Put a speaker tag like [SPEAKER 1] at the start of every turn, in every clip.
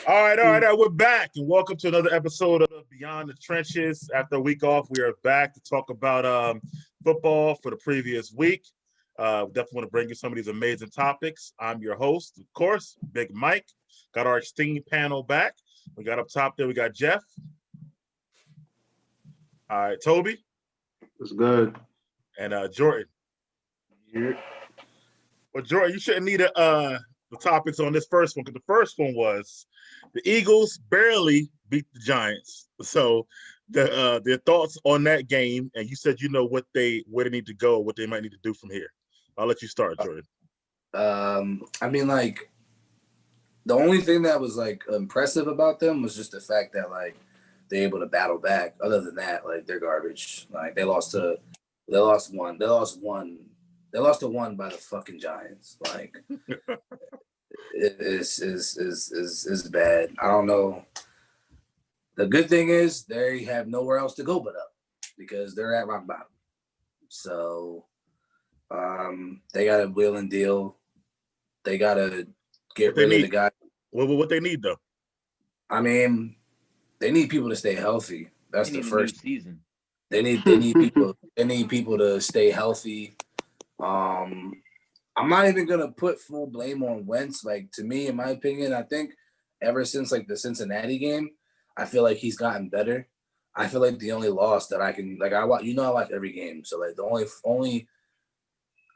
[SPEAKER 1] All right. We're back, and welcome to another episode of Beyond the Trenches. After a week off, we are back to talk about football for the previous week. We definitely want to bring you some of these amazing topics. I'm your host, of course, Big Mike. Got our esteemed panel back. We got up top there, we got Jeff. All right, Tobi.
[SPEAKER 2] It's good.
[SPEAKER 1] And Jordan.
[SPEAKER 2] Yeah.
[SPEAKER 1] Well, Jordan, you shouldn't need the topics on this first one, because the first one was the Eagles barely beat the Giants. So their thoughts on that game, and you said where they need to go, what they might need to do from here. I'll let you start, Jordan.
[SPEAKER 3] I mean, like, the only thing that was like impressive about them was just the fact that like they're able to battle back. Other than that, like, they're garbage. Like, they lost to one by the fucking Giants. Like, it's bad. I don't know. The good thing is they have nowhere else to go but up, because they're at rock bottom. So they got to wheel and deal. They got to get rid of the guy.
[SPEAKER 1] What they need, though? I
[SPEAKER 3] mean, they need people to stay healthy. That's the first
[SPEAKER 4] season.
[SPEAKER 3] They need people. They need people to stay healthy. I'm not even gonna put full blame on Wentz. Like, to me, in my opinion, I think ever since like the Cincinnati game, I feel like he's gotten better. I feel like the only loss that I can I watch every game. So like the only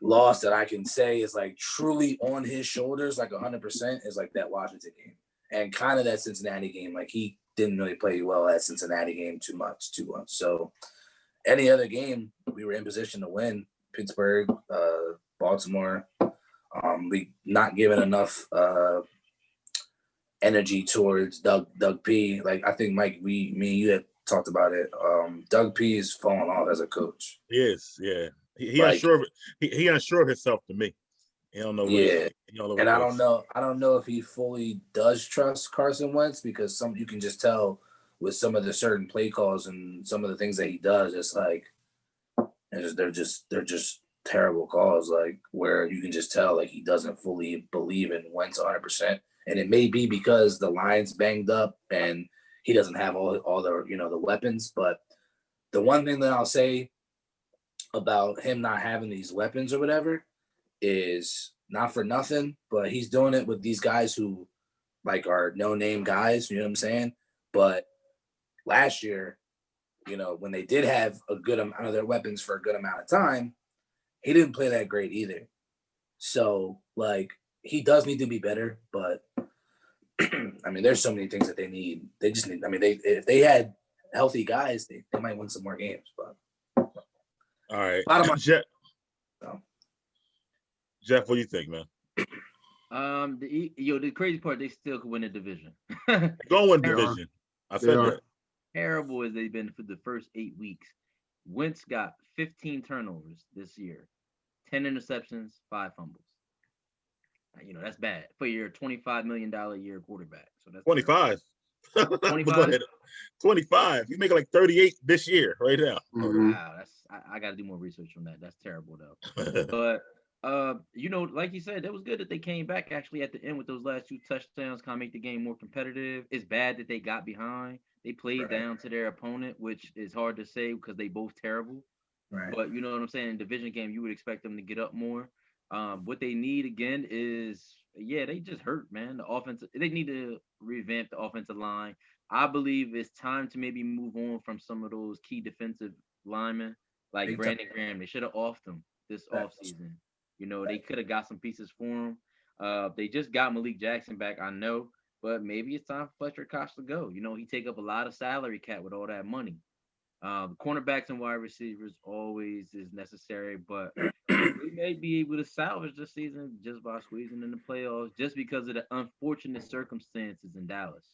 [SPEAKER 3] loss that I can say is like truly on his shoulders, like 100%, is like that Washington game and kind of that Cincinnati game. Like, he didn't really play well at Cincinnati game too much. So any other game, we were in position to win. Pittsburgh, Baltimore, we not given enough energy towards Doug P. Like, I think, Mike, me and you had talked about it. Doug P is falling off as a coach.
[SPEAKER 1] He is, yeah. He unsure of himself to me. He don't know.
[SPEAKER 3] Yeah, and I don't know if he fully does trust Carson Wentz, because you can just tell with some of the certain play calls and some of the things that he does. It's like they're just terrible calls, like, where you can just tell like he doesn't fully believe in Wentz 100%. And it may be because the line's banged up and he doesn't have all the the weapons. But the one thing that I'll say about him not having these weapons or whatever is, not for nothing, but he's doing it with these guys who like are no-name guys, you know what I'm saying? But last year, when they did have a good amount of their weapons for a good amount of time, he didn't play that great either. So, like, he does need to be better, but I mean, there's so many things that they need. They just need, if they had healthy guys, they might win some more games. But
[SPEAKER 1] all right,
[SPEAKER 3] Jeff,
[SPEAKER 1] what do you think, man?
[SPEAKER 4] The crazy part, they still could win the division.
[SPEAKER 1] Go win division. I said that.
[SPEAKER 4] Terrible as they've been for the first 8 weeks. Wentz got 15 turnovers this year, 10 interceptions, 5 fumbles. That's bad for your $25 million a year quarterback. So that's
[SPEAKER 1] 25.
[SPEAKER 4] 25.
[SPEAKER 1] 25. You make like 38 this year, right now.
[SPEAKER 4] Mm-hmm. Wow, I got to do more research on that. That's terrible, though. But like you said, that was good that they came back actually at the end with those last 2 touchdowns, kind of make the game more competitive. It's bad that they got behind. They played down to their opponent, which is hard to say because they both terrible.
[SPEAKER 3] Right.
[SPEAKER 4] But you know what I'm saying? In division game, you would expect them to get up more. What they need again is, they just hurt, man. The offense, they need to revamp the offensive line. I believe it's time to maybe move on from some of those key defensive linemen, like Brandon Graham. They should have offed them this offseason. They could have got some pieces for him. They just got Malik Jackson back, I know, but maybe it's time for Fletcher Cox to go. He take up a lot of salary cap with all that money. Cornerbacks and wide receivers always is necessary, but we may be able to salvage this season just by squeezing in the playoffs, just because of the unfortunate circumstances in Dallas.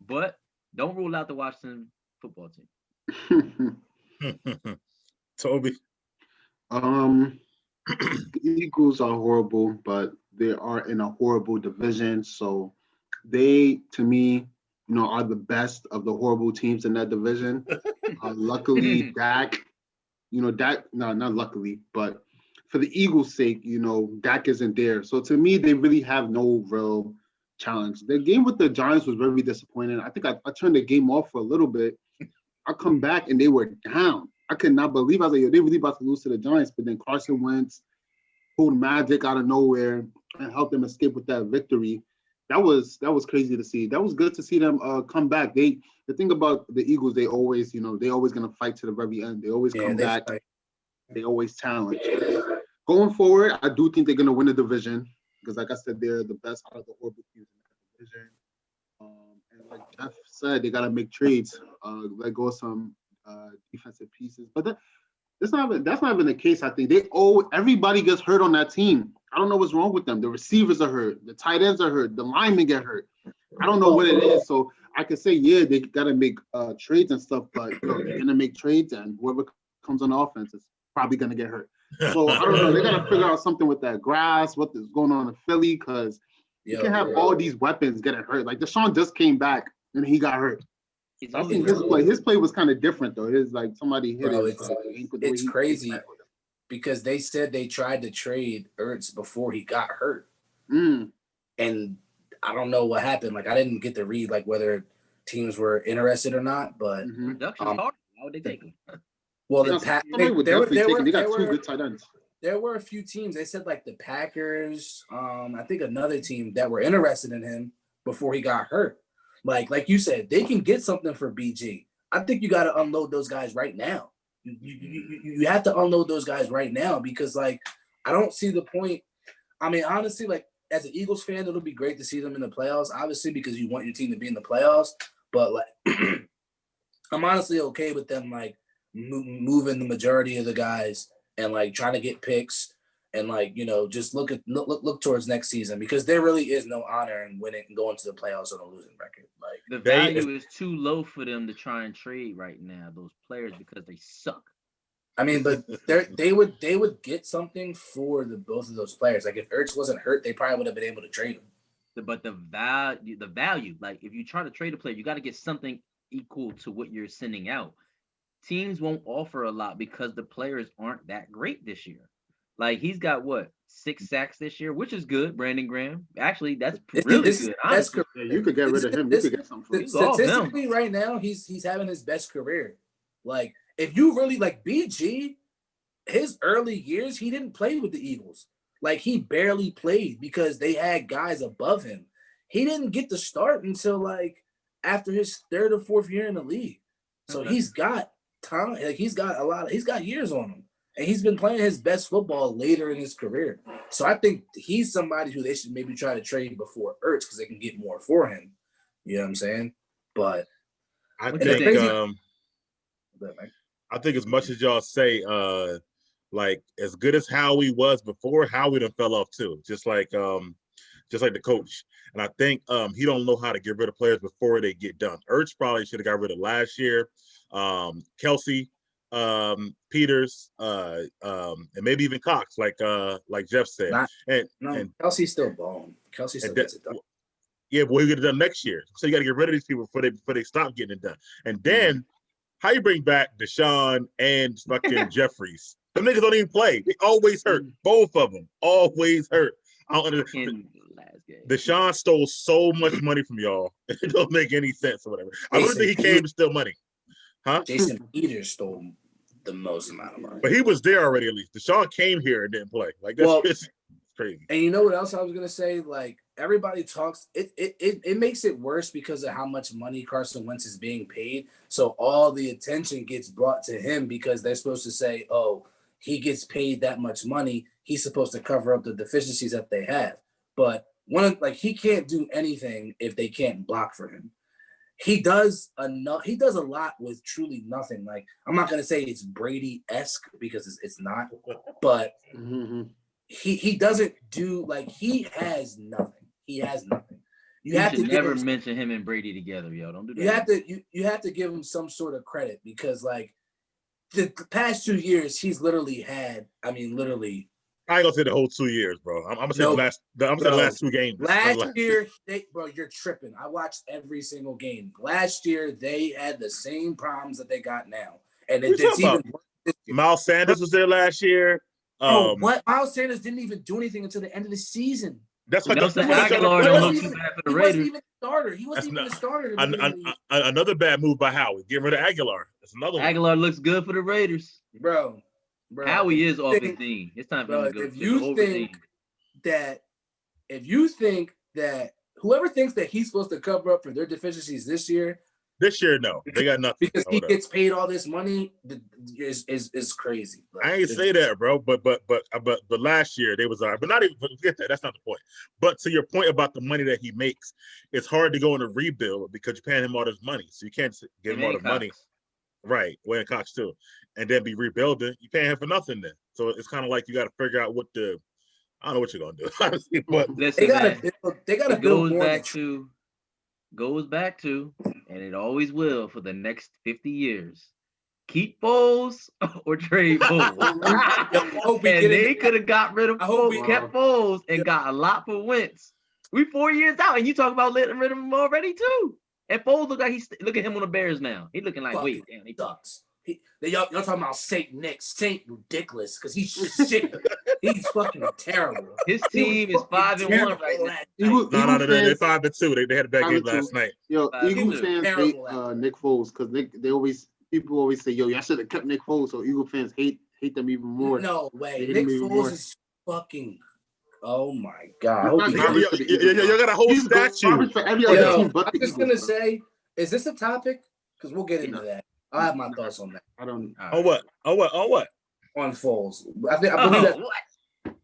[SPEAKER 4] But don't rule out the Washington football team.
[SPEAKER 1] Tobi.
[SPEAKER 2] The Eagles are horrible, but they are in a horrible division. So they, to me, are the best of the horrible teams in that division. Luckily, Dak, not luckily, but for the Eagles' sake, Dak isn't there. So to me, they really have no real challenge. The game with the Giants was very disappointing. I think I turned the game off for a little bit. I come back and they were down. I could not believe. I was like, yo, they really about to lose to the Giants. But then Carson Wentz pulled magic out of nowhere and helped them escape with that victory. That was crazy to see. That was good to see them come back. The thing about the Eagles, they always, they always gonna fight to the very end. They always come back.
[SPEAKER 3] Fight.
[SPEAKER 2] They always challenge. Going forward, I do think they're gonna win the division because, like I said, they're the best out of the horrible teams in that division. And like Jeff said, they gotta make trades, let go of some defensive pieces. But that's not even the case. I think everybody gets hurt on that team. I don't know what's wrong with them. The receivers are hurt, the tight ends are hurt, the linemen get hurt. I don't know what it is. So I could say, yeah, they gotta make trades and stuff, but they're gonna make trades, and whoever comes on offense is probably gonna get hurt. So I don't know. They gotta figure out something with that grass, what is going on in Philly, because you can't have all these weapons getting hurt. Like Deshaun just came back and he got hurt. I think his play was kind of different though. His like somebody hit
[SPEAKER 3] Bro,
[SPEAKER 2] it.
[SPEAKER 3] It's crazy because they said they tried to trade Ertz before he got hurt, and I don't know what happened. Like I didn't get to read like whether teams were interested or not. But
[SPEAKER 4] production's hard. How would they take him?
[SPEAKER 3] Well,
[SPEAKER 2] they got two good tight ends.
[SPEAKER 3] There were a few teams. They said like the Packers, I think another team that were interested in him before he got hurt. Like you said, they can get something for BG. I think you got to unload those guys right now. You have to unload those guys right now because like I don't see the point. I mean, honestly, like as an Eagles fan, it'll be great to see them in the playoffs, obviously because you want your team to be in the playoffs. But like, I'm honestly okay with them like moving the majority of the guys and like trying to get picks. And like just look towards next season because there really is no honor in winning and going to the playoffs on a losing record. Like
[SPEAKER 4] the value is too low for them to try and trade right now. Those players because they suck.
[SPEAKER 3] I mean, but they would get something for both of those players. Like if Ertz wasn't hurt, they probably would have been able to trade him.
[SPEAKER 4] But the value, like if you try to trade a player, you got to get something equal to what you're sending out. Teams won't offer a lot because the players aren't that great this year. Like he's got 6 sacks this year, which is good. Brandon Graham, actually, that's really good.
[SPEAKER 2] You could get rid of him. You could get something.
[SPEAKER 3] Statistically, right now, he's having his best career. Like if you really like BG, his early years, he didn't play with the Eagles. Like he barely played because they had guys above him. He didn't get to start until like after his 3rd or 4th year in the league. So he's got time. Like he's got years on him. And he's been playing his best football later in his career. So I think he's somebody who they should maybe try to trade before Ertz because they can get more for him. You know what I'm saying? But
[SPEAKER 1] I think as much as y'all say, like as good as Howie was before, Howie done fell off too. Just like the coach. And I think he don't know how to get rid of players before they get done. Ertz probably should have got rid of last year. Kelsey. Peters, and maybe even Cox, like Jeff said. And
[SPEAKER 3] Kelsey's still balling. Kelsey still gets it done.
[SPEAKER 1] Yeah, but we get it done next year. So you got to get rid of these people before they stop getting it done. And then how you bring back Deshaun and fucking Jeffries? Them niggas don't even play. They always hurt. Both of them always hurt. I don't understand. Deshaun stole so much money from y'all. It don't make any sense or whatever. I don't think he came to steal money. Huh?
[SPEAKER 3] Jason Peters stole the most amount of money.
[SPEAKER 1] But he was there already at least. Deshaun came here and didn't play. Like that's just crazy.
[SPEAKER 3] And you know what else I was gonna say? Like everybody talks, it makes it worse because of how much money Carson Wentz is being paid. So all the attention gets brought to him because they're supposed to say, oh, he gets paid that much money. He's supposed to cover up the deficiencies that they have. But he can't do anything if they can't block for him. He does enough. He does a lot with truly nothing. Like I'm not gonna say it's Brady-esque because it's not, but he doesn't do like he has nothing. He has nothing.
[SPEAKER 4] You have to never mention him and Brady together, yo. Don't do
[SPEAKER 3] that. You have to give him some sort of credit because like the past 2 years he's literally had. I mean, literally.
[SPEAKER 1] I ain't gonna say the whole 2 years, bro. I'm gonna say the last 2 games.
[SPEAKER 3] Last year, you're tripping. I watched every single game. Last year, they had the same problems that they got now, and it's even worse.
[SPEAKER 1] Miles Sanders was there last year.
[SPEAKER 3] Oh, what? Miles Sanders didn't even do anything until the end of the season.
[SPEAKER 1] That's like
[SPEAKER 4] Nelson
[SPEAKER 1] that's
[SPEAKER 4] Aguilar don't look too bad for the
[SPEAKER 3] He wasn't
[SPEAKER 4] Raiders.
[SPEAKER 3] even a starter. He wasn't even a starter. At the beginning of the year.
[SPEAKER 1] Another bad move by Howie. Get rid of Aguilar. That's another one.
[SPEAKER 4] Aguilar looks good for the Raiders.
[SPEAKER 3] Bro.
[SPEAKER 4] Howie is off his team. It's time for him to go.
[SPEAKER 3] If you think that whoever thinks that he's supposed to cover up for their deficiencies this year,
[SPEAKER 1] no, they got nothing
[SPEAKER 3] because he gets paid all this money is crazy. Like,
[SPEAKER 1] I ain't say that, bro. But last year they was all right. But not even forget that. That's not the point. But to your point about the money that he makes, it's hard to go in a rebuild because you're paying him all this money, so you can't give him all the money. Right, Wayne Cox too, and then be rebuilding. You paying him for nothing then. So it's kind of like you got to figure out I don't know what you're gonna do, honestly. But
[SPEAKER 4] listen,
[SPEAKER 3] they gotta build more.
[SPEAKER 4] Goes back to, and it always will for the next 50 years. Keep Foles or trade Foles. And they could have got rid of Foles, kept Foles, and got a lot for Wentz. We 4 years out, and you talk about letting rid of him already too. And Foles look at him on the Bears now. He looking like, wait, damn, he sucks.
[SPEAKER 3] Y'all talking about Saint Nick. Saint ridiculous because he's shit. He's fucking terrible.
[SPEAKER 4] His team is 5-1 right now.
[SPEAKER 1] No, they're 5-2. They had a bad game last night.
[SPEAKER 2] Yo, Eagle fans hate Nick Foles because people always say, yo, y'all should have kept Nick Foles. So Eagle fans hate them even more.
[SPEAKER 3] No way. Nick Foles is fucking. Oh my God.
[SPEAKER 1] You got a whole statue.
[SPEAKER 3] I'm just gonna say, is this a topic? Because we'll get into that. I have my thoughts on that.
[SPEAKER 2] I don't.
[SPEAKER 1] On what?
[SPEAKER 3] On Foles.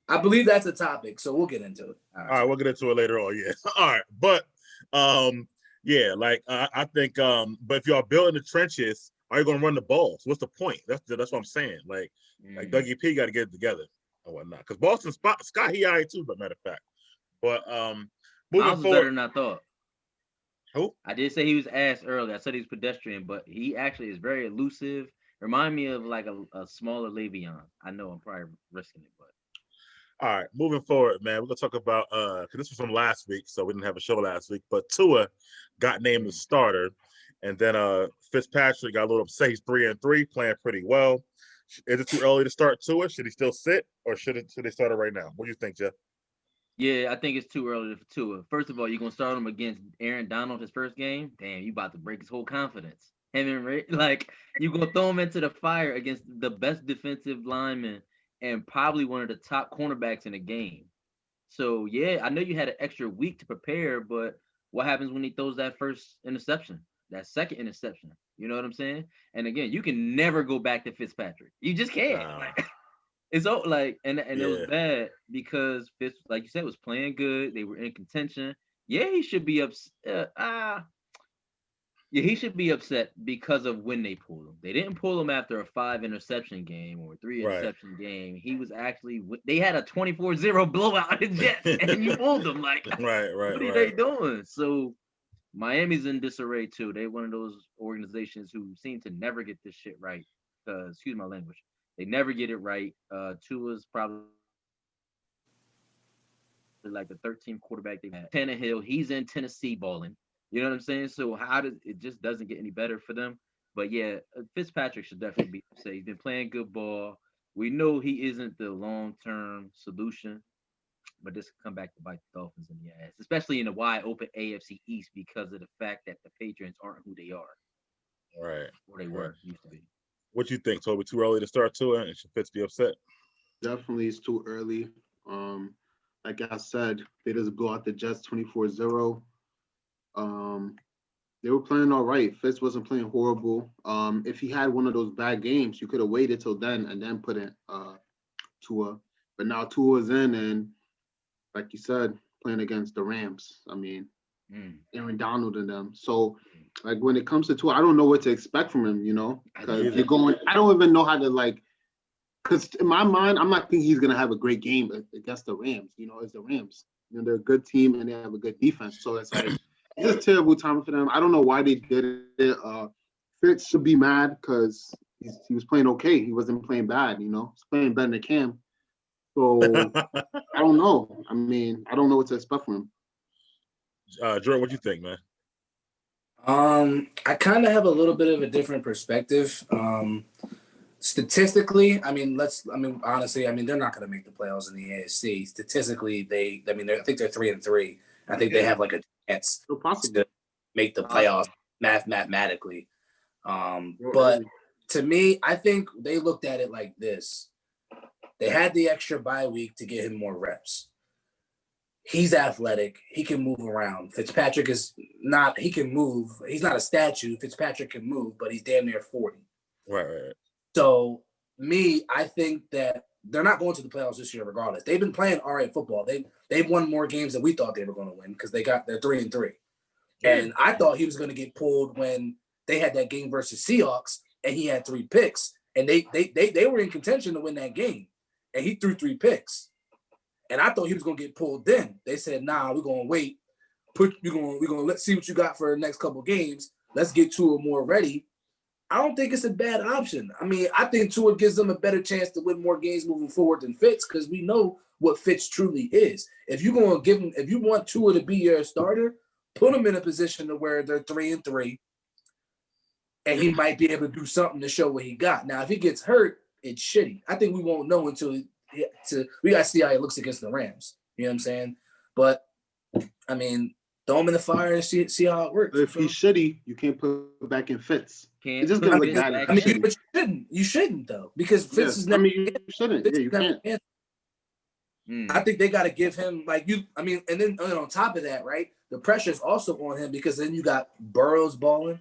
[SPEAKER 3] I believe that's a topic, so we'll get into it.
[SPEAKER 1] All right, we'll get into it later on. Yeah. All right, but I think but if y'all building the trenches, are you gonna run the balls? What's the point? That's what I'm saying. Like Dougie P got to get it together and whatnot. Because Boston Scott he all right too, but matter of fact. But moving forward,
[SPEAKER 4] better than I thought.
[SPEAKER 1] Who?
[SPEAKER 4] I did say he was ass earlier. I said he's pedestrian, but he actually is very elusive. Remind me of like a smaller Le'Veon. I know I'm probably risking it, but.
[SPEAKER 1] All right, moving forward, man. We're gonna talk about because this was from last week, so we didn't have a show last week. But Tua got named the starter, and then Fitzpatrick got a little upset. He's 3-3, playing pretty well. Is it too early to start Tua? Should he still sit, or should they start it right now? What do you think, Jeff?
[SPEAKER 4] Yeah, I think it's too early for Tua. First of all, you're gonna start him against Aaron Donald his first game. Damn, you about to break his whole confidence. Him and Ray, like you gonna throw him into the fire against the best defensive lineman and probably one of the top cornerbacks in the game. So yeah, I know you had an extra week to prepare, but what happens when he throws that first interception, that second interception? You know what I'm saying? And again, you can never go back to Fitzpatrick. You just can't. It's like, and it was bad because Fitz, like you said, was playing good. They were in contention. Yeah, he should be upset. He should be upset because of when they pulled him. They didn't pull him after a 5-interception game or a 3-interception game. He was actually, they had a 24-0 blowout in Jets, and you pulled him. Like, what are they doing? So Miami's in disarray too. They're one of those organizations who seem to never get this shit right. Excuse my language. They never get it right. Tua's probably like the 13th quarterback they had. Tannehill, he's in Tennessee balling. You know what I'm saying? So it just doesn't get any better for them. But yeah, Fitzpatrick should definitely be upset. He's been playing good ball. We know he isn't the long-term solution, but this could come back to bite the Dolphins in the ass, especially in the wide open AFC East because of the fact that the Patriots aren't who they are.
[SPEAKER 1] Right.
[SPEAKER 4] Or they were, used to be.
[SPEAKER 1] What you think, Toby? Too early to start Tua, and should Fitz be upset?
[SPEAKER 2] Definitely, it's too early. Like I said, they just blow out the Jets 24-0. They were playing all right. Fitz wasn't playing horrible. If he had one of those bad games, you could have waited till then and then put in Tua. But now Tua's in, and like you said, playing against the Rams. I mean, Aaron Donald and them. So, like, when it comes to Tua, I don't know what to expect from him, you know? Because you're going – I don't even know how to, like – because in my mind, I'm not thinking he's going to have a great game against the Rams. You know, it's the Rams. You know, they're a good team, and they have a good defense. So, it's like – it's a terrible time for them. I don't know why they did it. Fitz should be mad because he was playing okay. He wasn't playing bad, you know? He's playing better than Cam. So, I don't know. I mean, I don't know what to expect from him.
[SPEAKER 1] Jordan, what you think, man?
[SPEAKER 3] I kind of have a little bit of a different perspective. Statistically, honestly, they're not going to make the playoffs in the AFC. Statistically, I think they're 3-3. I think they have like a chance to make the playoffs mathematically. But to me, I think they looked at it like this. They had the extra bye week to get him more reps. He's athletic. He can move around. Fitzpatrick is not. He can move. He's not a statue. Fitzpatrick can move, but he's damn near 40.
[SPEAKER 1] Right.
[SPEAKER 3] So, I think that they're not going to the playoffs this year regardless. They've been playing all right football. They've won more games than we thought they were going to win because they're 3-3. And I thought he was going to get pulled when they had that game versus Seahawks and he had 3 picks. And they were in contention to win that game. And he threw 3 picks. And I thought he was going to get pulled then. They said, nah, we're going to wait. We're going to let's see what you got for the next couple of games. Let's get Tua more ready. I don't think it's a bad option. I think Tua gives them a better chance to win more games moving forward than Fitz because we know what Fitz truly is. If you want Tua to be your starter, put him in a position to where they're 3-3, and he might be able to do something to show what he got. Now, if he gets hurt, it's shitty. I think we won't know until we got to see how he looks against the Rams. You know what I'm saying? But, throw him in the fire and see how it works.
[SPEAKER 2] If he's shitty, you can't put back in Fitz.
[SPEAKER 4] Can't.
[SPEAKER 2] Just gonna look bad.
[SPEAKER 3] But you shouldn't though, because Fitz is never.
[SPEAKER 2] You shouldn't. Yeah, you can't.
[SPEAKER 3] I think they got to give him and then on top of that, right? The pressure is also on him because then you got Burrow's balling,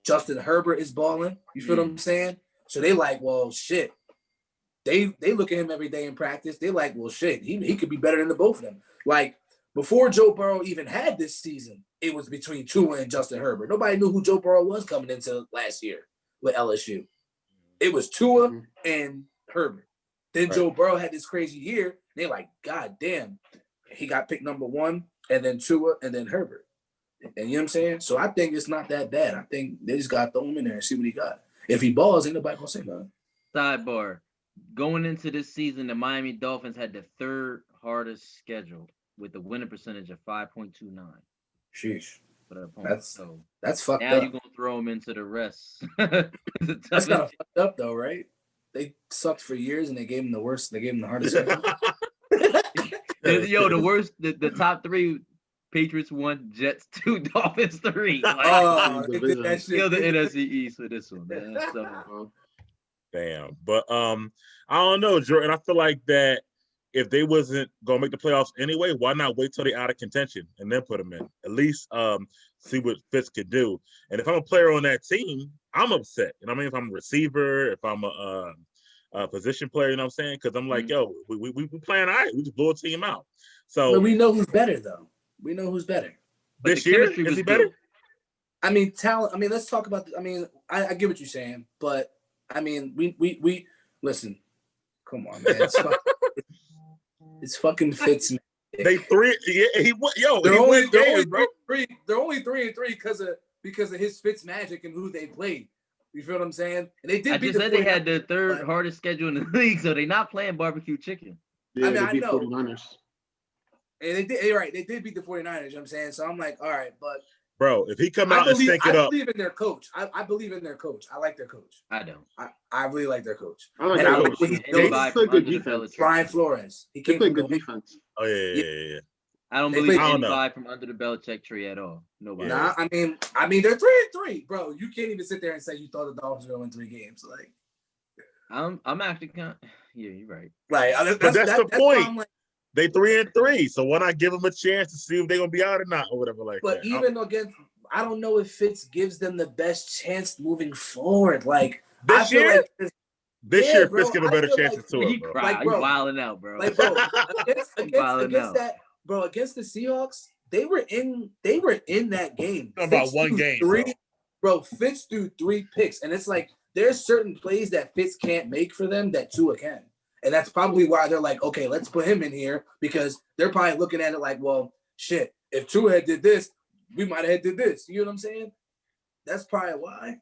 [SPEAKER 3] Justin Herbert is balling. You feel what I'm saying? So they like, well, shit. They look at him every day in practice. They like, well, shit. He could be better than the both of them. Like before Joe Burrow even had this season, it was between Tua and Justin Herbert. Nobody knew who Joe Burrow was coming into last year with LSU. It was Tua and Herbert. Then Joe Burrow had this crazy year. They're like, God damn, he got picked number 1, and then Tua, and then Herbert. And you know what I'm saying? So I think it's not that bad. I think they just got to throw him in there and see what he got. If he balls, ain't nobody gonna say nothing.
[SPEAKER 4] Sidebar. Going into this season, the Miami Dolphins had the 3rd hardest schedule with a winning percentage of 5.29.
[SPEAKER 3] Sheesh.
[SPEAKER 4] So
[SPEAKER 3] that's fucked
[SPEAKER 4] now
[SPEAKER 3] up.
[SPEAKER 4] you're gonna throw them into the rest.
[SPEAKER 3] That's kind of fucked up though, right? They sucked for years and they gave him the worst. They gave him the hardest.
[SPEAKER 4] Yo, the worst. The top 3: Patriots 1, Jets 2, Dolphins 3.
[SPEAKER 3] They did that shit.
[SPEAKER 4] Kill the NFC East for this one, man. So,
[SPEAKER 1] damn, but I don't know, Jordan. I feel like that if they wasn't gonna make the playoffs anyway, why not wait till they out of contention and then put them in? At least see what Fitz could do. And if I'm a player on that team, I'm upset. You know what I mean? If I'm a receiver, if I'm a position player, you know what I'm saying? Because I'm like, yo, we playing all right. We just blew a team out. So
[SPEAKER 3] but we know who's better though. We know who's better.
[SPEAKER 1] This year, is he better?
[SPEAKER 3] Talent. Let's talk about. I get what you're saying, but we listen. Come on, man. It's fucking Fitz.
[SPEAKER 1] They 3. Yeah,
[SPEAKER 3] they're only
[SPEAKER 1] 3
[SPEAKER 3] because of his Fitz magic and who they played. You feel what I'm saying? And they did.
[SPEAKER 4] I just said they had the 3rd hardest schedule in the league, so they're not playing barbecue chicken.
[SPEAKER 2] Yeah,
[SPEAKER 3] I know.
[SPEAKER 2] 49ers.
[SPEAKER 3] And they did. You're right. They did beat the 49ers. You know what I'm saying? So I'm like, all right, but
[SPEAKER 1] bro, if he come out and stink it up,
[SPEAKER 3] I believe in their coach. I believe in their coach. I like their coach.
[SPEAKER 4] I don't.
[SPEAKER 3] I really like their coach.
[SPEAKER 2] I like
[SPEAKER 3] and
[SPEAKER 2] their coach.
[SPEAKER 3] They
[SPEAKER 2] play good defense.
[SPEAKER 3] Brian Flores. He
[SPEAKER 2] play good defense.
[SPEAKER 1] Oh yeah.
[SPEAKER 4] I don't believe anybody from under the Belichick tree at all. Nobody.
[SPEAKER 3] Nah, I mean they're 3-3, bro. You can't even sit there and say you thought the Dolphins were going to win 3 games. Like,
[SPEAKER 4] I'm actually kind. Yeah, you're right.
[SPEAKER 3] Right,
[SPEAKER 1] but that's the point. Like, they 3-3, so why not give them a chance to see if they're gonna be out or not, or whatever like
[SPEAKER 3] but
[SPEAKER 1] that.
[SPEAKER 3] Even against, I don't know if Fitz gives them the best chance moving forward. Like
[SPEAKER 1] this year, Fitz give a better chance to
[SPEAKER 4] it,
[SPEAKER 1] bro.
[SPEAKER 4] Like, bro, wilding out, bro.
[SPEAKER 3] Like, bro, against that, bro, against the Seahawks, they were in that game.
[SPEAKER 1] About one game,
[SPEAKER 3] bro. Fitz threw 3 picks, and it's like there's certain plays that Fitz can't make for them that Tua can. And that's probably why they're like, okay, let's put him in here, because they're probably looking at it like, well, shit, if Tua had did this, we might have did this. You know what I'm saying? That's probably why.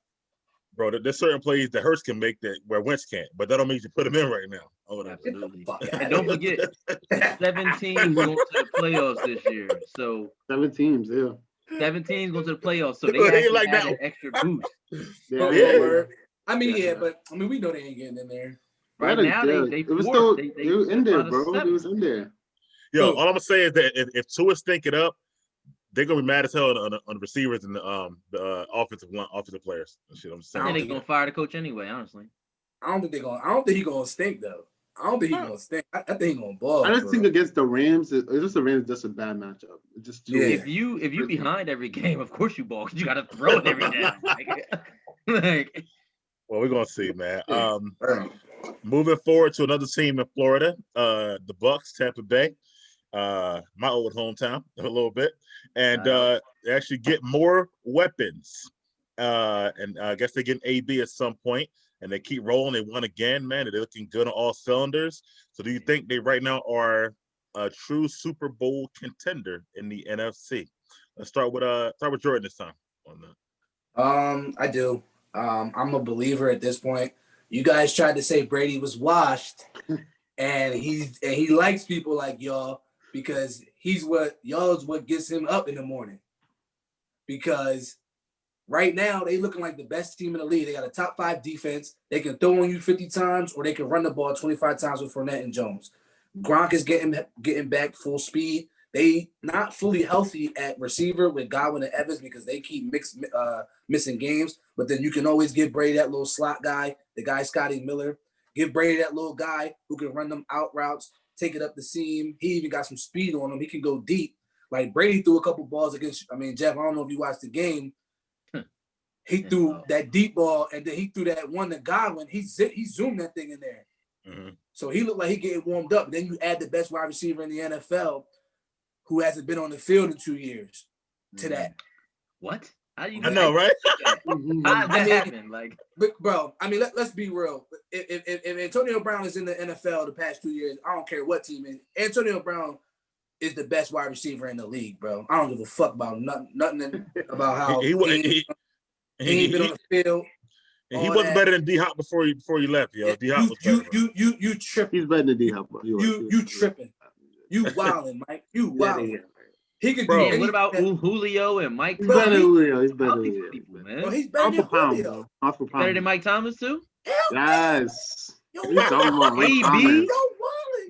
[SPEAKER 1] Bro, there's certain plays that Hurts can make that where Wentz can't, but that don't mean you put him in right now. Oh,
[SPEAKER 4] absolutely. And don't forget, 7 teams going to the playoffs this year. So
[SPEAKER 2] 7 teams, yeah.
[SPEAKER 4] 7 teams go to the playoffs, so they actually like that extra boost.
[SPEAKER 3] Yeah. I mean, yeah, but I mean, we know they ain't getting in there.
[SPEAKER 4] Right now, they
[SPEAKER 2] it was
[SPEAKER 4] fourth.
[SPEAKER 2] still
[SPEAKER 4] They
[SPEAKER 2] they were in there,
[SPEAKER 4] about a
[SPEAKER 2] bro. They
[SPEAKER 4] seven.
[SPEAKER 2] was in there.
[SPEAKER 1] Yo,
[SPEAKER 3] So-
[SPEAKER 1] all I'm gonna say is that if Tua stink it up, they're gonna be mad as hell on the receivers and the offensive players. Shit, I'm
[SPEAKER 4] I
[SPEAKER 1] saying.
[SPEAKER 4] think they're gonna fire the coach anyway. Honestly,
[SPEAKER 3] I don't think he gonna stink though. I don't think he gonna stink. I think he gonna ball.
[SPEAKER 2] I just think against the Rams, it's just the Rams just a bad matchup. It's just too.
[SPEAKER 3] Yeah.
[SPEAKER 4] if you behind every game, of course you ball because you got to throw it every down. Like,
[SPEAKER 1] Well, we're gonna see, man.
[SPEAKER 3] Right.
[SPEAKER 1] Moving forward to another team in Florida, the Bucks, Tampa Bay, my old hometown, a little bit, and they actually get more weapons. And I guess they get an AB at some point, and they keep rolling. They won again, man. They're looking good on all cylinders. So, do you think they right now are a true Super Bowl contender in the NFC? Let's start with Jordan this time on that.
[SPEAKER 3] I do. I'm a believer at this point. You guys tried to say Brady was washed, and he likes people like y'all because y'all is what gets him up in the morning. Because right now they looking like the best team in the league. They got a top 5 defense. They can throw on you 50 times, or they can run the ball 25 times with Fournette and Jones. Gronk is getting back full speed. They not fully healthy at receiver with Godwin and Evans because they keep missing games. But then you can always give Brady that little slot guy, the guy Scotty Miller. Give Brady that little guy who can run them out routes, take it up the seam. He even got some speed on him. He can go deep. Like Brady threw a couple balls against. I mean, Jeff, I don't know if you watched the game. He threw that deep ball, and then he threw that one to Godwin. He zoomed that thing in there.
[SPEAKER 1] Mm-hmm.
[SPEAKER 3] So he looked like he getting warmed up. Then you add the best wide receiver in the NFL, who hasn't been on the field in 2 years, to that.
[SPEAKER 4] What? How you?
[SPEAKER 1] I know, right?
[SPEAKER 4] How did that happen? Like,
[SPEAKER 3] bro, I mean, let's be real. If Antonio Brown is in the NFL the past 2 years, I don't care what team is. Antonio Brown is the best wide receiver in the league, bro. I don't give a fuck about nothing about how he ain't been on the field.
[SPEAKER 1] He wasn't better than D-Hop before you left, yo. D-Hop was better.
[SPEAKER 3] You tripping.
[SPEAKER 2] He's better than D-Hop, bro.
[SPEAKER 3] You tripping. You wilding, Mike. You wilding. He could do
[SPEAKER 4] what about Julio and Mike?
[SPEAKER 2] He's better than Julio. He's better than
[SPEAKER 4] Julio,
[SPEAKER 2] man.
[SPEAKER 3] Bro, he's better than Julio.
[SPEAKER 4] Better than Mike Thomas too?
[SPEAKER 2] Yes.
[SPEAKER 3] Yo,
[SPEAKER 2] You talking about Mike Thomas?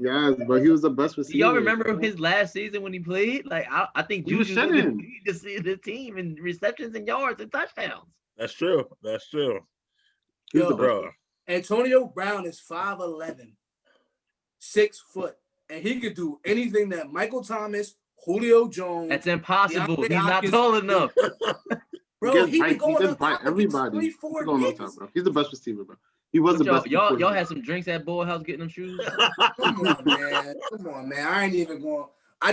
[SPEAKER 2] Yes, but he was the best receiver.
[SPEAKER 4] Y'all remember his last season when he played? Like, I think
[SPEAKER 2] he was shedding
[SPEAKER 4] to see the team in receptions and yards and touchdowns.
[SPEAKER 1] That's true.
[SPEAKER 2] He's the
[SPEAKER 1] bro.
[SPEAKER 3] Antonio Brown is 5'11", 6 foot, and he could do anything that Michael Thomas, Julio Jones.
[SPEAKER 4] That's impossible. He's not tall enough.
[SPEAKER 3] Bro, he can go on
[SPEAKER 2] top everybody. He's the best receiver, bro. He was the best.
[SPEAKER 4] Y'all had some drinks at Bull House getting them shoes.
[SPEAKER 3] Come on, man. I ain't even going.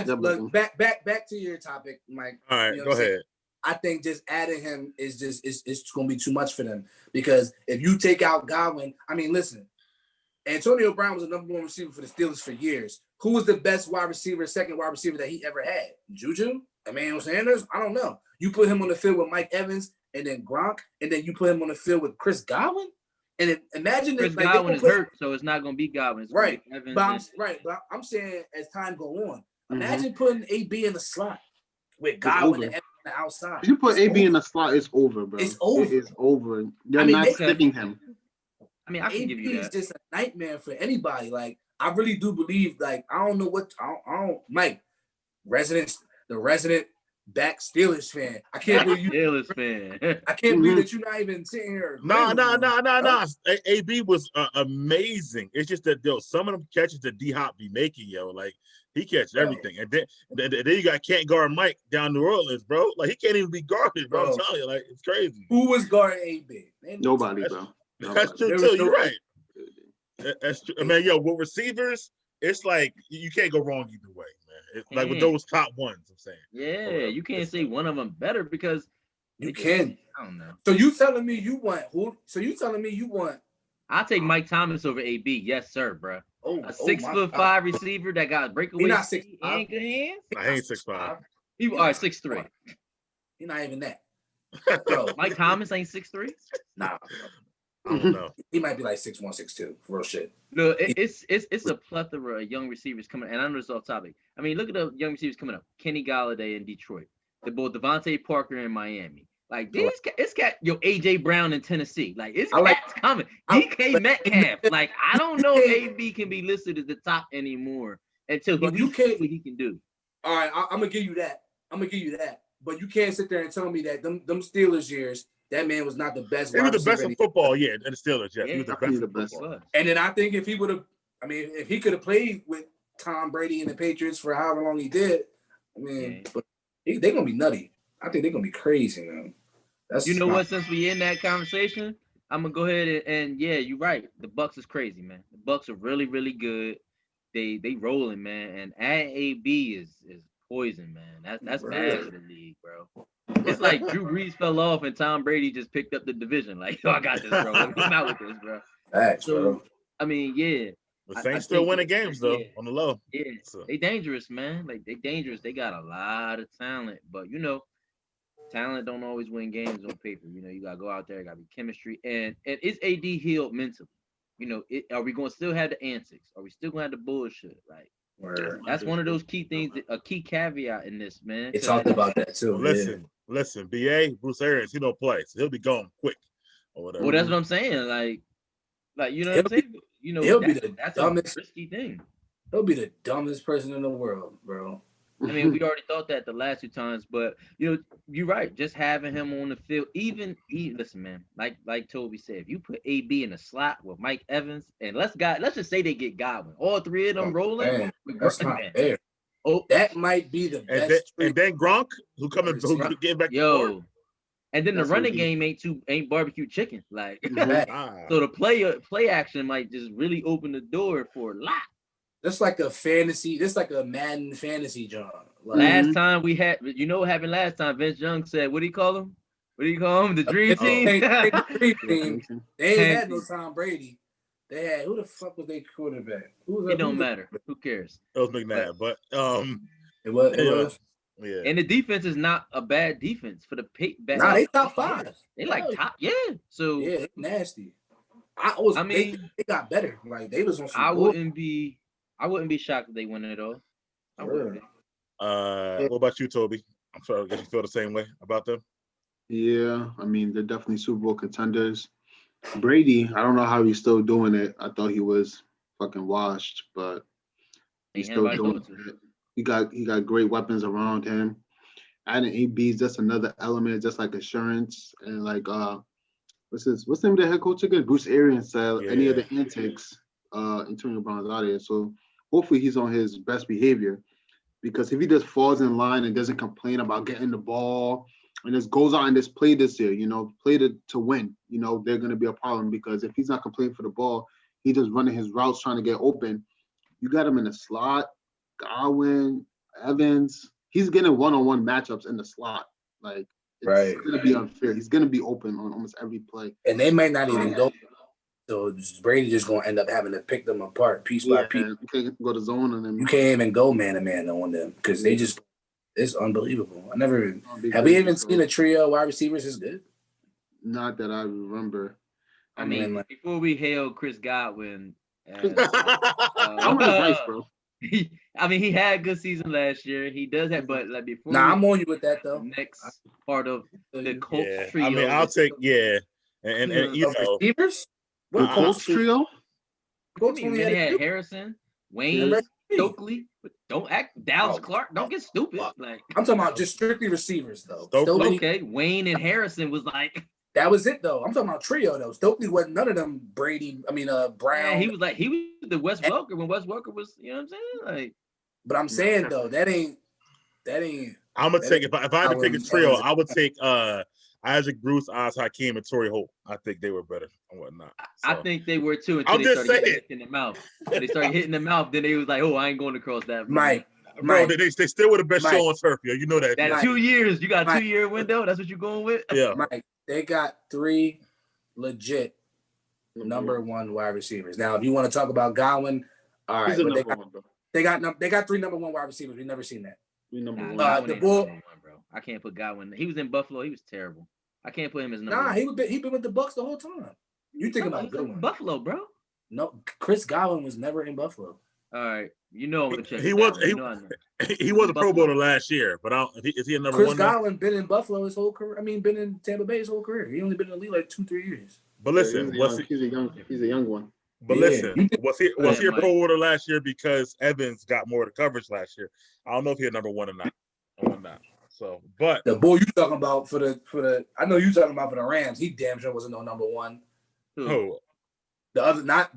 [SPEAKER 3] Look back to your topic, Mike.
[SPEAKER 1] All right, go ahead.
[SPEAKER 3] I think just adding him is it's going to be too much for them because if you take out Godwin, I mean, listen, Antonio Brown was the number 1 receiver for the Steelers for years. Who was the best second wide receiver that he ever had? Juju? Emmanuel Sanders? I don't know. You put him on the field with Mike Evans and then Gronk, and then you put him on the field with Chris Godwin. And then imagine
[SPEAKER 4] Chris Godwin is hurt, so it's not going to be Godwin. It's
[SPEAKER 3] right.
[SPEAKER 4] Evans
[SPEAKER 3] But I'm saying as time go on, imagine putting AB in the slot with Godwin and Evans on the outside.
[SPEAKER 2] If you put AB in the slot, it's over, bro.
[SPEAKER 3] It's over.
[SPEAKER 2] It is over. You're not sticking him.
[SPEAKER 4] I mean, I can give you that.
[SPEAKER 3] AB is just a nightmare for anybody. Like, I really do believe, like, I don't know what, I don't Mike, the resident back Steelers fan. I can't believe you.
[SPEAKER 4] Steelers fan.
[SPEAKER 3] I can't believe that you're not even sitting here.
[SPEAKER 1] No. AB was amazing. It's just that some of them catches that D-Hop be making, yo. Like, he catches everything. And then you got can't guard Mike down New Orleans, bro. Like, he can't even be guarded, bro. I'm telling you, like, it's crazy.
[SPEAKER 3] Who was guarding AB?
[SPEAKER 2] Nobody, bro.
[SPEAKER 1] That's true too. You're right. That's true. I mean, yo, with receivers, it's like you can't go wrong either way, man. It's like with those top ones, I'm saying.
[SPEAKER 4] Yeah, you can't say one of them better because
[SPEAKER 3] you can.
[SPEAKER 4] I don't know.
[SPEAKER 3] So you telling me you want who? So you telling me you want?
[SPEAKER 4] I'll take Mike Thomas over AB. Yes, sir, bro. A 6'5" receiver that got breakaway.
[SPEAKER 3] He's not 6'5"
[SPEAKER 4] and good hands.
[SPEAKER 1] I ain't 6'5".
[SPEAKER 4] He 6'3".
[SPEAKER 3] He's not even that.
[SPEAKER 4] Bro, Mike Thomas ain't 6'3".
[SPEAKER 3] Nah.
[SPEAKER 1] I don't know.
[SPEAKER 3] He might be like 6'1", 6'2", real shit.
[SPEAKER 4] No, it's a plethora of young receivers coming, and I know it's off topic. I mean, look at the young receivers coming up. Kenny Galladay in Detroit. Both Devontae Parker in Miami. Like it's cat yo AJ Brown in Tennessee. Like it's
[SPEAKER 3] I like-
[SPEAKER 4] cats coming. DK Metcalf. Like I don't know if AB can be listed as the top anymore until
[SPEAKER 3] But
[SPEAKER 4] he
[SPEAKER 3] you
[SPEAKER 4] sees
[SPEAKER 3] can't-
[SPEAKER 4] what he can do.
[SPEAKER 3] All right, I'm gonna give you that. But you can't sit there and tell me that them Steelers years, that man was not the best.
[SPEAKER 1] He was the best
[SPEAKER 3] receiver
[SPEAKER 1] in football, yeah, and the Steelers, yes.
[SPEAKER 4] Yeah,
[SPEAKER 1] He was the
[SPEAKER 2] definitely
[SPEAKER 1] best in
[SPEAKER 2] the best.
[SPEAKER 1] football.
[SPEAKER 3] And then I think if he would have, I mean, if he could have played with Tom Brady and the Patriots for however long he did, I mean,
[SPEAKER 4] Yeah.
[SPEAKER 3] but they're gonna be nutty. I think they're gonna be crazy, man. That's
[SPEAKER 4] You know what? Since we in that conversation, I'm gonna go ahead and yeah, you're right. The Bucks is crazy, man. The Bucks are really, really good. They rolling, man. And adding AB is poison, man. That's bad for the league, bro. It's like Drew Brees fell off and Tom Brady just picked up the division. Like, yo, I got this, bro. Let me come out with this, bro.
[SPEAKER 3] Facts,
[SPEAKER 4] So,
[SPEAKER 3] bro.
[SPEAKER 4] I mean, yeah.
[SPEAKER 1] The
[SPEAKER 4] I
[SPEAKER 1] Saints still
[SPEAKER 4] think
[SPEAKER 1] winning
[SPEAKER 4] it's-
[SPEAKER 1] games, though,
[SPEAKER 4] yeah.
[SPEAKER 1] on the low.
[SPEAKER 4] Yeah,
[SPEAKER 1] So.
[SPEAKER 4] they dangerous, man. Like they dangerous. They got a lot of talent, but you know, talent don't always win games on paper. You know, you gotta go out there, gotta be chemistry, and is AD healed mentally? You know, are we gonna still have the antics? Are we still gonna have the bullshit? Like that's one of those key things, a key caveat in this, man.
[SPEAKER 3] They talked about that too.
[SPEAKER 1] Well, listen, BA, Bruce Arians, he don't play, so he'll be gone quick or whatever.
[SPEAKER 4] Well, that's what I'm saying. Like you know what I'm saying? You know,
[SPEAKER 3] he'll be the
[SPEAKER 4] that's
[SPEAKER 3] dumbest-
[SPEAKER 4] a risky thing.
[SPEAKER 3] He'll be the dumbest person in the world, bro.
[SPEAKER 4] I mean, we already thought that the last 2 times, but you know, you're right. Just having him on the field, even listen, man. Like Toby said, if you put AB in a slot with Mike Evans, and let's just say they get Godwin, all 3 of them rolling.
[SPEAKER 3] Man, that's not
[SPEAKER 4] man.
[SPEAKER 3] fair.
[SPEAKER 4] Oh,
[SPEAKER 3] That might be the best.
[SPEAKER 1] And then Gronk, who getting back.
[SPEAKER 4] yo, and then
[SPEAKER 2] That's
[SPEAKER 4] the running
[SPEAKER 2] OD.
[SPEAKER 4] game ain't barbecue chicken. Like,
[SPEAKER 1] Ah.
[SPEAKER 4] so the play action might just really open the door for a lot.
[SPEAKER 3] That's like a fantasy. That's like a Madden fantasy job. Like,
[SPEAKER 4] Last time we had, you know what happened last time? Vince Young said, what do you call him? The Dream Team?
[SPEAKER 3] They ain't had no Tom Brady. They had, who the fuck was their quarterback?
[SPEAKER 4] It don't matter. Who cares?
[SPEAKER 1] It was McNabb, but
[SPEAKER 3] It was.
[SPEAKER 1] yeah.
[SPEAKER 4] And the defense is not a bad defense for the best.
[SPEAKER 3] Nah, they top 5.
[SPEAKER 4] They like top, yeah. So
[SPEAKER 3] Yeah, they nasty. They got better. Like they was on some.
[SPEAKER 4] I wouldn't be shocked if they win it all. I wouldn't be.
[SPEAKER 1] What about you, Toby? I'm sorry, I guess you feel the same way about them.
[SPEAKER 2] Yeah, I mean, they're definitely Super Bowl contenders. Brady, I don't know how he's still doing it. I thought he was fucking washed, but he's still doing it. He got great weapons around him. Adding AB is just another element, just like assurance and like what's the name of the head coach again? Bruce Arians said any of the antics, Antonio Brown's out of here. So hopefully he's on his best behavior, because if he just falls in line and doesn't complain about getting the ball and just goes out and just play this year, play to win, they're going to be a problem, because if he's not complaining for the ball, he just running his routes trying to get open. You got him in the slot, Godwin, Evans. He's getting one-on-one matchups in the slot. Like, it's going to be unfair. He's going to be open on almost every play.
[SPEAKER 3] And they might not even go. So Brady just going to end up having to pick them apart piece by piece.
[SPEAKER 2] You can't go to zone on them.
[SPEAKER 3] You can't even go man-to-man on them because they just – it's unbelievable. Have we even seen a trio of wide receivers is good?
[SPEAKER 2] Not that I remember.
[SPEAKER 4] I mean, before we hail Chris Godwin,
[SPEAKER 2] I'm on his rice, bro.
[SPEAKER 4] he had a good season last year. He does have, but like before.
[SPEAKER 3] I'm on you with that though.
[SPEAKER 4] Next part of the Colts trio.
[SPEAKER 1] I mean, I'll take and you know,
[SPEAKER 3] receivers.
[SPEAKER 2] The Colts trio.
[SPEAKER 4] Colts only had Harrison, Wayne, Stokely. Don't act Dallas Clark. Don't get stupid. Like
[SPEAKER 3] I'm talking about just strictly receivers though.
[SPEAKER 1] Stokely.
[SPEAKER 4] Okay, Wayne and Harrison was like.
[SPEAKER 3] That was it though. I'm talking about trio though. Stokely wasn't none of them. Brown.
[SPEAKER 4] Yeah, he was the Wes Welker when Wes Welker was. You know what I'm saying? Like,
[SPEAKER 3] but I'm saying though that ain't.
[SPEAKER 1] I'm gonna take if I had to pick a trio, I would take Isaac Bruce, Oz Hakeem, and Torrey Holt. I think they were better and whatnot. So.
[SPEAKER 4] I think they were too. Until
[SPEAKER 1] I'm
[SPEAKER 4] they
[SPEAKER 1] just
[SPEAKER 4] started
[SPEAKER 1] saying.
[SPEAKER 4] hitting the mouth. When they started hitting the mouth, then they was like, "Oh, I ain't going across that."
[SPEAKER 3] Mike,
[SPEAKER 1] they still were the best show on turf. You know that.
[SPEAKER 4] That's 2 years. You got a 2-year window. That's what you're going with.
[SPEAKER 1] Yeah,
[SPEAKER 3] Mike. They got 3 legit number 1 wide receivers. Now, if you want to talk about Godwin, all right, but they got 3 number 1 wide receivers. We've never seen that.
[SPEAKER 4] The Bull, bro. I can't put Godwin. He was in Buffalo. He was terrible. I can't put him as number 1.
[SPEAKER 3] He been with the Bucs the whole time. You think about good one.
[SPEAKER 4] Buffalo, bro.
[SPEAKER 3] No, Chris Godwin was never in Buffalo.
[SPEAKER 4] All right, you know I'm gonna check.
[SPEAKER 1] He
[SPEAKER 4] it
[SPEAKER 1] was
[SPEAKER 4] out. You know I know.
[SPEAKER 1] he was a Pro
[SPEAKER 4] Buffalo.
[SPEAKER 1] Bowler last year, but I don't, is he a number
[SPEAKER 3] Chris
[SPEAKER 1] one now?
[SPEAKER 3] Godwin been in Buffalo his whole career. I mean, been in Tampa Bay his whole career. He only been in the league like 2-3 years.
[SPEAKER 1] But
[SPEAKER 2] Yeah,
[SPEAKER 1] listen,
[SPEAKER 2] he's a young one.
[SPEAKER 1] but
[SPEAKER 3] Yeah,
[SPEAKER 1] listen,
[SPEAKER 3] you
[SPEAKER 1] was he
[SPEAKER 4] ahead,
[SPEAKER 1] a
[SPEAKER 4] Mike.
[SPEAKER 1] Pro Bowler last year because Evans got more of the coverage last year? I don't know if he had number one or not. So, but
[SPEAKER 3] The boy you talking about for the I know you talking about for the Rams. He damn sure wasn't no number one.
[SPEAKER 1] who?
[SPEAKER 3] The other not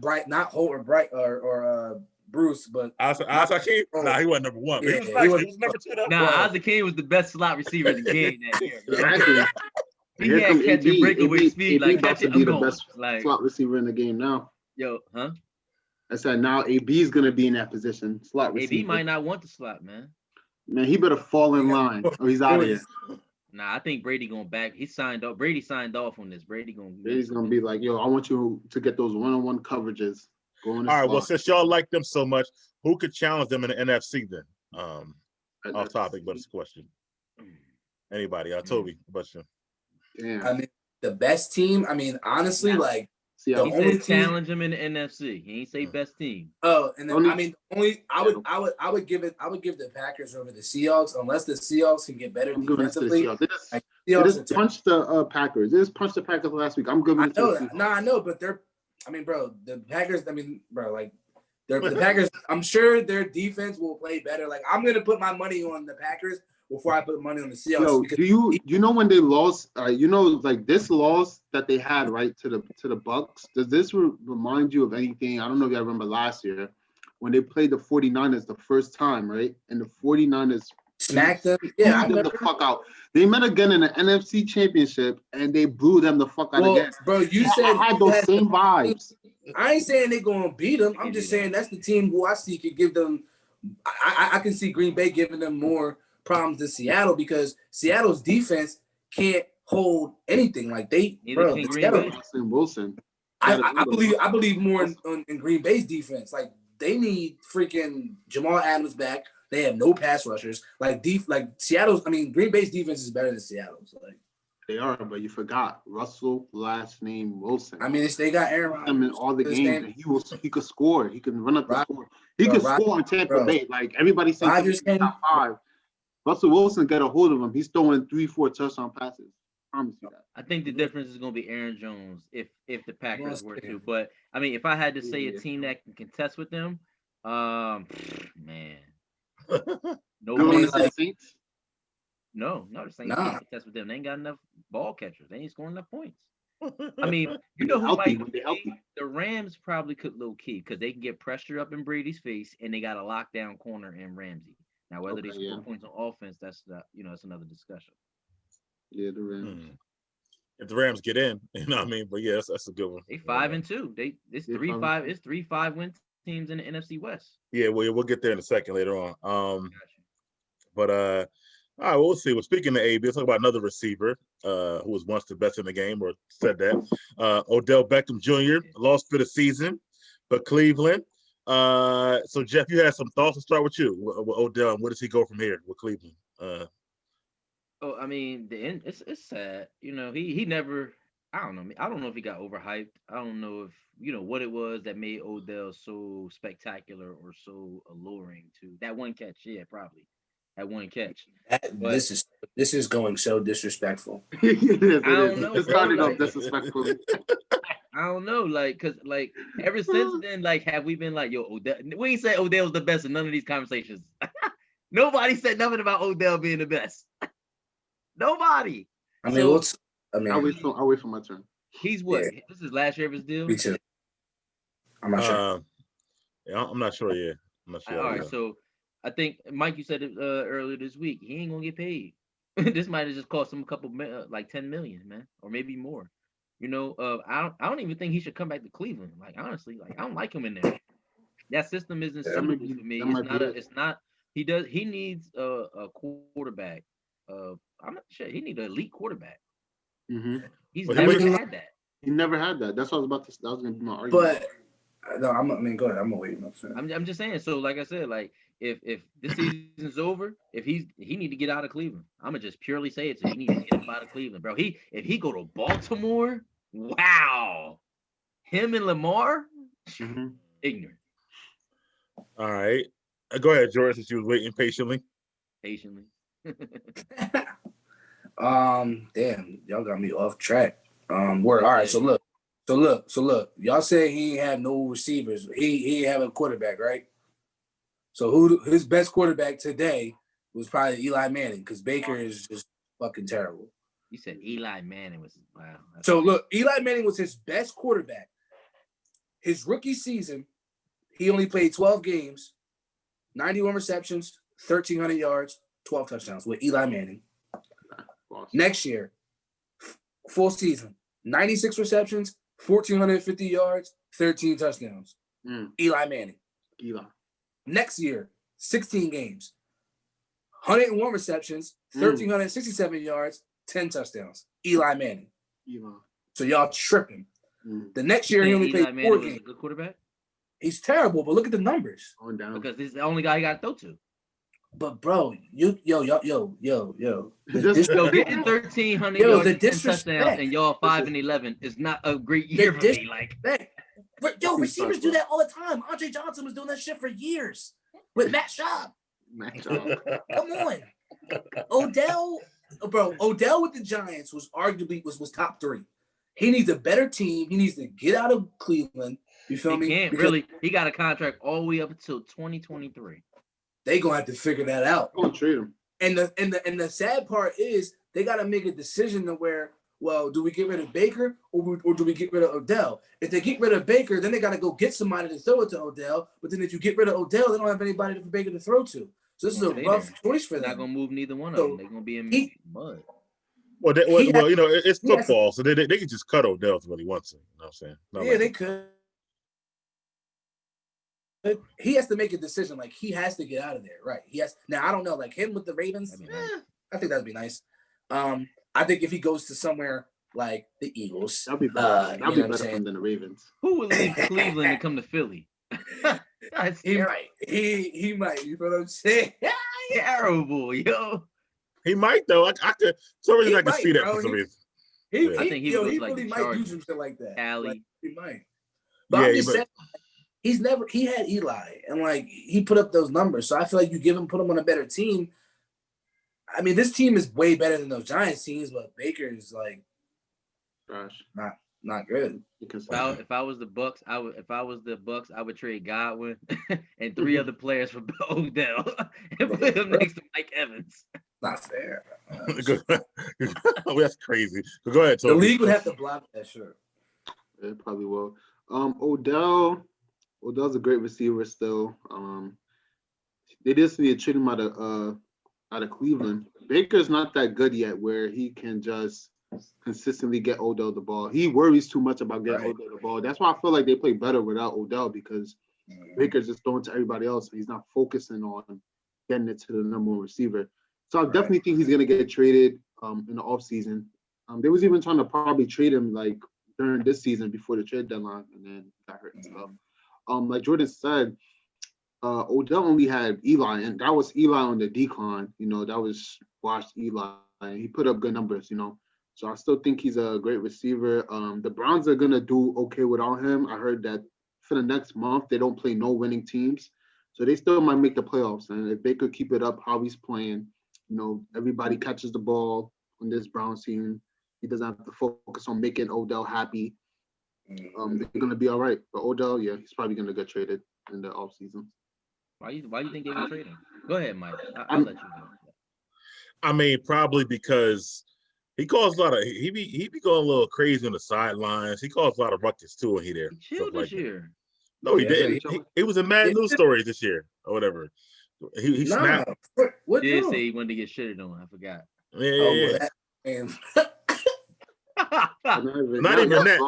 [SPEAKER 3] Holt or Bright or Bruce, but
[SPEAKER 1] Isaac King? Nah, he wasn't number one. But
[SPEAKER 3] Yeah,
[SPEAKER 1] he was number two though.
[SPEAKER 4] Nah,
[SPEAKER 3] Well,
[SPEAKER 4] Isaac King was the best slot receiver in the game that year. Bro.
[SPEAKER 2] Exactly.
[SPEAKER 4] He
[SPEAKER 2] Here
[SPEAKER 4] had
[SPEAKER 2] come
[SPEAKER 4] catch and breakaway
[SPEAKER 2] AB,
[SPEAKER 4] speed.
[SPEAKER 2] AB
[SPEAKER 4] Like
[SPEAKER 2] about
[SPEAKER 4] catch
[SPEAKER 2] to
[SPEAKER 4] it,
[SPEAKER 2] be
[SPEAKER 4] I'm
[SPEAKER 2] the
[SPEAKER 4] going.
[SPEAKER 2] best
[SPEAKER 4] Like
[SPEAKER 2] slot receiver in the game now.
[SPEAKER 4] yo, huh?
[SPEAKER 2] I said now AB is gonna be in that position, slot receiver.
[SPEAKER 4] AB might not want the slot, man.
[SPEAKER 2] Man, he better fall in line or he's out of here.
[SPEAKER 4] Nah, I think Brady going back. He signed up. Brady signed off on this.
[SPEAKER 2] Brady's gonna be like, yo, I want you to get those one-on-one coverages. Go in the
[SPEAKER 1] All right. Well,
[SPEAKER 2] slot.
[SPEAKER 1] since y'all like them so much, who could challenge them in the NFC then? Off topic, but it's a question. Anybody? Tobi, about you?
[SPEAKER 2] Damn.
[SPEAKER 3] I mean, the best team. I mean, honestly, like
[SPEAKER 2] See,
[SPEAKER 3] the
[SPEAKER 4] He
[SPEAKER 3] only
[SPEAKER 4] said
[SPEAKER 3] team.
[SPEAKER 4] challenge him in the NFC. He ain't say best team.
[SPEAKER 3] Oh, and then
[SPEAKER 2] Only-
[SPEAKER 3] I mean, I would give the Packers over the Seahawks unless the Seahawks can get better
[SPEAKER 2] I'm giving it to the
[SPEAKER 3] defensively.
[SPEAKER 2] Seahawks.
[SPEAKER 3] Like,
[SPEAKER 2] They
[SPEAKER 3] Seahawks
[SPEAKER 2] just punched the Packers. They just punched the Packers last week. I'm giving
[SPEAKER 3] I
[SPEAKER 2] it to
[SPEAKER 3] know
[SPEAKER 2] the
[SPEAKER 3] that.
[SPEAKER 2] Seahawks.
[SPEAKER 3] No, I know, but they're. I mean, bro, the Packers. I mean, bro, like the Packers. I'm sure their defense will play better. Like I'm gonna put my money on the Packers before I put money on the Seahawks.
[SPEAKER 2] Yo,
[SPEAKER 3] because
[SPEAKER 2] do you know when they lost? Like this loss that they had right to the Bucks. Does this remind you of anything? I don't know if you remember last year when they played the 49ers the first time, right? And the 49ers
[SPEAKER 3] smacked them. Yeah, I
[SPEAKER 2] blew them
[SPEAKER 3] remember.
[SPEAKER 2] the fuck out. They met again in the NFC Championship and they blew them the fuck out again.
[SPEAKER 3] Bro, you said
[SPEAKER 2] I had those same vibes.
[SPEAKER 3] I ain't saying they're gonna beat them. I'm just saying that's the team who I see could give them. I can see Green Bay giving them more problems than Seattle because Seattle's defense can't hold anything. Like
[SPEAKER 4] Neither can Green Bay.
[SPEAKER 2] Wilson.
[SPEAKER 3] I believe more in Green Bay's defense. Like they need freaking Jamal Adams back. They have no pass rushers. Like Seattle's. I mean, Green Bay's defense is better than Seattle's. Like
[SPEAKER 2] They are, but you forgot Russell last name Wilson.
[SPEAKER 3] I mean, they got Aaron Rodgers.
[SPEAKER 2] In all the games, and he could score. He can run up the score. He could score in Tampa Bay. Like everybody says,
[SPEAKER 3] Rodgers can
[SPEAKER 2] top 5. Russell Wilson got a hold of him. He's throwing 3-4 touchdown passes. I promise you that.
[SPEAKER 4] I think the difference is going to be Aaron Jones if the Packers were to. But I mean, if I had to say a team that can contest with them, man, nobody.
[SPEAKER 2] Saints?
[SPEAKER 4] No, the Saints can't contest with them. They ain't got enough ball catchers. They ain't scoring enough points. I mean, you know who might the Rams probably could low key because they can get pressure up in Brady's face and they got a lockdown corner in Ramsey. Now, whether they score points on offense, that's it's another discussion.
[SPEAKER 2] Yeah, the Rams.
[SPEAKER 1] If the Rams get in, you know what I mean. But yeah, that's a good one.
[SPEAKER 4] They 5-2. It's 3-5. It's 3-5 win teams in the NFC West.
[SPEAKER 1] Yeah, we'll get there in a second later on. But all right, well, we'll see. Well, speaking of AB, let's talk about another receiver who was once the best in the game, or said that. Odell Beckham Jr. lost for the season, but Cleveland. So Jeff, you had some thoughts. To start with you, with Odell. Where does he go from here with Cleveland?
[SPEAKER 4] I mean, it's sad. He never. I don't know. I don't know if he got overhyped. I don't know if what it was that made Odell so spectacular or so alluring to that one catch. Yeah, probably that one catch.
[SPEAKER 3] This is going so disrespectful.
[SPEAKER 4] I don't know.
[SPEAKER 2] It started off disrespectfully.
[SPEAKER 4] I don't know, cause ever since then, have we been like, yo, Odell? We ain't say Odell's the best in none of these conversations. Nobody said nothing about Odell being the best. Nobody.
[SPEAKER 3] I mean,
[SPEAKER 2] I'll wait for my turn.
[SPEAKER 4] He's what? Yeah. This is last year of his deal.
[SPEAKER 3] Me too. I'm not sure.
[SPEAKER 1] Yeah, I'm not sure. Yeah, I'm not sure.
[SPEAKER 4] All right, so I think Mike, you said it earlier this week. He ain't gonna get paid. This might have just cost him a couple, like $10 million, man, or maybe more. I don't even think he should come back to Cleveland. Like honestly, I don't like him in there. That system isn't suitable for me. It's not. He needs a quarterback. I'm not sure. He needs an elite quarterback.
[SPEAKER 2] Mm-hmm.
[SPEAKER 4] He's never had that.
[SPEAKER 2] He never had that. That's what I was about to. That was gonna be my argument.
[SPEAKER 3] But no, go ahead. I'm gonna wait.
[SPEAKER 4] I'm just saying. So, like I said, if this season's over, he need to get out of Cleveland. I'm gonna just purely say it. So he needs to get him out of Cleveland, bro. If he go to Baltimore, wow, him and Lamar, ignorant.
[SPEAKER 1] All right. Go ahead, George, since you was waiting patiently.
[SPEAKER 4] Patiently.
[SPEAKER 3] Damn, y'all got me off track. Word. All right, so look. Y'all say he ain't have no receivers. He ain't have a quarterback, right? So his best quarterback today was probably Eli Manning, because Baker is just fucking terrible.
[SPEAKER 4] You said Eli Manning was wow.
[SPEAKER 3] So look, Eli Manning was his best quarterback. His rookie season, he only played 12 games, 91 receptions, 1,300 yards, 12 touchdowns with Eli Manning.
[SPEAKER 2] Awesome.
[SPEAKER 3] Next year, full season, 96 receptions, 1,450 yards, 13 touchdowns. Eli Manning.
[SPEAKER 2] Eli.
[SPEAKER 3] Next year, 16 games, 101 receptions, 1,367 yards, 10 touchdowns. Eli Manning.
[SPEAKER 2] Eli.
[SPEAKER 3] So y'all tripping. The next year, he only
[SPEAKER 4] Eli
[SPEAKER 3] played
[SPEAKER 4] Manning
[SPEAKER 3] 4
[SPEAKER 4] was
[SPEAKER 3] games.
[SPEAKER 4] a good quarterback?
[SPEAKER 3] He's terrible, but look at the numbers.
[SPEAKER 2] On down.
[SPEAKER 4] Because he's the only guy he got to throw to.
[SPEAKER 3] But bro, yo.
[SPEAKER 4] Yo, getting 1,300
[SPEAKER 3] Yo,
[SPEAKER 4] yards
[SPEAKER 3] the
[SPEAKER 4] and 10
[SPEAKER 3] disrespect.
[SPEAKER 4] touchdowns and y'all 5-11 is not a great year for me. Like,
[SPEAKER 3] Yo, receivers do that all the time. Andre Johnson was doing that shit for years with Matt Schaub. Come on. Odell with the Giants was arguably was top 3. He needs a better team. He needs to get out of Cleveland. You feel me?
[SPEAKER 4] He can't really. He got a contract all the way up until 2023.
[SPEAKER 3] They gonna have to figure that out.
[SPEAKER 2] Go trade him.
[SPEAKER 3] And the sad part is they gotta make a decision to where, well, do we get rid of Baker or do we get rid of Odell? If they get rid of Baker, then they gotta go get somebody to throw it to Odell. But then if you get rid of Odell, they don't have anybody for Baker to throw to. So this is a rough choice for them.
[SPEAKER 4] They're not gonna move neither one of them. They're gonna be in mud.
[SPEAKER 1] Well, it's football, so they can just cut Odell if he wants to. You know what I'm saying?
[SPEAKER 3] They could. He has to make a decision. Like, he has to get out of there, right? Now, I don't know, like him with the Ravens. I think that'd be nice. I think if he goes to somewhere like the Eagles,
[SPEAKER 2] that'd be better. That'd be better for him than the Ravens.
[SPEAKER 4] Who would leave Cleveland and come to Philly?
[SPEAKER 3] He might. He might. You know what I'm saying?
[SPEAKER 4] Terrible, yo.
[SPEAKER 1] He might though. I could. For some reason, I can see that.
[SPEAKER 3] Bro.
[SPEAKER 1] For some reason.
[SPEAKER 4] I think he
[SPEAKER 3] really
[SPEAKER 4] like
[SPEAKER 3] might do some shit like that.
[SPEAKER 4] Cali.
[SPEAKER 3] Like, he might. But I'm just saying, he had Eli, and like he put up those numbers. So I feel like put him on a better team. I mean, this team is way better than those Giants teams, but Baker is like
[SPEAKER 2] trash.
[SPEAKER 3] Not good.
[SPEAKER 4] If I was the Bucks, I would trade Godwin and 3 other players for Odell and put him next to Mike Evans.
[SPEAKER 3] Not fair.
[SPEAKER 1] That's crazy. But go ahead, Tobi.
[SPEAKER 3] The league would have to block that, sure.
[SPEAKER 2] It probably will. Odell's a great receiver still. They just need to trade him out of Cleveland. Baker's not that good yet where he can just consistently get Odell the ball. He worries too much about getting Odell the ball. That's why I feel like they play better without Odell, because Baker's just throwing to everybody else. He's not focusing on getting it to the number 1 receiver. So I definitely think he's gonna get traded in the offseason. They was even trying to probably trade him like during this season before the trade deadline, and then got hurt and stuff. Like Jordan said, Odell only had Eli, and that was Eli on the decline. You know, that was washed Eli, and he put up good numbers. You know, so I still think he's a great receiver. The Browns are gonna do okay without him. I heard that for the next month they don't play no winning teams, so they still might make the playoffs. And if they could keep it up how he's playing, you know, everybody catches the ball on this Browns team. He doesn't have to focus on making Odell happy. They're gonna be all right. But Odell, yeah, he's probably gonna get traded in the offseason.
[SPEAKER 4] Why you think they would trade him? Go ahead, Mike. I'll let you go.
[SPEAKER 1] I mean, probably because he caused a lot of he be going a little crazy on the sidelines. He caused a lot of ruckus too when he there.
[SPEAKER 4] He chilled this year.
[SPEAKER 1] No, he didn't. He was in Mad News Stories this year or whatever. He snapped.
[SPEAKER 3] What
[SPEAKER 4] did say he wanted to get shitted on. I forgot.
[SPEAKER 1] Yeah. Not even that.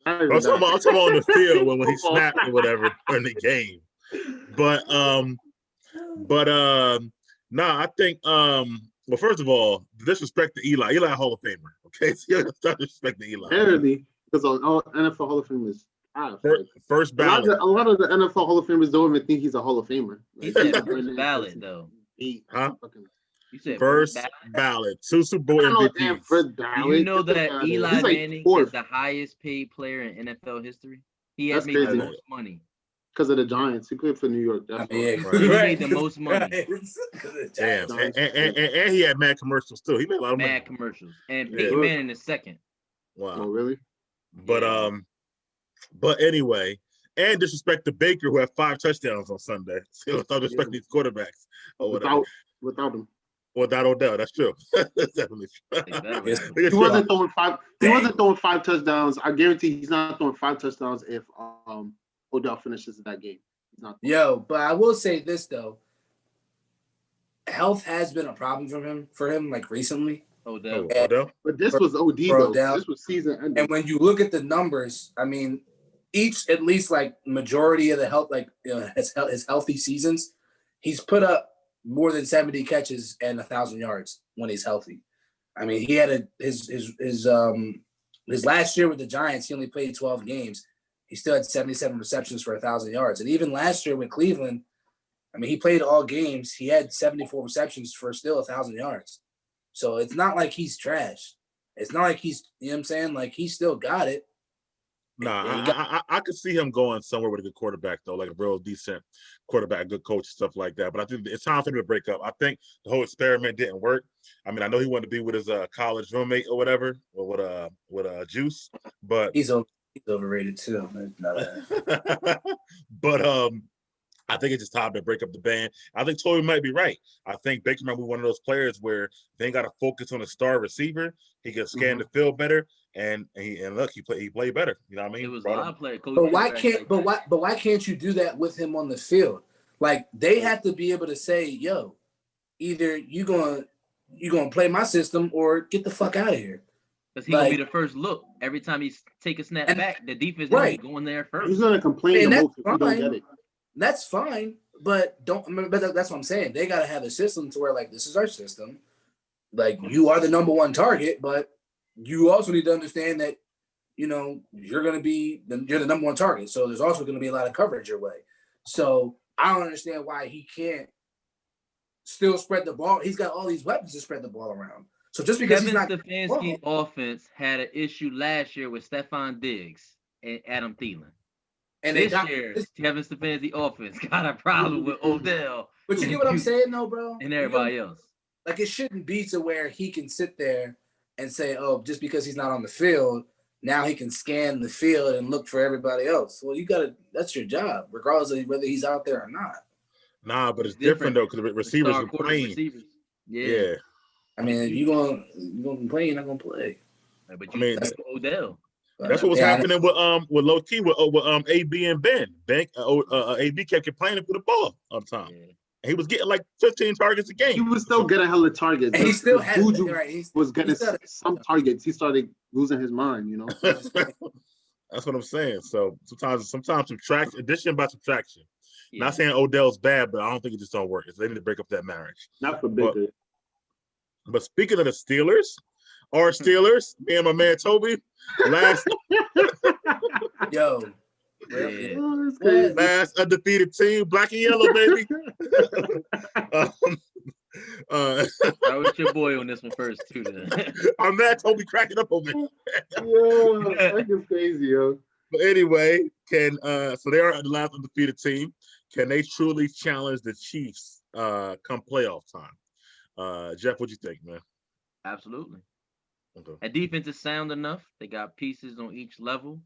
[SPEAKER 1] I'm talking about on the field when he snapped or whatever in the game. But I think well, first of all, disrespect to Eli. Eli Hall of Famer. Okay, so you gotta start disrespecting Eli.
[SPEAKER 2] Apparently, because all NFL Hall of Famers.
[SPEAKER 1] First ballot.
[SPEAKER 2] A lot of the NFL Hall of Famers don't even think he's a Hall of Famer.
[SPEAKER 4] He said first ballot though.
[SPEAKER 1] Huh?
[SPEAKER 4] You said
[SPEAKER 1] first ballot. 2 Super Bowl MVPs.
[SPEAKER 4] Do you know that Eli Manning is the highest paid player in NFL history? He has made the most money.
[SPEAKER 2] Because of the Giants. He played for New York. That's
[SPEAKER 3] I mean,
[SPEAKER 2] why.
[SPEAKER 1] Right.
[SPEAKER 4] He
[SPEAKER 3] right.
[SPEAKER 4] made the most money.
[SPEAKER 1] Damn,
[SPEAKER 2] Giants.
[SPEAKER 1] and he had mad commercials too. He made a lot of money.
[SPEAKER 4] Mad commercials. And
[SPEAKER 1] Yeah.
[SPEAKER 4] Peyton Manning is second.
[SPEAKER 2] Oh,
[SPEAKER 1] Wow.
[SPEAKER 2] really?
[SPEAKER 1] But
[SPEAKER 4] Yeah.
[SPEAKER 1] but anyway, and disrespect the Baker who had 5 touchdowns on Sunday. So without respect these quarterbacks or whatever.
[SPEAKER 2] Without him.
[SPEAKER 1] Without Odell, that's true. That's definitely true.
[SPEAKER 4] They better
[SPEAKER 3] Yes.
[SPEAKER 4] have him.
[SPEAKER 2] He wasn't throwing 5. He wasn't throwing 5 touchdowns. I guarantee he's not throwing 5 touchdowns if Odell finishes that game. He's not.
[SPEAKER 3] Yo, but I will say this though. Health has been a problem for him like recently.
[SPEAKER 4] Odell.
[SPEAKER 1] Odell?
[SPEAKER 2] But this was OD though.
[SPEAKER 3] Odell.
[SPEAKER 2] This was season ending.
[SPEAKER 3] And when you look at the numbers, I mean, each at least like majority of the health, like his healthy seasons, he's put up more than 70 catches and 1,000 yards when he's healthy. I mean, he had his last year with the Giants, he only played 12 games. He still had 77 receptions for 1,000 yards. And even last year with Cleveland, I mean, he played all games. He had 74 receptions for still 1,000 yards. So it's not like he's trash. It's not like he's, you know what I'm saying? Like he still got it.
[SPEAKER 1] Nah, I could see him going somewhere with a good quarterback though, like a real decent quarterback, good coach, stuff like that. But I think it's time for him to break up. I think the whole experiment didn't work. I mean, I know he wanted to be with his college roommate or whatever, or with Juice, but
[SPEAKER 3] He's overrated too.
[SPEAKER 1] but I think it's just time to break up the band. I think Tobi might be right. I think Baker might be one of those players where they ain't got to focus on a star receiver. He can scan the field better, and look, he played better. You know what I mean?
[SPEAKER 4] It was a lot of players.
[SPEAKER 3] But why can't you do that with him on the field? Like they have to be able to say, "Yo, either you gonna play my system or get the fuck out of here."
[SPEAKER 4] Because he's gonna be the first look every time he take a snap back. The defense is gonna be going there first.
[SPEAKER 2] He's gonna complain the most if he don't get it.
[SPEAKER 3] That's fine, but that's what I'm saying. They gotta have a system to where like this is our system. Like you are the number one target, but you also need to understand that you're the number one target. So there's also gonna be a lot of coverage your way. So I don't understand why he can't still spread the ball. He's got all these weapons to spread the ball around. So just because
[SPEAKER 4] Kevin
[SPEAKER 3] he's not
[SPEAKER 4] Stefanski's offense had an issue last year with Stephon Diggs and Adam Thielen. And this year, Kevin Stefanski offense got a problem with Odell.
[SPEAKER 3] But you get what I'm saying, though, bro?
[SPEAKER 4] And everybody else.
[SPEAKER 3] Like, it shouldn't be to where he can sit there and say, oh, just because he's not on the field, now he can scan the field and look for everybody else. Well, that's your job, regardless of whether he's out there or not.
[SPEAKER 1] Nah, but it's different though, because the receivers are playing. Yeah.
[SPEAKER 3] I mean, if you're going to complain, you're not going to play.
[SPEAKER 4] But that's Odell.
[SPEAKER 1] That's what was happening with low key with AB and Ben. AB kept complaining for the ball all the time. Yeah. He was getting like 15 targets a game.
[SPEAKER 2] He was still getting hella targets.
[SPEAKER 3] And he still had
[SPEAKER 2] was getting some targets. He started losing his mind,
[SPEAKER 1] That's what I'm saying. So sometimes subtraction, addition by subtraction. Yeah. Not saying Odell's bad, but I don't think it just don't work. They need to break up that marriage.
[SPEAKER 2] Not for Baker.
[SPEAKER 1] But speaking of the Steelers, our Steelers, me and my man Tobi, last last undefeated team, black and yellow, baby.
[SPEAKER 4] I was your boy on this one first too. Then
[SPEAKER 1] I'm mad Tobi cracking up over here.
[SPEAKER 2] Yo, that is crazy, yo.
[SPEAKER 1] But anyway, so they are the last undefeated team. Can they truly challenge the Chiefs come playoff time? Jeff, what you think, man?
[SPEAKER 4] Absolutely.
[SPEAKER 1] Okay.
[SPEAKER 4] That defense is sound enough. They got pieces on each level.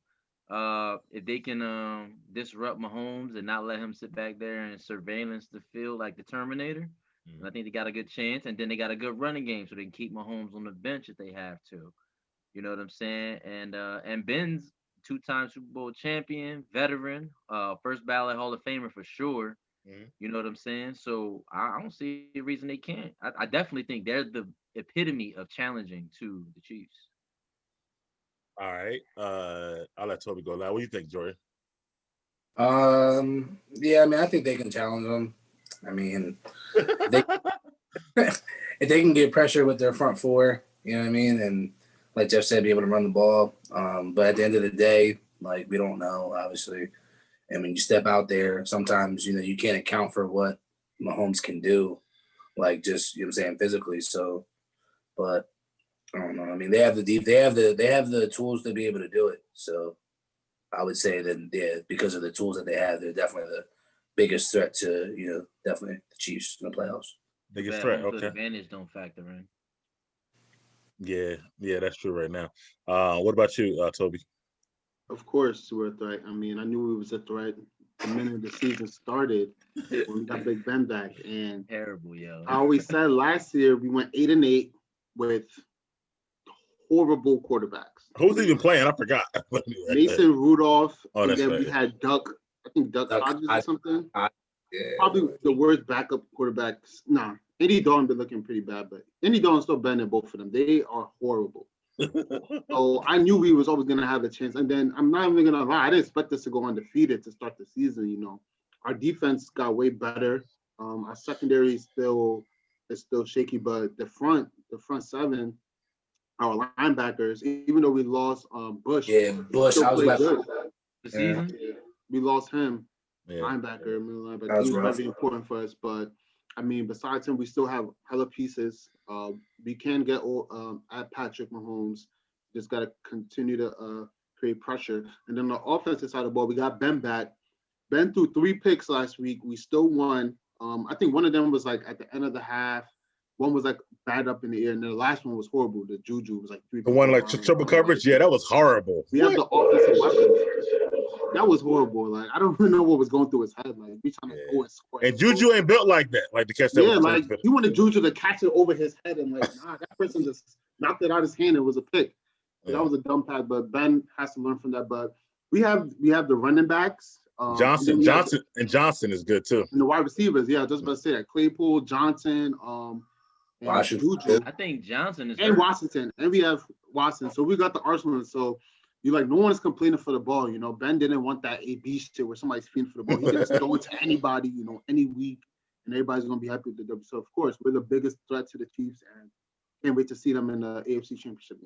[SPEAKER 4] If they can disrupt Mahomes and not let him sit back there and surveillance the field like the Terminator, I think they got a good chance. And then they got a good running game so they can keep Mahomes on the bench if they have to. You know what I'm saying? And Ben's two-time Super Bowl champion, veteran, first ballot Hall of Famer for sure. You know what I'm saying? So I don't see a reason they can't. I definitely think they're the epitome of challenging to the Chiefs.
[SPEAKER 1] All right. I'll let Tobi go loud. What do you think, Jordan?
[SPEAKER 3] Yeah, I mean, I think they can challenge them. I mean, if they can get pressure with their front four, you know what I mean? And like Jeff said, be able to run the ball. But at the end of the day, like, we don't know, obviously. And when you step out there, sometimes, you can't account for what Mahomes can do, like just, what I'm saying, physically. So, but I don't know. I mean, they have the tools to be able to do it. So I would say that because of the tools that they have, they're definitely the biggest threat to definitely the Chiefs in the playoffs.
[SPEAKER 1] Biggest
[SPEAKER 4] Bad
[SPEAKER 1] threat.
[SPEAKER 4] home field
[SPEAKER 1] Okay.
[SPEAKER 4] advantage don't factor in.
[SPEAKER 1] Yeah, that's true right now. What about you, Toby?
[SPEAKER 2] Of course, we're a threat. I mean, I knew we was a threat the minute the season started when we got Big Ben back. And
[SPEAKER 4] Terrible, yo.
[SPEAKER 2] I always said last year we went 8-8 with horrible quarterbacks.
[SPEAKER 1] Who's even playing? I forgot.
[SPEAKER 2] Mason Rudolph,
[SPEAKER 1] Oh,
[SPEAKER 2] and
[SPEAKER 1] that's
[SPEAKER 2] then
[SPEAKER 1] right.
[SPEAKER 2] we had Duck Hodges or something.
[SPEAKER 3] Yeah.
[SPEAKER 2] Probably the worst backup quarterbacks. Nah, Andy Dalton been looking pretty bad, but Andy Dalton's still better than both of them. They are horrible. So I knew we was always gonna have a chance. And then I'm not even gonna lie, I didn't expect us to go undefeated to start the season. You know, our defense got way better. Our secondary is still shaky, but the front seven, our linebackers, even though we lost Bush,
[SPEAKER 3] Bush. I was about
[SPEAKER 2] good.
[SPEAKER 4] The season?
[SPEAKER 2] We lost him,
[SPEAKER 1] Yeah.
[SPEAKER 2] linebacker, middle linebacker.
[SPEAKER 3] That was
[SPEAKER 2] He was
[SPEAKER 3] rough.
[SPEAKER 2] very important for us, but I mean, besides him, we still have hella pieces. We can get at Patrick Mahomes. Just got to continue to create pressure. And then the offensive side of the ball, we got Ben back. Ben threw 3 picks last week. We still won. I think one of them was like at the end of the half. One was like bad up in the air, and then the last one was horrible. The Juju was like 3.
[SPEAKER 1] The one like triple coverage. Yeah, that was horrible.
[SPEAKER 2] We have the offensive weapons. That was horrible. Like I don't even know what was going through his head. Like we trying to go and score.
[SPEAKER 1] And Juju ain't built like that. Like to catch that.
[SPEAKER 2] Yeah, like he wanted Juju to catch it over his head, and like that person just knocked it out his hand. It was a pick. Yeah. That was a dumb pass. But Ben has to learn from that. But we have the running backs.
[SPEAKER 1] Johnson is good too.
[SPEAKER 2] And the wide receivers, yeah, just about to say that Claypool, Johnson, and Juju.
[SPEAKER 4] I think Johnson is
[SPEAKER 2] and hurt. Washington, and we have Watson. So we got the arsenal. So you like no one is complaining for the ball. You know, Ben didn't want that AB shit where somebody's feeding for the ball. He can just throw it to anybody, you know, any week, and everybody's gonna be happy with the W. So of course we're the biggest threat to the Chiefs, and can't wait to see them in the AFC Championship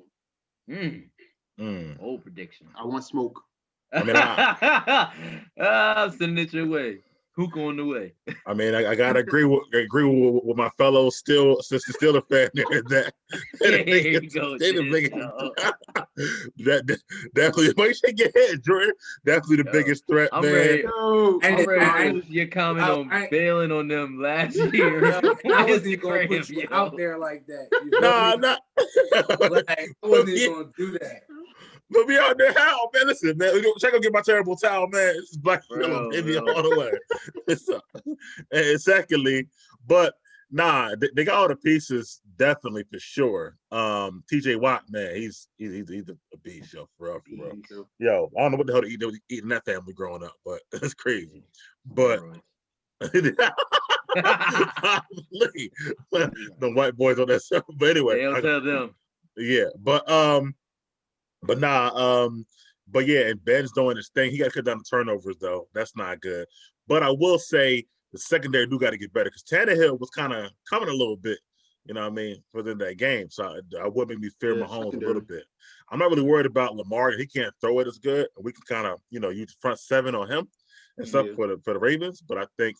[SPEAKER 2] game.
[SPEAKER 4] Old prediction.
[SPEAKER 2] I want smoke.
[SPEAKER 1] I mean,
[SPEAKER 4] I'm sending it your way. Hook on the way.
[SPEAKER 1] I mean, I gotta agree with my fellow Steelers fan that definitely make sure get hit, Jordan. Definitely the biggest threat,
[SPEAKER 4] I'm
[SPEAKER 1] man.
[SPEAKER 4] ready to post your comment on bailing on them last year.
[SPEAKER 3] I wasn't even gonna put you out there like that.
[SPEAKER 1] Nah.
[SPEAKER 3] I wasn't even gonna do that.
[SPEAKER 1] But be out there, how, man? Listen, man. Check out get my terrible towel, man. This is black yellow, baby, all the way. And secondly, but nah, they got all the pieces, definitely for sure. TJ Watt, man, he's a beast, yo, for real. Yo, I don't know what the hell they eating that family growing up, but it's crazy. But the white boys on that stuff. But anyway,
[SPEAKER 4] they'll tell them.
[SPEAKER 1] Yeah, but yeah, and Ben's doing his thing. He got to cut down the turnovers, though. That's not good. But I will say the secondary do got to get better because Tannehill was kind of coming a little bit, you know what I mean, within that game. So I would make me fear Mahomes a little bit. I'm not really worried about Lamar. He can't throw it as good. We can kind of, use front seven on him and stuff for the Ravens. But I think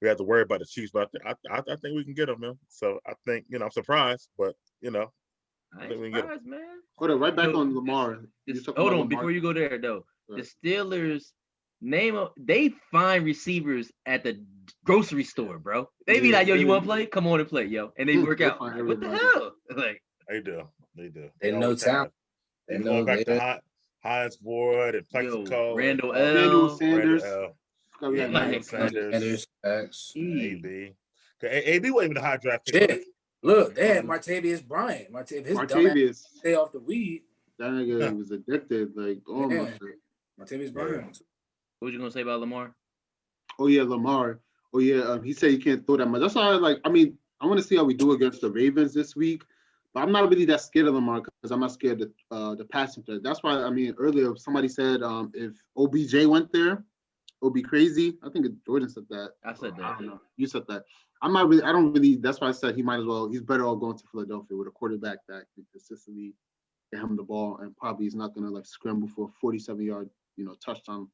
[SPEAKER 1] we have to worry about the Chiefs. But I think we can get them, man. So I think, I'm surprised, but,
[SPEAKER 4] I ain't surprised, man.
[SPEAKER 2] Hold on, right back on Lamar.
[SPEAKER 4] Hold on, before you go there, though. Right. The Steelers they find receivers at the grocery store, bro. They be like, yo, you want to play? Come on and play, yo. And they work out. Like, what the hell? Like
[SPEAKER 1] They do.
[SPEAKER 3] They know talent.
[SPEAKER 1] They know back to Hines Ward and Plexico.
[SPEAKER 4] Randall
[SPEAKER 2] Sanders.
[SPEAKER 1] Sanders. AB. AB wasn't even the high draft pick.
[SPEAKER 3] Shit. Look, they had Martavius Bryant. Martavius stay off the weed.
[SPEAKER 2] That nigga was addicted. Like, oh my shit.
[SPEAKER 3] Martavius Bryant.
[SPEAKER 4] What was you gonna say about Lamar?
[SPEAKER 2] Oh yeah, Lamar. Oh yeah, he said he can't throw that much. That's why I want to see how we do against the Ravens this week. But I'm not really that scared of Lamar because I'm not scared of the passing threat. That's why earlier somebody said if OBJ went there, it would be crazy. I think Jordan said that.
[SPEAKER 4] I said that.
[SPEAKER 2] I don't know. You said that. That's why I said he's better off going to Philadelphia with a quarterback that can consistently get him the ball and probably he's not going to scramble for a 47-yard, touchdown,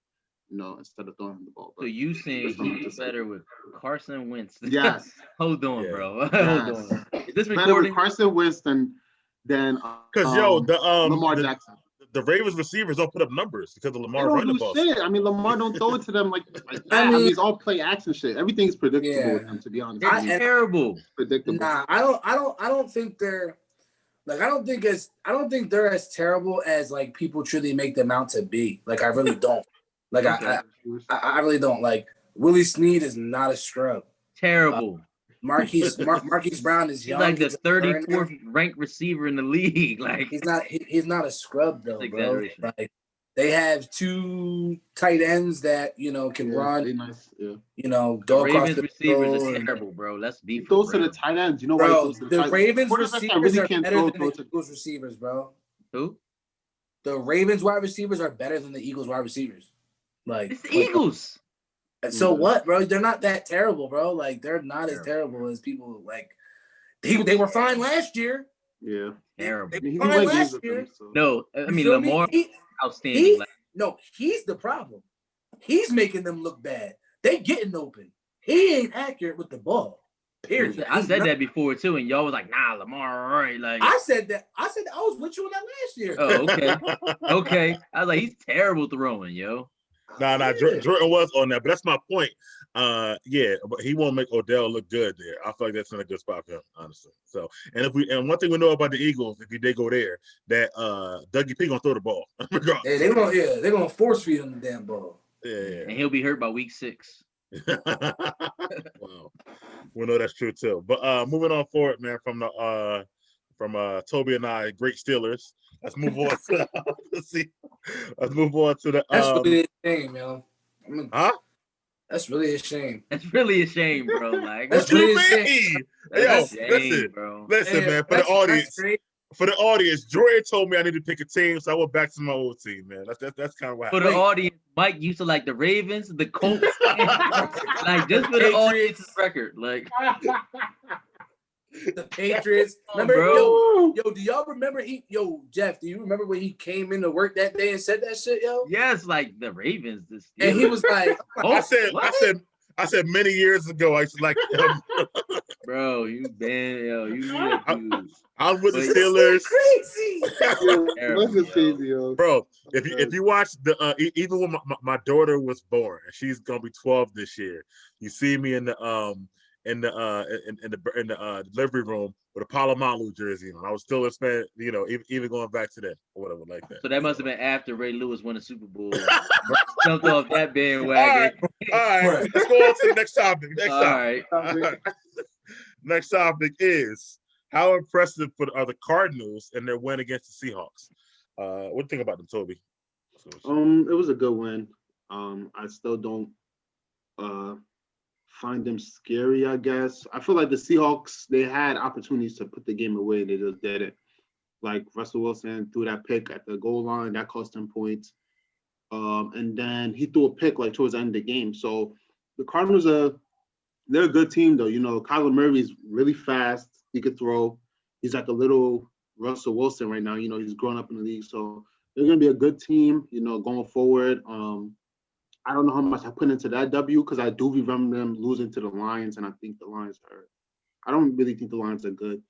[SPEAKER 2] instead of throwing him the ball. But
[SPEAKER 4] so you saying he's better with Carson Wentz?
[SPEAKER 2] Yes.
[SPEAKER 4] Hold on, bro.
[SPEAKER 2] Yes.
[SPEAKER 4] Hold on. Is this
[SPEAKER 2] better
[SPEAKER 4] recording?
[SPEAKER 2] with Carson Wentz than
[SPEAKER 1] because
[SPEAKER 2] Lamar Jackson.
[SPEAKER 1] the Ravens receivers don't put up numbers because of
[SPEAKER 2] They
[SPEAKER 1] Lamar
[SPEAKER 2] don't
[SPEAKER 1] running the
[SPEAKER 2] do
[SPEAKER 1] ball.
[SPEAKER 2] shit. I mean, Lamar don't throw it to them like that.
[SPEAKER 3] I
[SPEAKER 2] I mean,
[SPEAKER 3] mean-
[SPEAKER 2] it's all play action shit. Everything's predictable
[SPEAKER 3] Yeah.
[SPEAKER 2] with them, to be honest.
[SPEAKER 4] They're
[SPEAKER 2] I mean,
[SPEAKER 4] terrible.
[SPEAKER 2] predictable.
[SPEAKER 3] Nah, I don't think they're like I don't think they're as terrible as like people truly make them out to be. Like I really don't. Like
[SPEAKER 4] Okay.
[SPEAKER 3] I really don't. Like Willie Snead is not a scrub.
[SPEAKER 4] Terrible.
[SPEAKER 3] Marquise Brown is
[SPEAKER 4] He's
[SPEAKER 3] young.
[SPEAKER 4] like the
[SPEAKER 3] He's a burner.
[SPEAKER 4] 34th ranked receiver in the league. Like
[SPEAKER 3] He's not a scrub though,
[SPEAKER 4] That's
[SPEAKER 3] bro.
[SPEAKER 4] exaggeration.
[SPEAKER 3] Like they have 2 tight ends that can run.
[SPEAKER 2] They nice. Yeah.
[SPEAKER 3] Go
[SPEAKER 4] the
[SPEAKER 3] across
[SPEAKER 4] Ravens
[SPEAKER 3] the
[SPEAKER 4] receivers
[SPEAKER 3] field
[SPEAKER 4] are
[SPEAKER 3] and-
[SPEAKER 4] terrible, bro. Let's be
[SPEAKER 2] He
[SPEAKER 4] for
[SPEAKER 2] throws to
[SPEAKER 4] real.
[SPEAKER 2] the tight ends. You know why he
[SPEAKER 3] Bro,
[SPEAKER 2] throws to the
[SPEAKER 3] the
[SPEAKER 2] tight ends?
[SPEAKER 3] Ravens
[SPEAKER 2] Quarterbacks that
[SPEAKER 3] receivers
[SPEAKER 2] really
[SPEAKER 3] are
[SPEAKER 2] can't
[SPEAKER 3] better
[SPEAKER 2] throw
[SPEAKER 3] than the
[SPEAKER 2] to.
[SPEAKER 3] Eagles receivers, bro.
[SPEAKER 4] Who?
[SPEAKER 3] The Ravens wide receivers are better than the Eagles wide receivers. Like
[SPEAKER 4] It's the Eagles.
[SPEAKER 3] So what, bro? They're not that terrible, bro. Like they're not as terrible as people like. They were fine last year.
[SPEAKER 2] Yeah.
[SPEAKER 4] Terrible.
[SPEAKER 3] They
[SPEAKER 2] I mean, he
[SPEAKER 3] were
[SPEAKER 2] can
[SPEAKER 3] fine
[SPEAKER 2] win games
[SPEAKER 3] last
[SPEAKER 2] with
[SPEAKER 3] year.
[SPEAKER 2] them. So.
[SPEAKER 4] No, I
[SPEAKER 3] You
[SPEAKER 4] mean
[SPEAKER 3] feel me?
[SPEAKER 4] Lamar
[SPEAKER 3] He-
[SPEAKER 4] outstanding. Like,
[SPEAKER 3] No, he's the problem. He's making them look bad. They getting open. He ain't accurate with the ball. Period.
[SPEAKER 4] I
[SPEAKER 3] He's
[SPEAKER 4] said
[SPEAKER 3] not-
[SPEAKER 4] that before too, and y'all was like, "Nah, Lamar, all right." Like,
[SPEAKER 3] I said that. I was with you on that last year.
[SPEAKER 4] oh, okay, okay. I was like, he's terrible throwing, yo.
[SPEAKER 1] Nah,
[SPEAKER 3] Yeah.
[SPEAKER 1] Jordan was on that, but that's my point. Yeah, but he won't make Odell look good there. I feel like that's in a good spot for him, honestly. So, and one thing we know about the Eagles, if they go there, that Dougie P gonna throw the ball.
[SPEAKER 3] Hey, they're gonna force feed him the damn ball.
[SPEAKER 1] Yeah.
[SPEAKER 4] And he'll be hurt by week 6.
[SPEAKER 1] Wow, we know that's true too. But moving on forward, man, from Tobi and I, great Steelers. Let's move on to let's move on to the
[SPEAKER 3] That's really a shame, yo.
[SPEAKER 1] huh?
[SPEAKER 3] That's really a shame.
[SPEAKER 4] That's really a shame, bro. Like,
[SPEAKER 3] That's
[SPEAKER 1] What you
[SPEAKER 3] really a
[SPEAKER 1] mean?
[SPEAKER 4] that's
[SPEAKER 1] Yo,
[SPEAKER 4] a shame, bro.
[SPEAKER 1] listen,
[SPEAKER 3] Hey,
[SPEAKER 1] man. For the
[SPEAKER 3] that's
[SPEAKER 1] audience,
[SPEAKER 3] great.
[SPEAKER 1] Jordan told me I need to pick a team, so I went back to my old team, man. That's kind of what
[SPEAKER 4] For
[SPEAKER 1] happened.
[SPEAKER 4] the audience, Mike used to like the Ravens, the Colts, like just for the
[SPEAKER 3] Patriots.
[SPEAKER 4] audience's record, like.
[SPEAKER 3] The Patriots.
[SPEAKER 4] Oh,
[SPEAKER 3] Remember,
[SPEAKER 4] bro.
[SPEAKER 3] yo, do y'all remember Jeff, do you remember when he came into work that day and said that shit, yo?
[SPEAKER 4] Yes, like the Ravens, the Steelers.
[SPEAKER 3] And he was like,
[SPEAKER 1] I said many years ago, I used to like him.
[SPEAKER 4] bro, you been, yo, you need a dude.
[SPEAKER 1] I'm with the
[SPEAKER 4] But-
[SPEAKER 1] Steelers.
[SPEAKER 3] crazy.
[SPEAKER 4] Terrible,
[SPEAKER 2] What's the
[SPEAKER 4] yo.
[SPEAKER 2] crazy, yo?
[SPEAKER 1] Bro, if you watch the even when my daughter was born, and she's gonna be 12 this year, you see me in the delivery room with a Palomalu jersey on. I was still a fan, even going back to that or whatever like that.
[SPEAKER 4] So that must have been after Ray Lewis won the Super Bowl. Jumped off that bandwagon.
[SPEAKER 1] All right, let's go on to the next topic.
[SPEAKER 4] All right.
[SPEAKER 1] Next topic is how impressive are the Cardinals in their win against the Seahawks? What do you think about them, Tobi?
[SPEAKER 2] It was a good win. I still don't find them scary, I guess. I feel like the Seahawks, they had opportunities to put the game away. They just didn't. Like Russell Wilson threw that pick at the goal line. That cost him points. And then he threw a pick like towards the end of the game. So the Cardinals they're a good team, though. Kyler Murray's really fast. He could throw. He's like a little Russell Wilson right now. He's grown up in the league. So they're going to be a good team, going forward. I don't know how much I put into that W because I do remember them losing to the Lions, and I think the Lions are. I don't really think the Lions are good,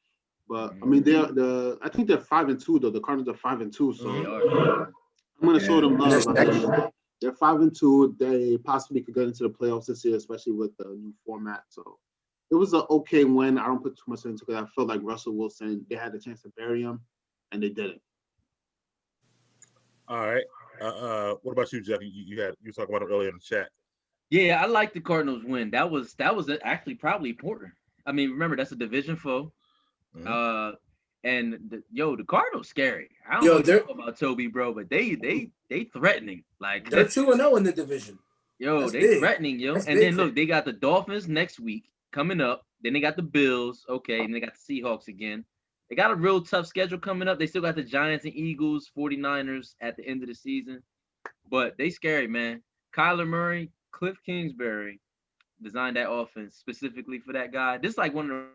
[SPEAKER 2] but I mean I think they're 5-2 though. The Cardinals are 5-2, so I'm gonna show them love. I mean, they're 5-2. They possibly could get into the playoffs this year, especially with the new format. So it was an okay win. I don't put too much into it. I felt like Russell Wilson. They had a chance to bury him, and they didn't.
[SPEAKER 1] All right. What about you, Jeff? You were talking about it earlier in the chat.
[SPEAKER 4] Yeah, I like the Cardinals win. That was actually probably important. I mean, remember that's a division foe.
[SPEAKER 1] Mhm.
[SPEAKER 4] And the Cardinals scary. I don't know what you know about Tobi, bro, but they threatening. Like
[SPEAKER 3] They're 2-0 in the division.
[SPEAKER 4] Yo,
[SPEAKER 3] That's
[SPEAKER 4] they
[SPEAKER 3] big.
[SPEAKER 4] threatening, yo.
[SPEAKER 3] That's
[SPEAKER 4] And
[SPEAKER 3] big
[SPEAKER 4] then
[SPEAKER 3] for
[SPEAKER 4] look, they got the Dolphins next week coming up. Then they got the Bills, okay, and they got the Seahawks again. They got a real tough schedule coming up. They still got the Giants and Eagles, 49ers at the end of the season. But they scary, man. Kyler Murray, Cliff Kingsbury designed that offense specifically for that guy. This is like one of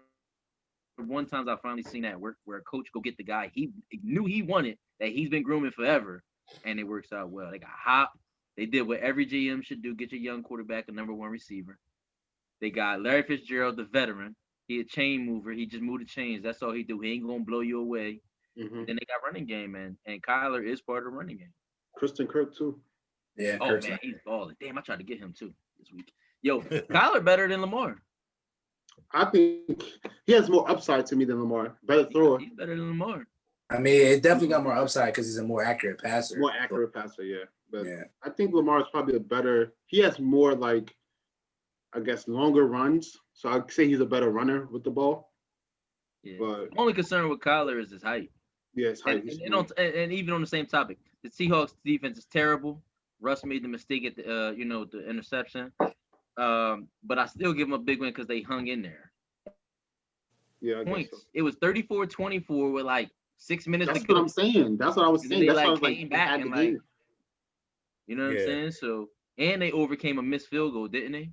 [SPEAKER 4] the one times I've finally seen that work where a coach go get the guy he knew he wanted, that he's been grooming forever, and it works out well. They got Hop. They did what every GM should do, get your young quarterback a number one receiver. They got Larry Fitzgerald, the veteran. He a chain mover. He just moved the chains. That's all he do. He ain't going to blow you away.
[SPEAKER 2] Mhm.
[SPEAKER 4] Then they got running game, and Kyler is part of the running game.
[SPEAKER 2] Christian Kirk too.
[SPEAKER 3] Yeah,
[SPEAKER 4] Oh
[SPEAKER 3] Kirk's
[SPEAKER 4] man,
[SPEAKER 3] not.
[SPEAKER 4] he's balling. Damn, I tried to get him too this week. Yo, Kyler better than Lamar.
[SPEAKER 2] I think he has more upside to me than Lamar. Better thrower,
[SPEAKER 4] He's better than Lamar.
[SPEAKER 3] I mean, it definitely got more upside because he's a more accurate passer.
[SPEAKER 2] more accurate passer. Yeah, but
[SPEAKER 3] Yeah.
[SPEAKER 2] I think Lamar is probably a better. He has more like, I guess, longer runs. So I'd say he's a better runner with the ball.
[SPEAKER 4] Yeah.
[SPEAKER 2] But
[SPEAKER 4] Only concern with Kyler is his height.
[SPEAKER 2] yeah, it's height.
[SPEAKER 4] And even on the same topic, the Seahawks defense is terrible. Russ made the mistake at the the interception. But I still give them a big win because they hung in there.
[SPEAKER 2] Yeah, I guess
[SPEAKER 4] Points.
[SPEAKER 2] so.
[SPEAKER 4] It was 34-24 with like 6 minutes
[SPEAKER 2] That's
[SPEAKER 4] to go.
[SPEAKER 2] what I'm saying. That's what I was
[SPEAKER 4] And
[SPEAKER 2] saying.
[SPEAKER 4] they,
[SPEAKER 2] That's
[SPEAKER 4] like,
[SPEAKER 2] why I was like,
[SPEAKER 4] came
[SPEAKER 2] they
[SPEAKER 4] back
[SPEAKER 2] had
[SPEAKER 4] and,
[SPEAKER 2] the
[SPEAKER 4] like,
[SPEAKER 2] game.
[SPEAKER 4] You know what I'm saying? So, and they overcame a missed field goal, didn't they?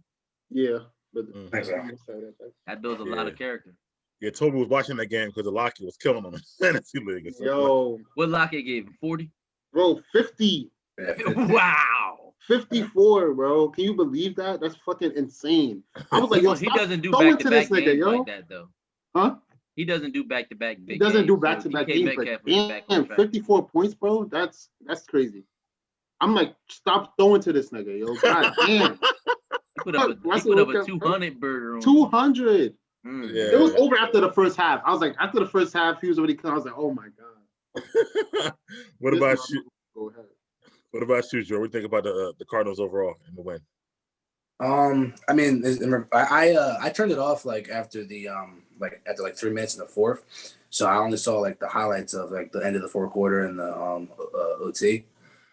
[SPEAKER 2] Yeah, but
[SPEAKER 4] That builds a lot of character.
[SPEAKER 1] Yeah, Tobi was watching that game because the Lockett was killing him in fantasy league.
[SPEAKER 2] Yo,
[SPEAKER 4] What Lockett gave him? 40?
[SPEAKER 2] bro, 50.
[SPEAKER 3] Yeah,
[SPEAKER 4] Wow.
[SPEAKER 2] 54, bro. Can you believe that? That's fucking insane. I was like, yo,
[SPEAKER 4] He
[SPEAKER 2] stop
[SPEAKER 4] doesn't do
[SPEAKER 2] throwing to
[SPEAKER 4] back-to-back
[SPEAKER 2] this nigga,
[SPEAKER 4] games
[SPEAKER 2] yo.
[SPEAKER 4] like that, though.
[SPEAKER 2] Huh?
[SPEAKER 4] He doesn't do back-to-back big
[SPEAKER 2] He doesn't
[SPEAKER 4] games.
[SPEAKER 2] do back-to-back games, but
[SPEAKER 4] Metcalf was back on
[SPEAKER 2] damn,
[SPEAKER 4] track.
[SPEAKER 2] 54 points, bro. That's crazy. I'm like, stop throwing to this nigga, yo. God damn.
[SPEAKER 4] He put up a 200 burger on
[SPEAKER 2] 200.
[SPEAKER 1] Yeah.
[SPEAKER 2] It was over after the first half. I was like, after the first half, he was already coming. I was like, oh my God.
[SPEAKER 1] What about you?
[SPEAKER 2] Go ahead.
[SPEAKER 1] What about you, Joe? What do you think about the Cardinals overall in the win?
[SPEAKER 3] I mean, I turned it off like after the after like 3 minutes in the fourth, so I only saw like the highlights of like the end of the fourth quarter and the OT.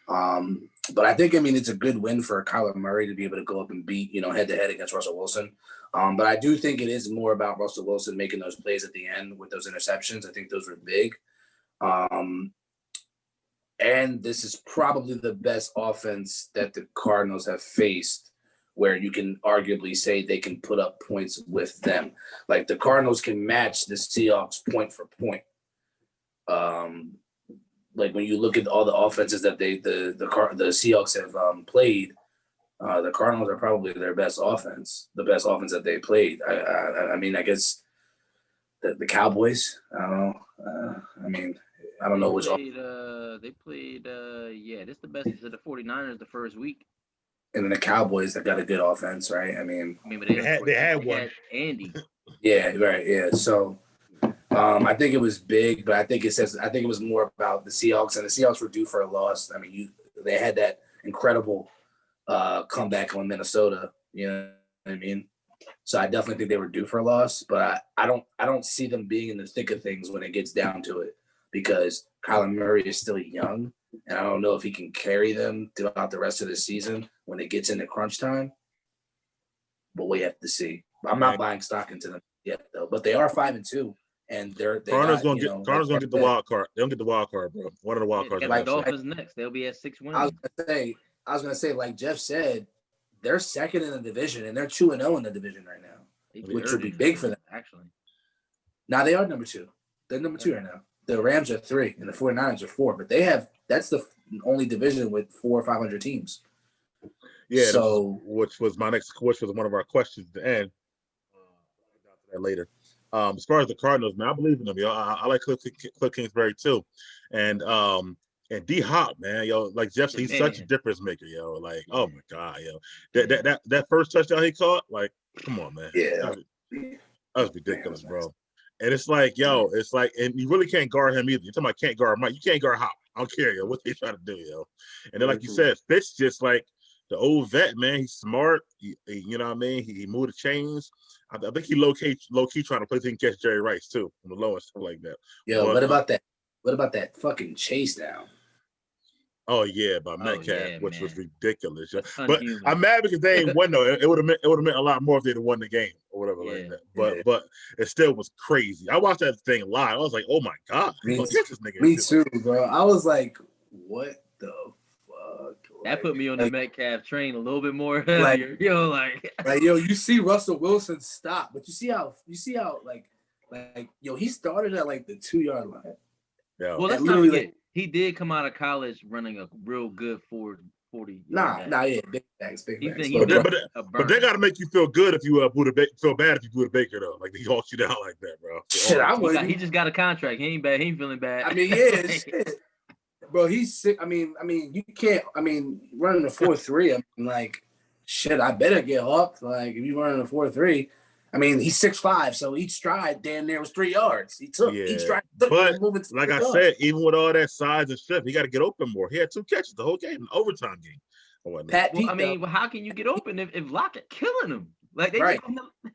[SPEAKER 3] But I think, I mean, it's a good win for Kyler Murray to be able to go up and beat, head to head against Russell Wilson. But I do think it is more about Russell Wilson making those plays at the end with those interceptions. I think those were big. And this is probably the best offense that the Cardinals have faced, where you can arguably say they can put up points with them. Like the Cardinals can match the Seahawks point for point. Like when you look at all the offenses that the Seahawks have played, the Cardinals are probably their best offense, the best offense that they played. I mean, I guess the Cowboys. I don't know. I mean, I don't know which.
[SPEAKER 4] They played. This is the best of the 49ers the first week.
[SPEAKER 3] And then the Cowboys that got a good offense, right? I mean,
[SPEAKER 1] They had one.
[SPEAKER 4] Andy.
[SPEAKER 3] Yeah, right. Yeah. So I think it was big, but I think it was more about the Seahawks, and the Seahawks were due for a loss. I mean, they had that incredible comeback on Minnesota. You know what I mean? So I definitely think they were due for a loss, but I don't see them being in the thick of things when it gets down to it, because Kyler Murray is still young, and I don't know if he can carry them throughout the rest of the season when it gets into crunch time. But we have to see. I'm not buying stock into them yet, though. But they are 5-2, and
[SPEAKER 1] Cardinals gonna get the wild card. They don't get the wild card, bro. One of the wild cards.
[SPEAKER 4] Like Dolphins next. They'll be at 6 wins.
[SPEAKER 3] I was gonna say, like Jeff said, they're second in the division, and they're 2-0 in the division right now, which would be big for them.
[SPEAKER 4] Actually,
[SPEAKER 3] now they are number 2. They're number 2 right now. The Rams are 3, and the 49ers are 4. But that's the only division with 400 or 500 teams.
[SPEAKER 1] Yeah.
[SPEAKER 3] So,
[SPEAKER 1] which was one of our questions at the end. That later. As far as the Cardinals, man, I believe in them, yo. I like Cliff Kingsbury too, and D Hop, man, yo, like Jeff, he's such a difference maker, yo. Like, oh my God, yo, that first touchdown he caught, like, come on, man,
[SPEAKER 3] yeah,
[SPEAKER 1] that was ridiculous, bro. And it's like, yo, and you really can't guard him either. You're talking about can't guard Mike, you can't guard Hop. I don't care, yo, what they trying to do, yo. And then, like you said, Fitz just like the old vet, man. He's smart. You know what I mean? He moved the chains. I think he low key trying to play so he can catch Jerry Rice too on the low and stuff like that.
[SPEAKER 3] Yo, what about that? What about that fucking chase down?
[SPEAKER 1] Oh yeah, by Metcalf, which was ridiculous. But
[SPEAKER 4] unhuman.
[SPEAKER 1] I'm mad because they ain't won though. It would have meant a lot more if they'd have won the game or whatever like that. But it still was crazy. I watched that thing live. I was like, oh my God,
[SPEAKER 3] Me
[SPEAKER 1] this
[SPEAKER 3] too, bro. I was like, what the fuck?
[SPEAKER 4] That put me on the Metcalf train a little bit more heavier.
[SPEAKER 3] Yo, you see Russell Wilson stop, but you see how like he started at like the 2-yard line.
[SPEAKER 1] Yeah.
[SPEAKER 4] Well, let's not forget, he did come out of college running a real good 40.
[SPEAKER 3] Yeah, Big
[SPEAKER 4] He
[SPEAKER 3] facts.
[SPEAKER 4] think he
[SPEAKER 1] But they got to make you feel good if you feel bad if you Buda Baker though. Like they hold you down like that, bro.
[SPEAKER 3] Shit, I wouldn't.
[SPEAKER 4] He just got a contract. He ain't bad. He ain't feeling bad.
[SPEAKER 3] I mean, yeah, shit. Bro, he's sick. I mean, you can't. I mean, running a 4.3. I mean, like, shit. I better get hooked. Like, if you running a 4.3, I mean, he's 6'5", so each stride damn near was 3 yards. He took each stride.
[SPEAKER 1] But like I said, even with all that size and stuff, he got to get open more. He had 2 catches the whole game, an overtime game.
[SPEAKER 3] Pat Pete,
[SPEAKER 4] how can you get open if Lockett killing him? Like they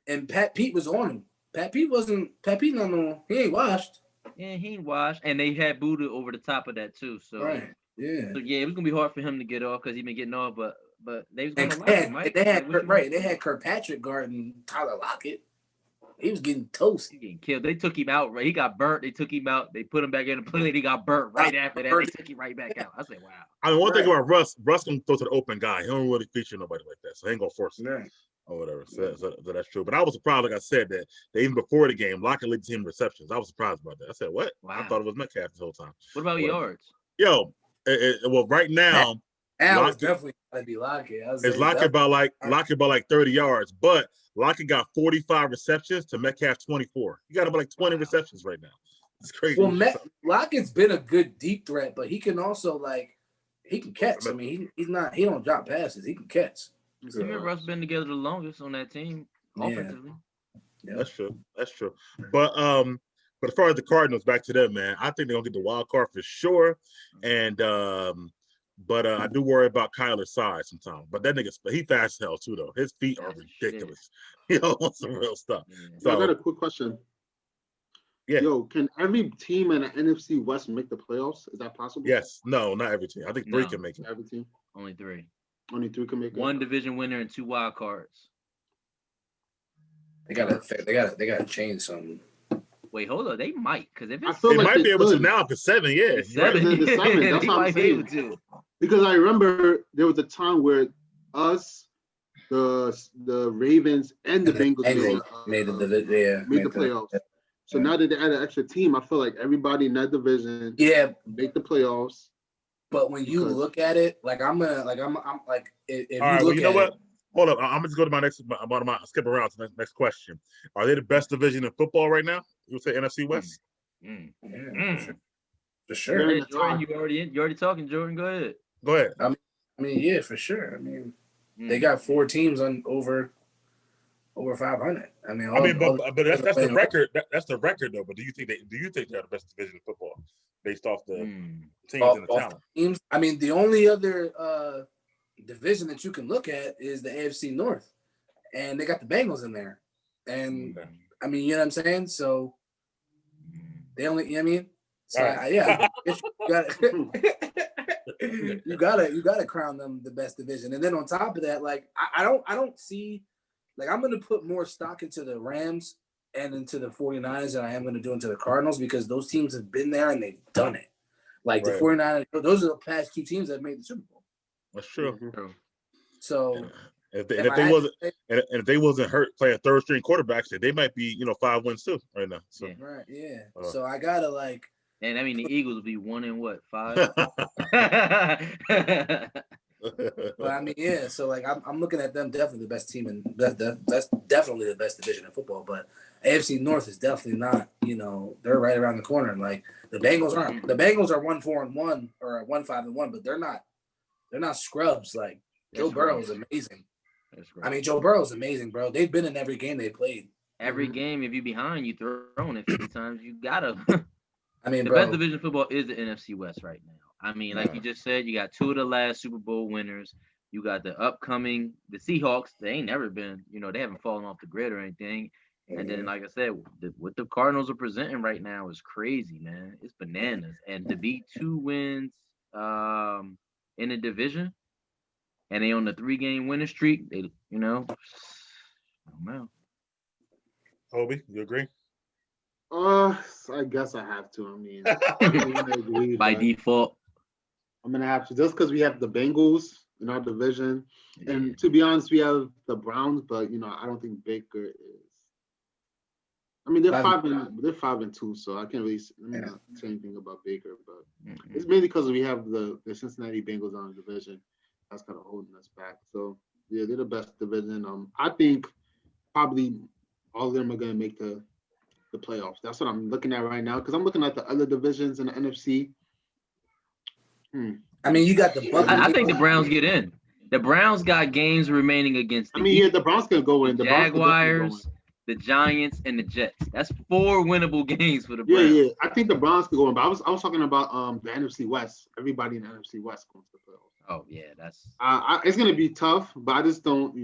[SPEAKER 3] and Pat Pete was on him. Pat Pete no, he ain't washed.
[SPEAKER 4] Yeah, he ain't washed, and they had Buda over the top of that too. So
[SPEAKER 3] yeah,
[SPEAKER 4] it was gonna be hard for him to get off because he been getting off, but they was gonna lock him, right?
[SPEAKER 3] They had Kirkpatrick guarding Tyler Lockett. He was getting toast.
[SPEAKER 4] He getting killed. They took him out. Right, he got burnt. They took him out. They put him back in the play. He got burnt right after that. They took him right back out. I said, wow.
[SPEAKER 1] I mean, one thing about Russ can throw to the open guy. He don't really feature nobody like that, so he ain't gonna force it or whatever. So that's true. But I was surprised, like I said, that even before the game, Lockett led the team in receptions. I was surprised about that. I said, what? Wow. I thought it was Metcalf this whole time.
[SPEAKER 4] What about yards?
[SPEAKER 1] Yo, well, right now,
[SPEAKER 3] Lockett definitely gotta be Lockett.
[SPEAKER 1] It's Lockett by like 30 yards, but Lockett got 45 receptions to Metcalf 24. You got about like 20 receptions right now. It's crazy.
[SPEAKER 3] Well, Lockett's been a good deep threat, but he can also he can catch. I mean, he don't drop passes. He can catch.
[SPEAKER 4] So, him and Russ been together the longest on that team offensively.
[SPEAKER 1] Yeah. That's true. But as far as the Cardinals, back to them, man, I think they're gonna get the wild card for sure. And but I do worry about Kyler's size sometimes. But that nigga, he fast as hell too, though. His feet are ridiculous. You know, some real stuff.
[SPEAKER 2] So I got a quick question.
[SPEAKER 1] Yeah.
[SPEAKER 2] Yo, can every team in the NFC West make the playoffs? Is that possible?
[SPEAKER 1] Yes. No, not every team. I think 3 can make it.
[SPEAKER 2] Every team?
[SPEAKER 4] Only 3.
[SPEAKER 2] Only 3 can make it.
[SPEAKER 4] 1 division winner and 2 wild cards.
[SPEAKER 3] They gotta change something.
[SPEAKER 4] Wait, hold on. They might, because if it's
[SPEAKER 1] they might be able to now because 7, yeah.
[SPEAKER 2] 7. That's what I'm saying. Because I remember there was a time where us, the Ravens, and the Bengals made the playoffs. So now that they add an extra team, I feel like everybody in that division make the playoffs.
[SPEAKER 3] But when you look at it, if
[SPEAKER 1] all
[SPEAKER 3] you
[SPEAKER 1] right,
[SPEAKER 3] look
[SPEAKER 1] you know what? Hold up, I'm just go to my next. Skip around to the next question. Are they the best division in football right now? You would say NFC West?
[SPEAKER 3] For sure.
[SPEAKER 4] Jordan, you already talking, Jordan. Go ahead.
[SPEAKER 1] Go ahead.
[SPEAKER 3] I mean, yeah, for sure. I mean, they got 4 teams on over 500. I mean,
[SPEAKER 1] but that's the record. That's the record, though. But do you think they're the best division in football based off the teams and the talent?
[SPEAKER 3] Teams, I mean, the only other division that you can look at is the AFC North, and they got the Bengals in there. And I mean, you know what I'm saying? So they only, you know what I mean? So you gotta crown them the best division. And then on top of that, like I don't see, like, I'm gonna put more stock into the Rams and into the 49ers than I am gonna do into the Cardinals, because those teams have been there and they've done it. Like the 49ers, those are the past 2 teams that made the Super Bowl.
[SPEAKER 1] That's true.
[SPEAKER 3] So
[SPEAKER 1] if they wasn't hurt playing 3rd string quarterbacks, they might be 5 wins too right now. So.
[SPEAKER 3] Right, yeah. So I gotta like.
[SPEAKER 4] And I mean, the Eagles will be 1 in what, 5?
[SPEAKER 3] But I mean, yeah. So like, I'm looking at them definitely the best team, and that's definitely the best division in football. But AFC North is definitely not. They're right around the corner. Like the Bengals aren't. The Bengals are 1-4-1 or 1-5-1, but they're not scrubs. Like Joe Burrow is amazing. I mean, Joe Burrow is amazing, bro. They've been in every game they played.
[SPEAKER 4] Every game, if you behind, you throwing it 50 times. You gotta.
[SPEAKER 3] I mean,
[SPEAKER 4] the best division of football is the NFC West right now. I mean, like you just said, you got 2 of the last Super Bowl winners. You got the upcoming, the Seahawks. They ain't never been, they haven't fallen off the grid or anything. And then, like I said, what the Cardinals are presenting right now is crazy, man. It's bananas. And to be 2 wins in the division, and they on the 3-game winning streak, they, I don't know.
[SPEAKER 1] Tobi, you agree?
[SPEAKER 2] I guess I have to. I mean, I'm gonna agree,
[SPEAKER 4] by default.
[SPEAKER 2] I'm gonna have to, just because we have the Bengals in our division, and to be honest, we have the Browns, but I don't think Baker is. I mean, they're 5-2, so I can't really say anything about Baker, but it's mainly because we have the Cincinnati Bengals on the division, That's kind of holding us back. So yeah, they're the best division. I think probably all of them are gonna make the playoffs. That's what I'm looking at right now because I'm looking at the other divisions in the NFC.
[SPEAKER 3] I mean, you got the Buccaneers.
[SPEAKER 4] I think the Browns get in. The Browns got games remaining against the
[SPEAKER 2] The Browns can go in. The Browns can definitely go in.
[SPEAKER 4] Jaguars, the Giants, and the Jets. That's 4 winnable games for the
[SPEAKER 2] Yeah,
[SPEAKER 4] Browns.
[SPEAKER 2] yeah. I think the Browns could go in, but I was talking about the NFC West. Everybody in the NFC West going to the playoffs.
[SPEAKER 4] Oh yeah, that's.
[SPEAKER 2] It's gonna be tough, but I just don't.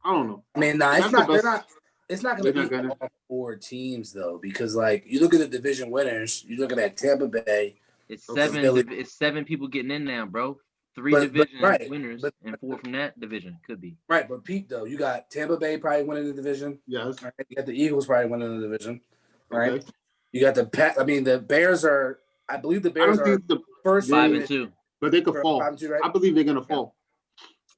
[SPEAKER 2] I don't know.
[SPEAKER 3] I mean, it's not. They're not. It's not going to be all 4 teams though, because like you look at the division winners, you're looking at Tampa Bay.
[SPEAKER 4] It's 7. It's 7 people getting in now, bro. 3 division winners and 4 from that division could be.
[SPEAKER 3] Right, but Pete though, you got Tampa Bay probably winning the division.
[SPEAKER 2] Yes.
[SPEAKER 3] Right? You got the Eagles probably winning the division. Right.
[SPEAKER 2] Okay.
[SPEAKER 3] You got the the Bears are. I believe the Bears are the first
[SPEAKER 4] 5-2,
[SPEAKER 2] but they could fall.
[SPEAKER 3] 5-2, right?
[SPEAKER 2] I believe they're gonna fall.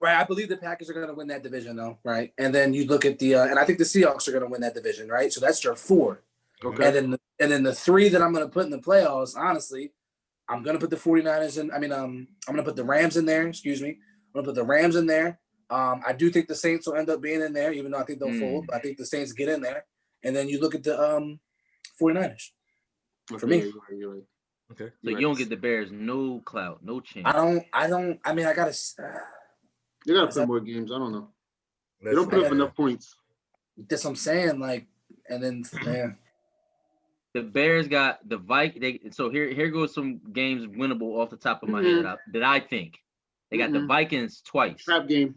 [SPEAKER 3] Right, I believe the Packers are going to win that division, though. Right, and then you look at the, and I think the Seahawks are going to win that division, right? So that's your 4.
[SPEAKER 2] Okay.
[SPEAKER 3] And then the 3 that I'm going to put in the playoffs, honestly, I'm going to put the 49ers in. I'm going to put the Rams in there. Excuse me. I'm going to put the Rams in there. I do think the Saints will end up being in there, even though I think they'll fold. But I think the Saints get in there, and then you look at the 49ers. For me,
[SPEAKER 2] you're right.
[SPEAKER 1] Okay.
[SPEAKER 4] So you don't get the Bears no clout, no chance.
[SPEAKER 3] I don't. I mean, I gotta.
[SPEAKER 2] They gotta play more games. I don't know. They don't put up enough points.
[SPEAKER 3] That's what I'm saying. Like, and then man.
[SPEAKER 4] The Bears got the Vikings. So here goes some games winnable off the top of my head that I think. They got the Vikings twice.
[SPEAKER 2] Trap game.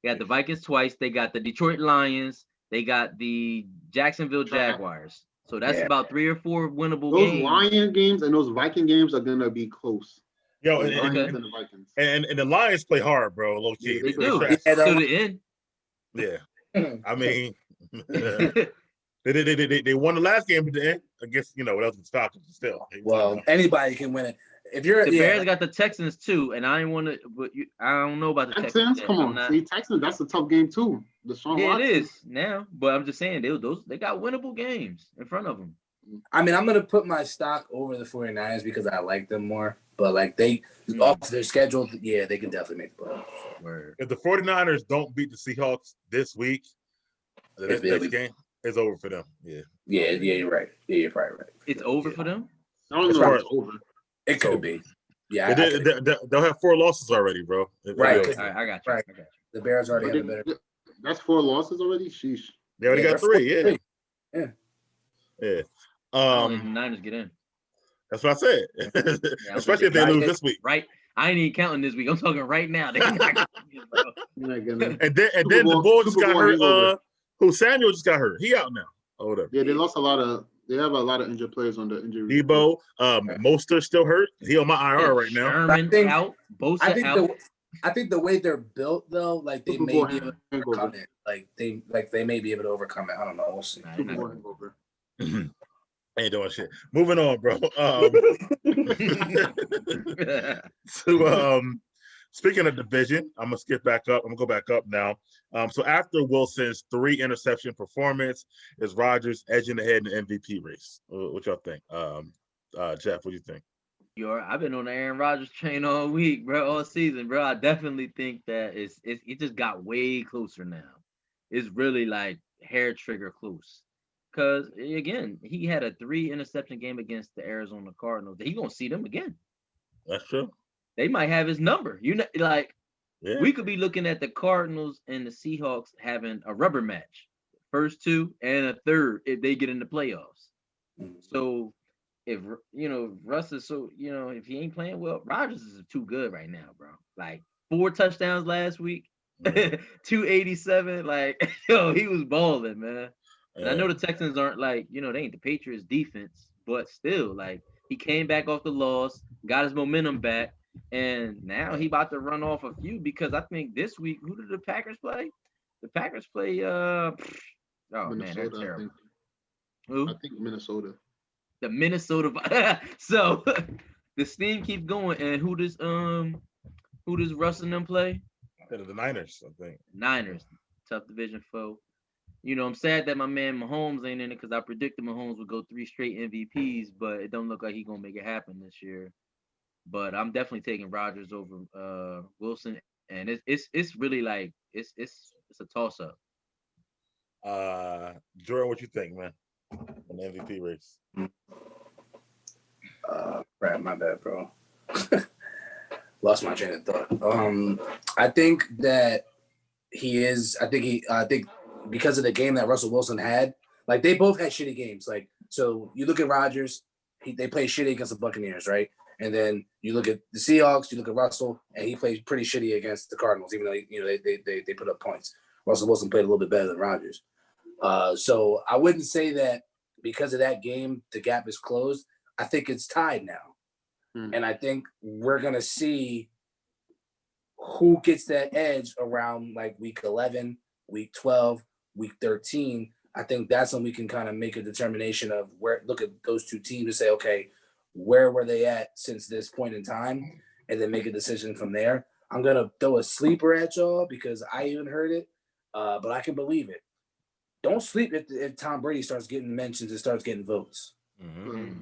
[SPEAKER 4] They got the Vikings twice. They got the Detroit Lions. They got the Jacksonville Jaguars. So that's about 3 or 4 winnable games.
[SPEAKER 2] Those Lion games and those Viking games are gonna be close.
[SPEAKER 1] Yo,
[SPEAKER 2] the Lions and the Vikings.
[SPEAKER 1] And the Lions play hard, bro. Low key.
[SPEAKER 4] They do. To the end.
[SPEAKER 1] Yeah. I mean, they won the last game at the end against what else was Falcons still.
[SPEAKER 3] Well, anybody can win it. If you're
[SPEAKER 4] the Bears got the Texans too, and I want to, but I don't know about the Texans.
[SPEAKER 2] Come on, see Texans. That's a tough game too.
[SPEAKER 4] It is now, but I'm just saying they got winnable games in front of them.
[SPEAKER 3] I mean, I'm gonna put my stock over the 49ers because I like them more. But like they off their schedule, yeah, they can definitely make the playoffs.
[SPEAKER 1] If the 49ers don't beat the Seahawks this week, the next game is over for them. Yeah,
[SPEAKER 3] you're right. Yeah, you're probably right.
[SPEAKER 4] It's over for them.
[SPEAKER 2] I don't know if it's over.
[SPEAKER 3] It could be. Yeah,
[SPEAKER 1] they'll have 4 losses already, bro.
[SPEAKER 3] Right.
[SPEAKER 4] All right, I got you.
[SPEAKER 3] Right. I got you. The Bears already have better.
[SPEAKER 2] That's 4 losses already. Sheesh.
[SPEAKER 1] They already got 3. Yeah.
[SPEAKER 4] The Niners get in.
[SPEAKER 1] That's what I said. Especially if they lose this week.
[SPEAKER 4] Right. I ain't even counting this week. I'm talking right now. They're not gonna
[SPEAKER 1] and then the Bulls just got hurt. Who Samuel just got hurt. He out now. Or whatever.
[SPEAKER 2] Yeah, they lost a lot of. They have a lot of injured players on the injury.
[SPEAKER 1] Debo, Mostert still hurt. He on my IR right now.
[SPEAKER 4] Sherman out. Bosa out.
[SPEAKER 3] I think the way they're built though, like they may be able to overcome it. Like they may be able to overcome it. I don't know. We'll see.
[SPEAKER 1] Ain't doing shit. Moving on, bro. Speaking of division, I'm gonna skip back up. I'm gonna go back up now. So after Wilson's 3 interception performance, is Rodgers edging ahead in the MVP race? What y'all think? Jeff, what do you think?
[SPEAKER 4] I've been on the Aaron Rodgers train all week, bro, all season, bro. I definitely think that it just got way closer now. It's really like hair trigger close. Because, again, he had a 3 interception game against the Arizona Cardinals. He going to see them again.
[SPEAKER 1] That's true.
[SPEAKER 4] They might have his number. We could be looking at the Cardinals and the Seahawks having a rubber match. First 2 and a third if they get in the playoffs. So, if, Russ is if he ain't playing well, Rodgers is too good right now, bro. Like, 4 touchdowns last week, 287. Like, he was balling, man. And I know the Texans aren't they ain't the Patriots defense, but still, he came back off the loss, got his momentum back, and now he about to run off a few because I think this week, who did the Packers play? The Packers play, man, they're terrible. Who?
[SPEAKER 2] I think Minnesota.
[SPEAKER 4] The Minnesota. So the steam keeps going, and who does Russ and them play?
[SPEAKER 1] The Niners, I think.
[SPEAKER 4] Niners, tough division foe. I'm sad that my man Mahomes ain't in it because I predicted Mahomes would go 3 straight MVPs, but it don't look like he's going to make it happen this year. But I'm definitely taking Rodgers over Wilson and it's really like it's a toss up.
[SPEAKER 1] Jordan, what you think, man, on the MVP race?
[SPEAKER 3] Crap, my bad, bro. Lost my train of thought. I think that he is. I think because of the game that Russell Wilson had, like they both had shitty games. Like so, you look at Rodgers, they played shitty against the Buccaneers, right? And then you look at the Seahawks, you look at Russell, and he played pretty shitty against the Cardinals, even though they put up points. Russell Wilson played a little bit better than Rodgers. So I wouldn't say that because of that game, the gap is closed. I think it's tied now. And I think we're going to see who gets that edge around like week 11, week 12, week 13. I think that's when we can kind of make a determination of where, look at those two teams and say, okay, where were they at since this point in time? And then make a decision from there. I'm going to throw a sleeper at y'all because I even heard it, but I can believe it. Don't sleep if Tom Brady starts getting mentions and starts getting votes.
[SPEAKER 1] Mm-hmm.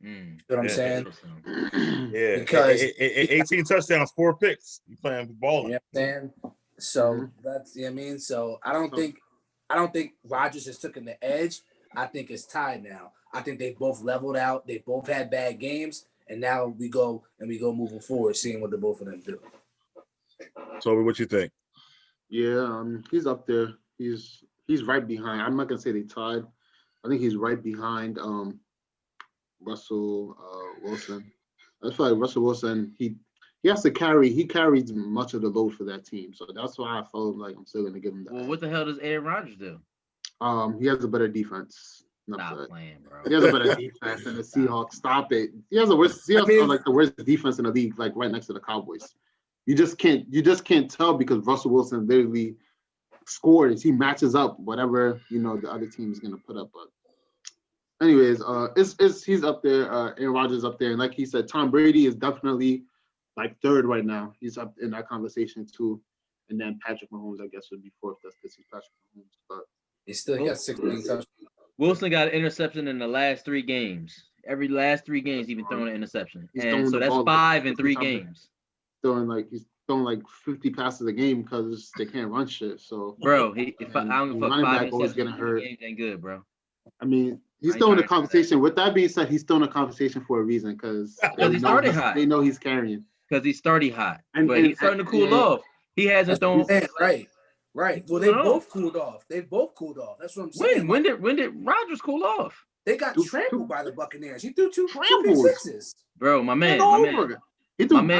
[SPEAKER 3] You know what I'm saying?
[SPEAKER 1] Yeah,
[SPEAKER 3] because
[SPEAKER 1] 18 touchdowns, 4 picks. You playing balling.
[SPEAKER 3] You know what I'm saying? So that's, you know what I mean? So I don't think Rodgers has taken the edge. I think it's tied now. I think they both leveled out. They both had bad games, and now we go moving forward, seeing what the both of them do.
[SPEAKER 1] Tobi, what you think?
[SPEAKER 2] Yeah, he's up there. He's right behind. I'm not gonna say they tied. I think he's right behind Russell Wilson. I feel like Russell Wilson, he carries much of the load for that team. So that's why I felt like I'm still gonna give him that.
[SPEAKER 4] Well, what the hell does Aaron Rodgers do?
[SPEAKER 2] He has a better defense.
[SPEAKER 4] Stop playing, bro.
[SPEAKER 2] He has a better defense than the Seahawks. Stop it. He has the worst. Seahawks are like the worst defense in the league, like right next to the Cowboys. You just can't tell because Russell Wilson literally scores. He matches up whatever the other team is gonna put up. But anyways, he's up there. Aaron Rodgers up there, and like he said, Tom Brady is definitely like third right now. He's up in that conversation too, and then Patrick Mahomes, I guess, would be fourth. That's because he's Patrick Mahomes, but
[SPEAKER 3] he got 16 touchdowns.
[SPEAKER 4] Wilson got an interception in the last 3 games. Every last 3 games, he's been throwing an interception, and so that's 5 in 3 games.
[SPEAKER 2] He's throwing like 50 passes a game because they can't run shit. So,
[SPEAKER 4] bro, if I don't fuck 5
[SPEAKER 2] always getting hurt.
[SPEAKER 4] games ain't good, bro.
[SPEAKER 2] I mean, he's still in the conversation. With that being said, he's still in the conversation for a reason because
[SPEAKER 4] he started hot.
[SPEAKER 2] They know he's carrying.
[SPEAKER 4] Because he's starting hot, but he's starting to cool off. He hasn't thrown.
[SPEAKER 3] Right. Well, they both cooled off. That's what I'm saying.
[SPEAKER 4] When did Rodgers cool off?
[SPEAKER 3] They got trampled by the Buccaneers. He threw 2 pick-sixes.
[SPEAKER 4] Bro, my man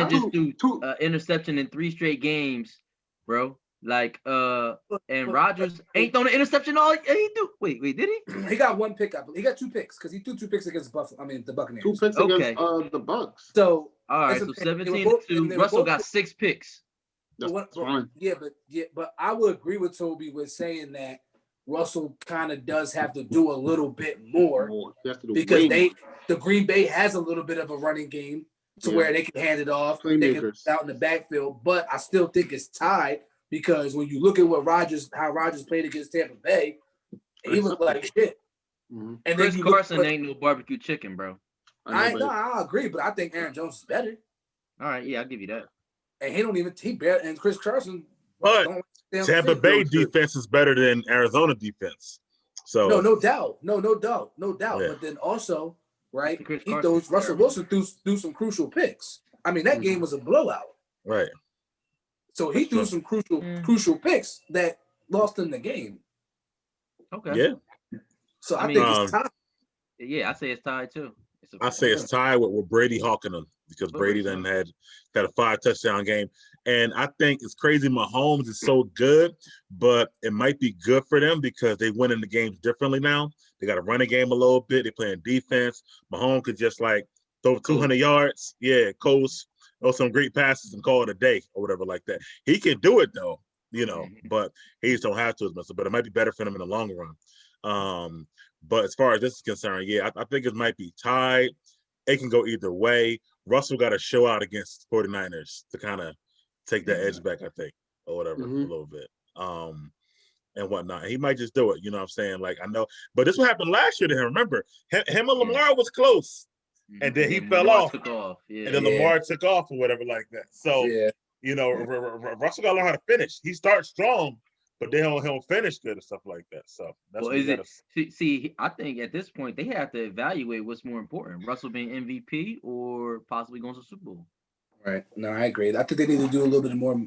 [SPEAKER 4] just threw interception in 3 straight games, bro. Like, and Rodgers ain't thrown an interception all. He do. Wait, did he?
[SPEAKER 3] He got 1 pick. I believe he got 2 picks because he threw 2 picks against the Buccaneers.
[SPEAKER 2] 2 picks against the Bucs.
[SPEAKER 3] So
[SPEAKER 4] all right, so 17-2. Russell got 6 picks.
[SPEAKER 2] That's fine.
[SPEAKER 3] But I would agree with Tobi with saying that Russell kind of does have to do a little bit more because the Green Bay has a little bit of a running game to where they can hand it off, they can put out in the backfield. But I still think it's tied because when you look at how Rodgers played against Tampa Bay, he looked like shit.
[SPEAKER 2] Mm-hmm.
[SPEAKER 3] And
[SPEAKER 4] Chris Carson ain't no barbecue chicken, bro.
[SPEAKER 3] I agree, but I think Aaron Jones is better.
[SPEAKER 4] All right, yeah, I'll give you that.
[SPEAKER 3] And and Chris Carson.
[SPEAKER 1] But Tampa Bay defense is better than Arizona defense. So
[SPEAKER 3] no doubt.
[SPEAKER 1] Yeah.
[SPEAKER 3] But then also, right, Russell Wilson threw some crucial picks. I mean, that game was a blowout.
[SPEAKER 1] Right.
[SPEAKER 3] So he threw some crucial picks that lost him the game.
[SPEAKER 4] Okay.
[SPEAKER 1] Yeah.
[SPEAKER 3] So I think it's tied.
[SPEAKER 4] Yeah, I say it's tied too.
[SPEAKER 1] I say it's tied with Brady hawking them because Brady then had a 5 touchdown game. And I think it's crazy. Mahomes is so good, but it might be good for them because they win in the games differently now. They got to run a game a little bit. They're playing defense. Mahomes could just like throw 200 yards. Yeah, coast, throw some great passes and call it a day or whatever like that. He can do it though, but he just don't have to as much. But it might be better for them in the long run. But as far as this is concerned, yeah, I think it might be tied. It can go either way. Russell got to show out against 49ers to kind of take that edge back, I think, or whatever, a little bit, and whatnot. And he might just do it, you know what I'm saying? Like, I know. But this what happened last year to him. Remember, him and Lamar was close, and then he fell off.
[SPEAKER 4] Took off. Yeah.
[SPEAKER 1] And then Lamar took off or whatever like that. So, Russell got to learn how to finish. He starts strong, but then he'll finish good and stuff like that. So that's
[SPEAKER 4] Well,
[SPEAKER 1] what you got to
[SPEAKER 4] see. I think at this point they have to evaluate what's more important: Russell being MVP or possibly going to the Super Bowl.
[SPEAKER 3] Right. No, I agree. I think they need to do a little bit more.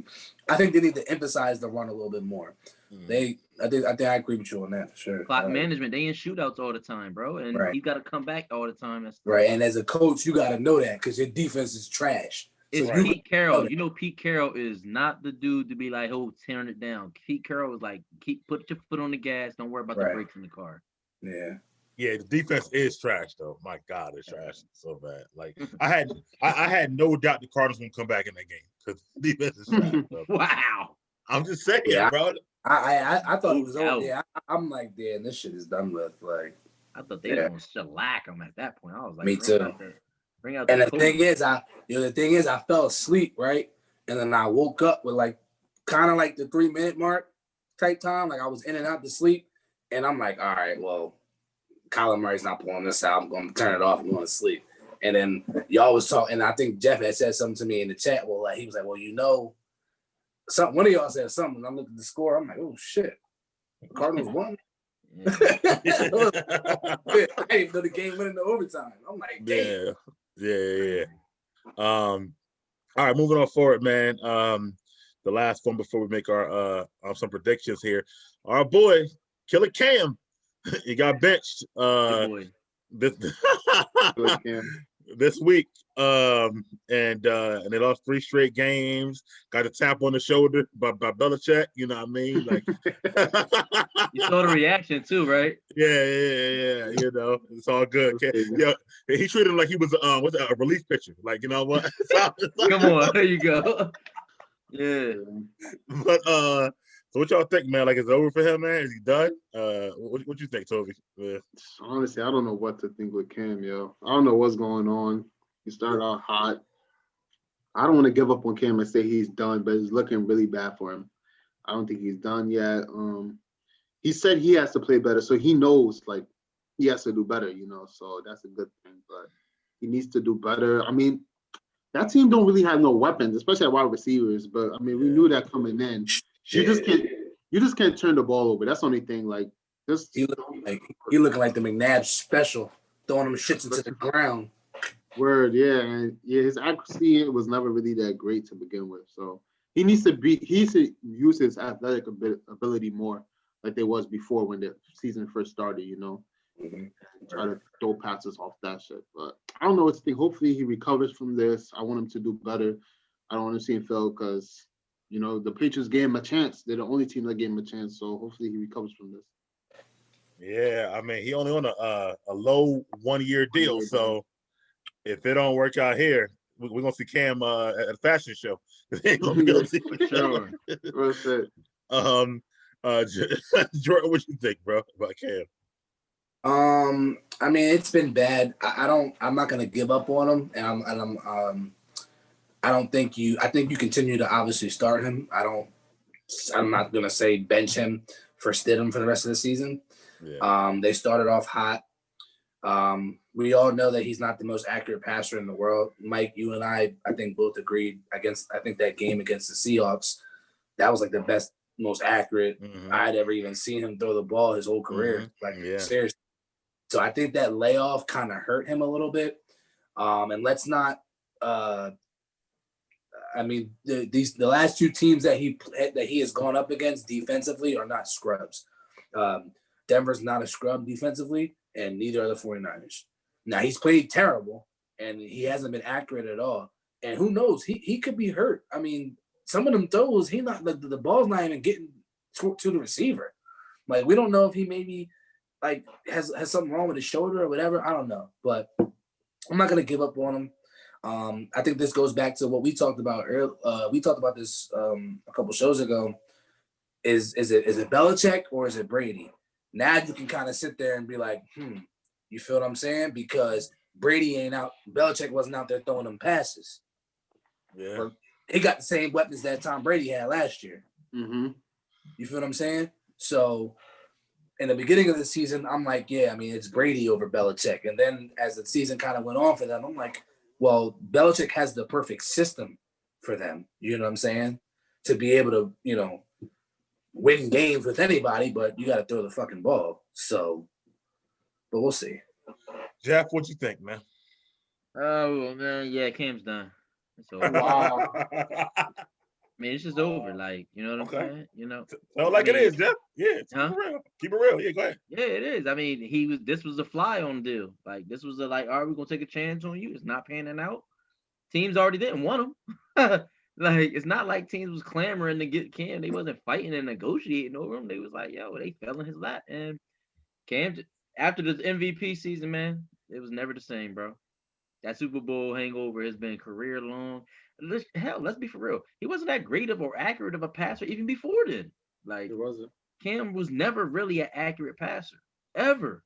[SPEAKER 3] I think they need to emphasize the run a little bit more. I think I agree with you on that for sure.
[SPEAKER 4] Clock management, they in shootouts all the time, bro, and you got to come back all the time. That's
[SPEAKER 3] right. And as a coach, you got to know that because your defense is trash.
[SPEAKER 4] It's Pete Carroll. You know, Pete Carroll is not the dude to be like, oh, tearing it down. Pete Carroll is like, put your foot on the gas. Don't worry about the brakes in the car.
[SPEAKER 3] Yeah.
[SPEAKER 1] Yeah, the defense is trash though. My God, it's trash so bad. Like I had no doubt the Cardinals gonna come back in that game because defense is trash. Bro.
[SPEAKER 4] Wow.
[SPEAKER 1] I'm just saying, bro.
[SPEAKER 3] I thought it was over. Yeah, I'm like, damn, this shit is done with. Like,
[SPEAKER 4] I thought they were gonna shellac them at that point. I was like,
[SPEAKER 3] me too.
[SPEAKER 4] Bring out
[SPEAKER 3] and the thing is, I fell asleep, right, and then I woke up with like kind of like the 3-minute mark type time. Like I was in and out to sleep, and I'm like, all right, well, Kyler Murray's not pulling this out. I'm going to turn it off and going to sleep. And then y'all was talking, and I think Jeff had said something to me in the chat. Well, like he was like, well, one of y'all said something. And I looked at the score. I'm like, oh shit, the Cardinals won. I didn't even know the game went into overtime. I'm like, damn.
[SPEAKER 1] Yeah. All right, moving on forward, man. The last one before we make our some predictions here. Our boy, Killer Cam. He got benched this week. And they lost 3 straight games. Got a tap on the shoulder by Belichick. You know what I mean? Like
[SPEAKER 4] you saw the reaction too, right?
[SPEAKER 1] Yeah. You know, it's all good. Yeah, he treated him like he was a relief pitcher. Like, you know what?
[SPEAKER 4] Come on, there you go. Yeah.
[SPEAKER 1] But so what y'all think, man? Like, is it over for him, man? Is he done? What you think, Tobi? Yeah.
[SPEAKER 2] Honestly, I don't know what to think with Cam, yo. I don't know what's going on. He started out hot. I don't want to give up on Cam and say he's done, but it's looking really bad for him. I don't think he's done yet. He said he has to play better, so he knows, like, he has to do better, you know, so that's a good thing. But he needs to do better. I mean, that team don't really have no weapons, especially at wide receivers, but, I mean, we knew that coming in. You just can't turn the ball over. That's the only thing. Like this,
[SPEAKER 3] he looking like the McNabb special, throwing them shits into the ground.
[SPEAKER 2] Word, yeah, and yeah, his accuracy was never really that great to begin with. So he needs to use his athletic ability more, like they was before when the season first started. You know, try to throw passes off that shit. But I don't know what to think. Hopefully he recovers from this. I want him to do better. I don't want to see him fail because, you know, the Patriots gave him a chance. They're the only team that gave him a chance. So hopefully he recovers from this.
[SPEAKER 1] Yeah, I mean, he only on a low 1-year deal. So if it don't work out here, we're going to see Cam at a fashion show.
[SPEAKER 2] Sure. What's that?
[SPEAKER 1] Jordan, what you think, bro, about Cam?
[SPEAKER 3] I mean, it's been bad. I'm not going to give up on him. I think you continue to obviously start him. I'm not going to say bench him for Stidham for the rest of the season. Yeah. They started off hot. We all know that he's not the most accurate passer in the world. Mike, you and I think both agreed I think that game against the Seahawks, that was like the best, most accurate I'd ever even seen him throw the ball his whole career. Seriously. So I think that layoff kind of hurt him a little bit. And let's not, I mean, the last 2 teams that he has gone up against defensively are not scrubs. Denver's not a scrub defensively, and neither are the 49ers. Now, he's played terrible, and he hasn't been accurate at all. And who knows? He could be hurt. I mean, some of them throws, the ball's not even getting to the receiver. Like, we don't know if he maybe like has something wrong with his shoulder or whatever. I don't know, but I'm not gonna give up on him. I think this goes back to what we talked about earlier. We talked about this a couple shows ago. Is it Belichick or is it Brady? Now you can kind of sit there and be like, you feel what I'm saying? Because Brady ain't out. Belichick wasn't out there throwing them passes.
[SPEAKER 1] Yeah.
[SPEAKER 3] But he got the same weapons that Tom Brady had last year.
[SPEAKER 2] Mm-hmm.
[SPEAKER 3] You feel what I'm saying? So in the beginning of the season, I'm like, yeah, I mean, it's Brady over Belichick. And then as the season kind of went on for them, I'm like, well, Belichick has the perfect system for them. You know what I'm saying? To be able to, you know, win games with anybody, but you got to throw the fucking ball. So, but we'll see.
[SPEAKER 1] Jeff, what you think, man?
[SPEAKER 4] Oh man, yeah, Cam's done. It's over.
[SPEAKER 2] Wow.
[SPEAKER 4] I mean, it's just over. Like, you know what I'm
[SPEAKER 1] Okay.
[SPEAKER 4] saying? You know,
[SPEAKER 1] Tell like
[SPEAKER 4] I
[SPEAKER 1] it
[SPEAKER 4] mean,
[SPEAKER 1] is, Jeff. Yeah, keep
[SPEAKER 4] huh?
[SPEAKER 1] it real. Keep it real. Yeah, go ahead.
[SPEAKER 4] Yeah, it is. I mean, this was a fly on deal. Like, this was a like, all right, we're gonna take a chance on you. It's not panning out. Teams already didn't want him. Like, it's not like teams was clamoring to get Cam. They wasn't fighting and negotiating over him. They was like, yo, they fell in his lap. And Cam, after the MVP season, man, it was never the same, bro. That Super Bowl hangover has been career long. Hell, let's be for real. He wasn't that great of or accurate of a passer even before then. Like,
[SPEAKER 2] It wasn't.
[SPEAKER 4] Cam was never really an accurate passer, ever.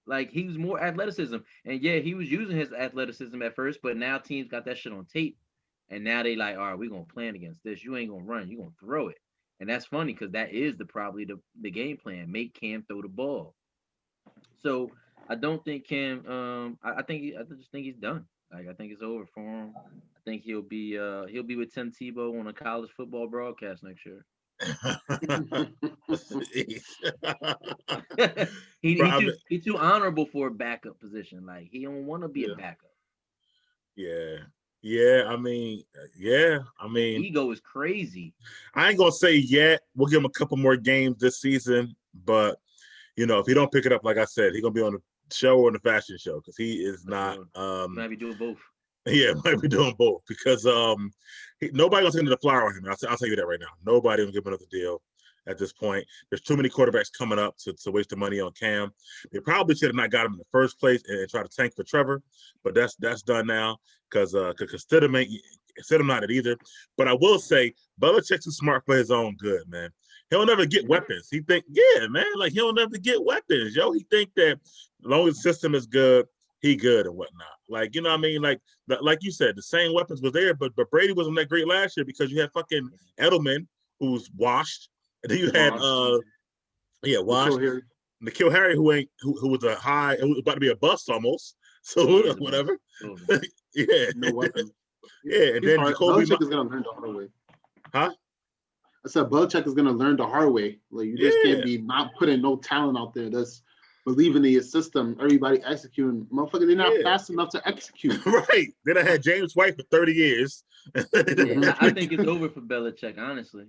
[SPEAKER 4] Like, he was more athleticism. And yeah, he was using his athleticism at first, but now teams got that shit on tape. And now they like, all right, we're gonna plan against this. You ain't gonna run, you're gonna throw it. And that's funny because that is probably the game plan. Make Cam throw the ball. So I don't think Cam. I just think he's done. Like, I think it's over for him. I think he'll be with Tim Tebow on a college football broadcast next year. He too honorable for a backup position. Like, he don't want to be a backup.
[SPEAKER 1] Yeah. I mean,
[SPEAKER 4] Ego is crazy.
[SPEAKER 1] I ain't gonna say yet. We'll give him a couple more games this season, but you know, if he don't pick it up, like I said, he's gonna be on the show or on the fashion show because he is not.
[SPEAKER 4] Might be doing both.
[SPEAKER 1] Yeah, might be doing both because nobody gonna take the flyer on him. I'll tell you that right now. Nobody gonna give him another deal at this point. There's too many quarterbacks coming up to waste the money on Cam. They probably should have not got him in the first place and try to tank for Trevor, but that's done now because Stidham not it either. But I will say Belichick's too smart for his own good, man. He'll never get weapons. He think, yeah, man, like he'll never get weapons, yo. He think that as long as the system is good, he good and whatnot. Like, you know what I mean? Like you said, the same weapons was there, but Brady wasn't that great last year because you had fucking Edelman, who's washed. And then you had washed. N'Keal Harry, who was who was about to be a bust almost. So whatever. Yeah.
[SPEAKER 2] No weapon.
[SPEAKER 1] Yeah, and then Jacoby
[SPEAKER 2] Belichick is gonna learn the hard way.
[SPEAKER 1] Huh?
[SPEAKER 2] I said Belichick is gonna learn the hard way. Like, you just can't be not putting no talent out there that's believing in your system. Everybody executing. Motherfucker, they're not fast enough to execute.
[SPEAKER 1] Right. Then I had James White for 30 years.
[SPEAKER 4] I think it's over for Belichick, honestly.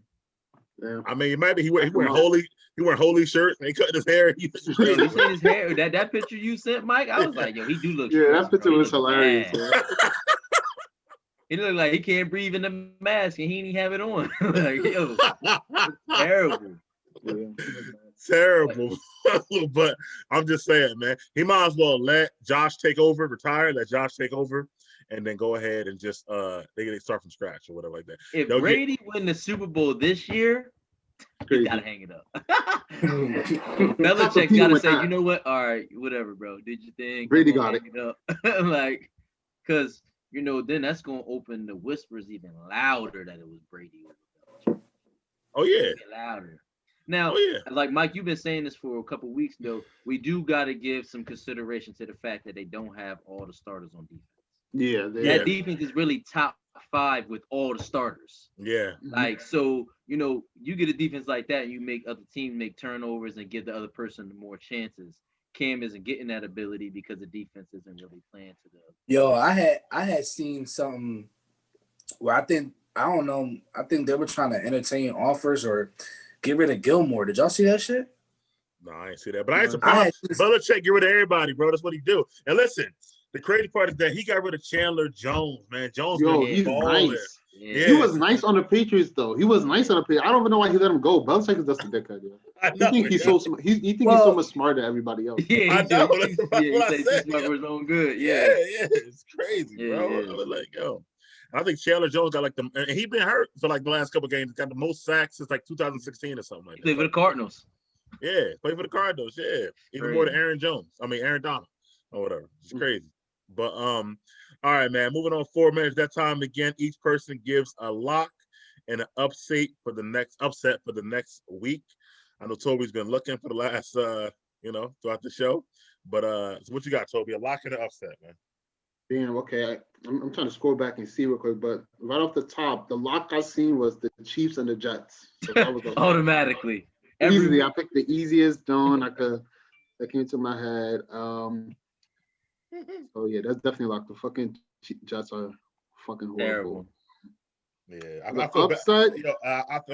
[SPEAKER 2] Yeah.
[SPEAKER 1] I mean, it might be he wearing holy shirts and he cut his hair.
[SPEAKER 4] Yo, you seen his hair? That picture you sent, Mike? I was like, yo, he do look.
[SPEAKER 2] Yeah, that picture was hilarious.
[SPEAKER 4] He looked like he can't breathe in the mask and he didn't have it on. Like, yo, terrible.
[SPEAKER 2] Yeah.
[SPEAKER 1] Terrible. But I'm just saying, man, he might as well let Josh take over, retire, let Josh take over, and then go ahead and just they start from scratch or whatever like that.
[SPEAKER 4] If Brady win the Super Bowl this year, you gotta hang it up. Belichick gotta say, you know what? All right, whatever, bro. Did you think
[SPEAKER 2] Brady got it
[SPEAKER 4] up? Like, because you know, then that's gonna open the whispers even louder that it was Brady.
[SPEAKER 1] Oh yeah,
[SPEAKER 4] louder. Now, like Mike, you've been saying this for a couple of weeks though. We do got to give some consideration to the fact that they don't have all the starters on defense.
[SPEAKER 2] Yeah,
[SPEAKER 4] that defense is really top 5 with all the starters.
[SPEAKER 1] Yeah.
[SPEAKER 4] Like, so, you know, you get a defense like that, and you make other teams make turnovers and give the other person more chances. Cam isn't getting that ability because the defense isn't really playing to the.
[SPEAKER 3] Yo, I had seen something where I think they were trying to entertain offers or get rid of Gilmore. Did y'all see that shit?
[SPEAKER 1] No, I ain't see that. But I ain't surprised. Belichick get rid of everybody, bro. That's what he do. And listen, the crazy part is that he got rid of Chandler Jones, man. Jones,
[SPEAKER 2] he's nice. Yeah. He was nice on the Patriots, though. He was nice on the Patriots. I don't even know why he let him go. Belichick is just a dickhead. I know, you think he's so smart. He's so much smarter than everybody else.
[SPEAKER 4] Yeah, I know. He's smart for his own good. Yeah,
[SPEAKER 1] it's crazy, bro. I was like, yo. I think Chandler Jones got and he been hurt for like the last couple of games. He's got the most sacks since like 2016 or something like that.
[SPEAKER 4] Played for the Cardinals.
[SPEAKER 1] Yeah, played for the Cardinals. Yeah, even more than Aaron Donald or whatever. It's crazy. But all right, man. Moving on 4 minutes. That time again. Each person gives a lock and an upset for the next week. I know Tobi's been looking for the last throughout the show. But so what you got, Tobi? A lock and an upset, man.
[SPEAKER 2] Damn. Okay. I'm trying to scroll back and see real quick, but right off the top, the lock I seen was the Chiefs and the Jets. So that was
[SPEAKER 4] Automatically.
[SPEAKER 2] easily. I picked the easiest zone that came to my head. So yeah, that's definitely locked. The fucking Jets are fucking horrible.
[SPEAKER 4] Terrible.
[SPEAKER 1] Yeah, I
[SPEAKER 2] The
[SPEAKER 1] feel bad.
[SPEAKER 2] upset.
[SPEAKER 1] You know,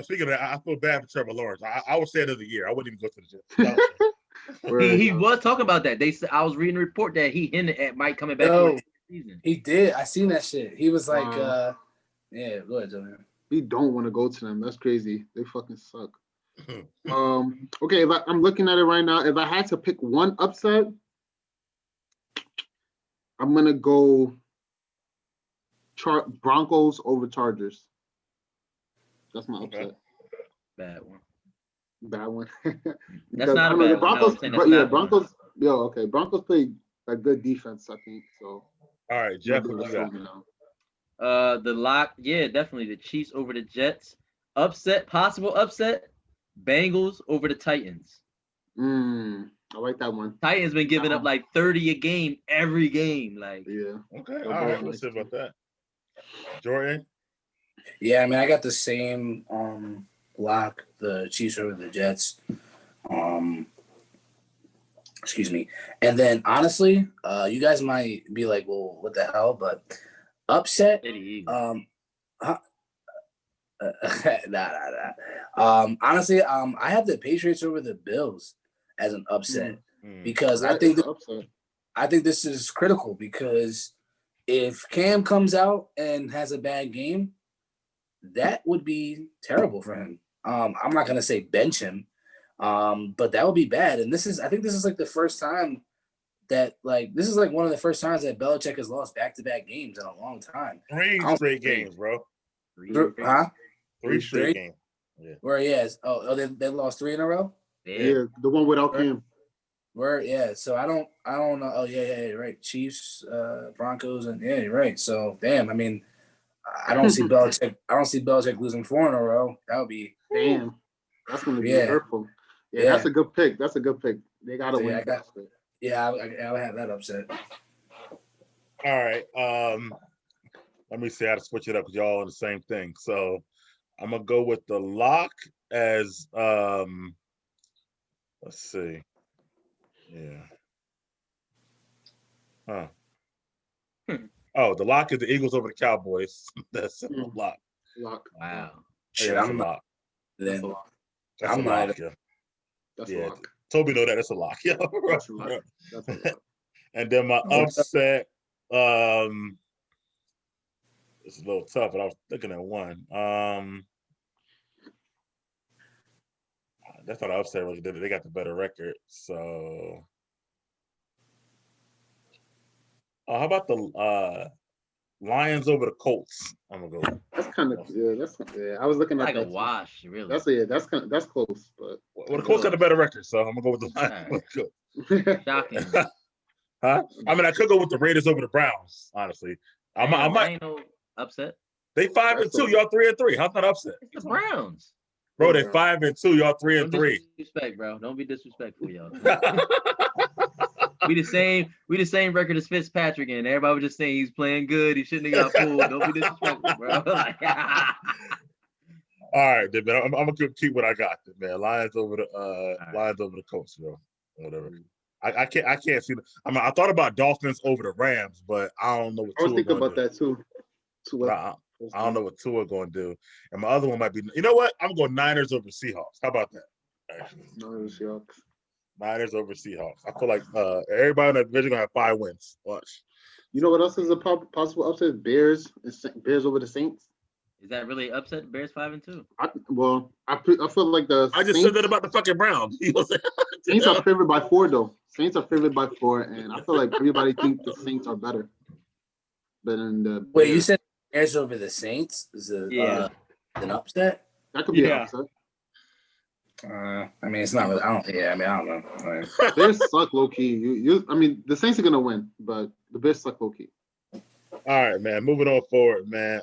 [SPEAKER 1] speaking of that, I feel bad for Trevor Lawrence. I would say it of the year. I wouldn't even go to the Jets.
[SPEAKER 4] He was talking about that. They said I was reading a report that he hinted at Mike coming back
[SPEAKER 3] Yo,
[SPEAKER 4] for the season.
[SPEAKER 3] he did. I seen that shit. He was like,
[SPEAKER 2] Wow.
[SPEAKER 3] yeah, go ahead, Joe.
[SPEAKER 2] We don't want to go to them. That's crazy. They fucking suck. Okay, I'm looking at it right now. If I had to pick one upset, I'm gonna go Broncos over Chargers. That's my upset.
[SPEAKER 1] Okay.
[SPEAKER 4] Bad one.
[SPEAKER 2] Bad one.
[SPEAKER 4] That's not a bad
[SPEAKER 2] the Broncos,
[SPEAKER 4] one. No,
[SPEAKER 2] yeah, Broncos. Yo, okay. Broncos play a good defense, I think. So.
[SPEAKER 1] All right, Jeff, what you got?
[SPEAKER 4] The lock, yeah, definitely the Chiefs over the Jets. Possible upset. Bengals over the Titans.
[SPEAKER 2] I like that one.
[SPEAKER 4] Titans been giving up like 30 a game every game. Like,
[SPEAKER 2] yeah.
[SPEAKER 1] Okay, all right. Let's see about that. Jordan.
[SPEAKER 3] Yeah, I mean, I got the same lock, the Chiefs over the Jets. Excuse me. And then honestly, you guys might be like, well, what the hell? But upset. Honestly, I have the Patriots over the Bills as an upset because I think this is critical because if Cam comes out and has a bad game, that would be terrible for him. I'm not gonna say bench him, but that would be bad. And I think this is like the first time that this is like one of the first times that Belichick has lost back-to-back games in a long time.
[SPEAKER 1] 3 straight games, bro. Three straight games. Yeah.
[SPEAKER 3] Where he has they lost 3 in a row.
[SPEAKER 2] Yeah, the one without Cam.
[SPEAKER 3] Where so I don't know. Oh yeah, right. Chiefs, Broncos, and yeah, you're right. So damn, I mean, I don't see Belichick. I don't see Belichick losing 4 in a row. That would be
[SPEAKER 2] damn. That's gonna be hurtful. Yeah, that's a good pick. That's a good pick. They gotta win.
[SPEAKER 3] I would have that upset.
[SPEAKER 1] All right. Let me see how to switch it up because y'all on the same thing. So I'm gonna go with the lock as let's see. Yeah. Oh, the lock is the Eagles over the Cowboys. That's a lock.
[SPEAKER 4] Wow.
[SPEAKER 1] Shit, that's a lock.
[SPEAKER 2] That's a lock.
[SPEAKER 1] That's a lock. Yeah.
[SPEAKER 2] That's a lock.
[SPEAKER 1] Tobi know that. That's a lock. Yeah.
[SPEAKER 2] That's a lock. That's a lock.
[SPEAKER 1] And then my upset, it's a little tough, but I was thinking of one. That's not an upset really. They got the better record. So how about the Lions over the Colts? I'm gonna go.
[SPEAKER 2] That's kind of I was looking at
[SPEAKER 4] like
[SPEAKER 2] that
[SPEAKER 4] a wash, really.
[SPEAKER 2] That's close, but
[SPEAKER 1] the Colts got the better record, so I'm gonna go with the Lions.
[SPEAKER 4] Shocking.
[SPEAKER 1] Huh? I mean, I could go with the Raiders over the Browns. Honestly, I might.
[SPEAKER 4] Ain't no upset.
[SPEAKER 1] They 5-2. Y'all 3-3. How's that upset?
[SPEAKER 4] It's the Browns.
[SPEAKER 1] Bro, they 5-2. Y'all 3-3.
[SPEAKER 4] Don't disrespect, bro. Don't be disrespectful, y'all. We the same record as Fitzpatrick, and everybody was just saying he's playing good. He shouldn't have got pulled. Don't be disrespectful, bro.
[SPEAKER 1] All right, then, man. I'm gonna keep what I got, then, man. Lions over the Colts, bro. Whatever. I can't see. I mean, I thought about Dolphins over the Rams, but I don't know what.
[SPEAKER 2] I was thinking about that too.
[SPEAKER 1] I don't know what Tua going to do, and my other one might be. You know what? I'm going Niners over Seahawks. How about that? Actually. Niners over Seahawks. I feel like everybody in that division gonna have 5 wins. Watch.
[SPEAKER 2] You know what else is a possible upset? Bears over the Saints.
[SPEAKER 4] Is that really upset? Bears 5-2.
[SPEAKER 2] I feel like
[SPEAKER 1] I just said that about the fucking Browns.
[SPEAKER 2] Saints are favored by 4 though. Saints are favored by 4, and I feel like everybody thinks the Saints are better.
[SPEAKER 3] Wait, you said Bears over the Saints is an upset?
[SPEAKER 2] That could be an upset.
[SPEAKER 3] I mean, it's not really. I don't know. Right.
[SPEAKER 2] Bears suck low key. I mean, the Saints are gonna win, but the Bears suck low key.
[SPEAKER 1] All right, man. Moving on forward, man.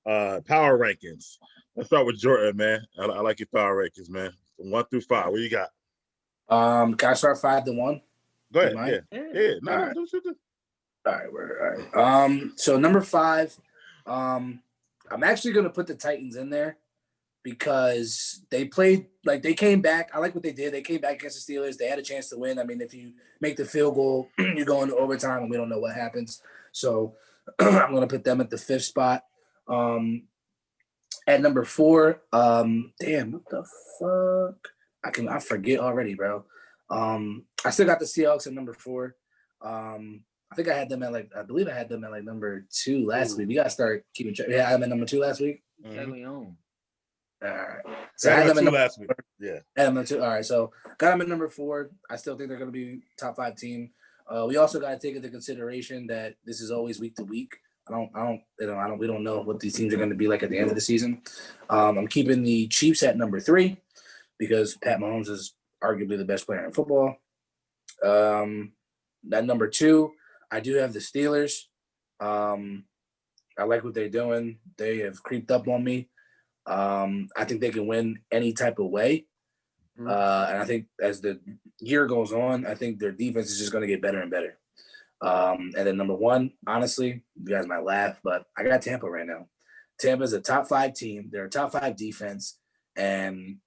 [SPEAKER 1] Power rankings. Let's start with Jordan, man. I like your power rankings, man. From 1 through 5. What you got?
[SPEAKER 3] Can I start 5 to 1?
[SPEAKER 1] Go ahead. Yeah. No,
[SPEAKER 3] All right. So number 5, I'm actually gonna put the Titans in there because they played like they came back. I like what they did. They came back against the Steelers. They had a chance to win. I mean, if you make the field goal, you go into overtime, and we don't know what happens. So I'm gonna put them at the 5th spot. At number 4, damn, what the fuck? I forget already, bro. I still got the Seahawks at number 4. I think I believe I had them at like number 2 last week. We gotta start keeping track. Yeah, I'm at number 2 last week.
[SPEAKER 4] Exactly on.
[SPEAKER 3] All right. So
[SPEAKER 1] I
[SPEAKER 3] I had
[SPEAKER 1] had
[SPEAKER 3] them
[SPEAKER 1] two
[SPEAKER 3] at
[SPEAKER 1] last week. Yeah.
[SPEAKER 3] number 2. All right. So got them at number 4. I still think they're gonna be top 5 team. We also got to take into consideration that this is always week to week. We don't know what these teams are going to be like at the end of the season. I'm keeping the Chiefs at number 3 because Pat Mahomes is arguably the best player in football. At number 2, I do have the Steelers. I like what they're doing. They have creeped up on me. I think they can win any type of way. And I think as the year goes on, I think their defense is just going to get better and better. And then number 1, honestly, you guys might laugh, but I got Tampa right now. Tampa's a top 5 team. They're a top 5 defense. And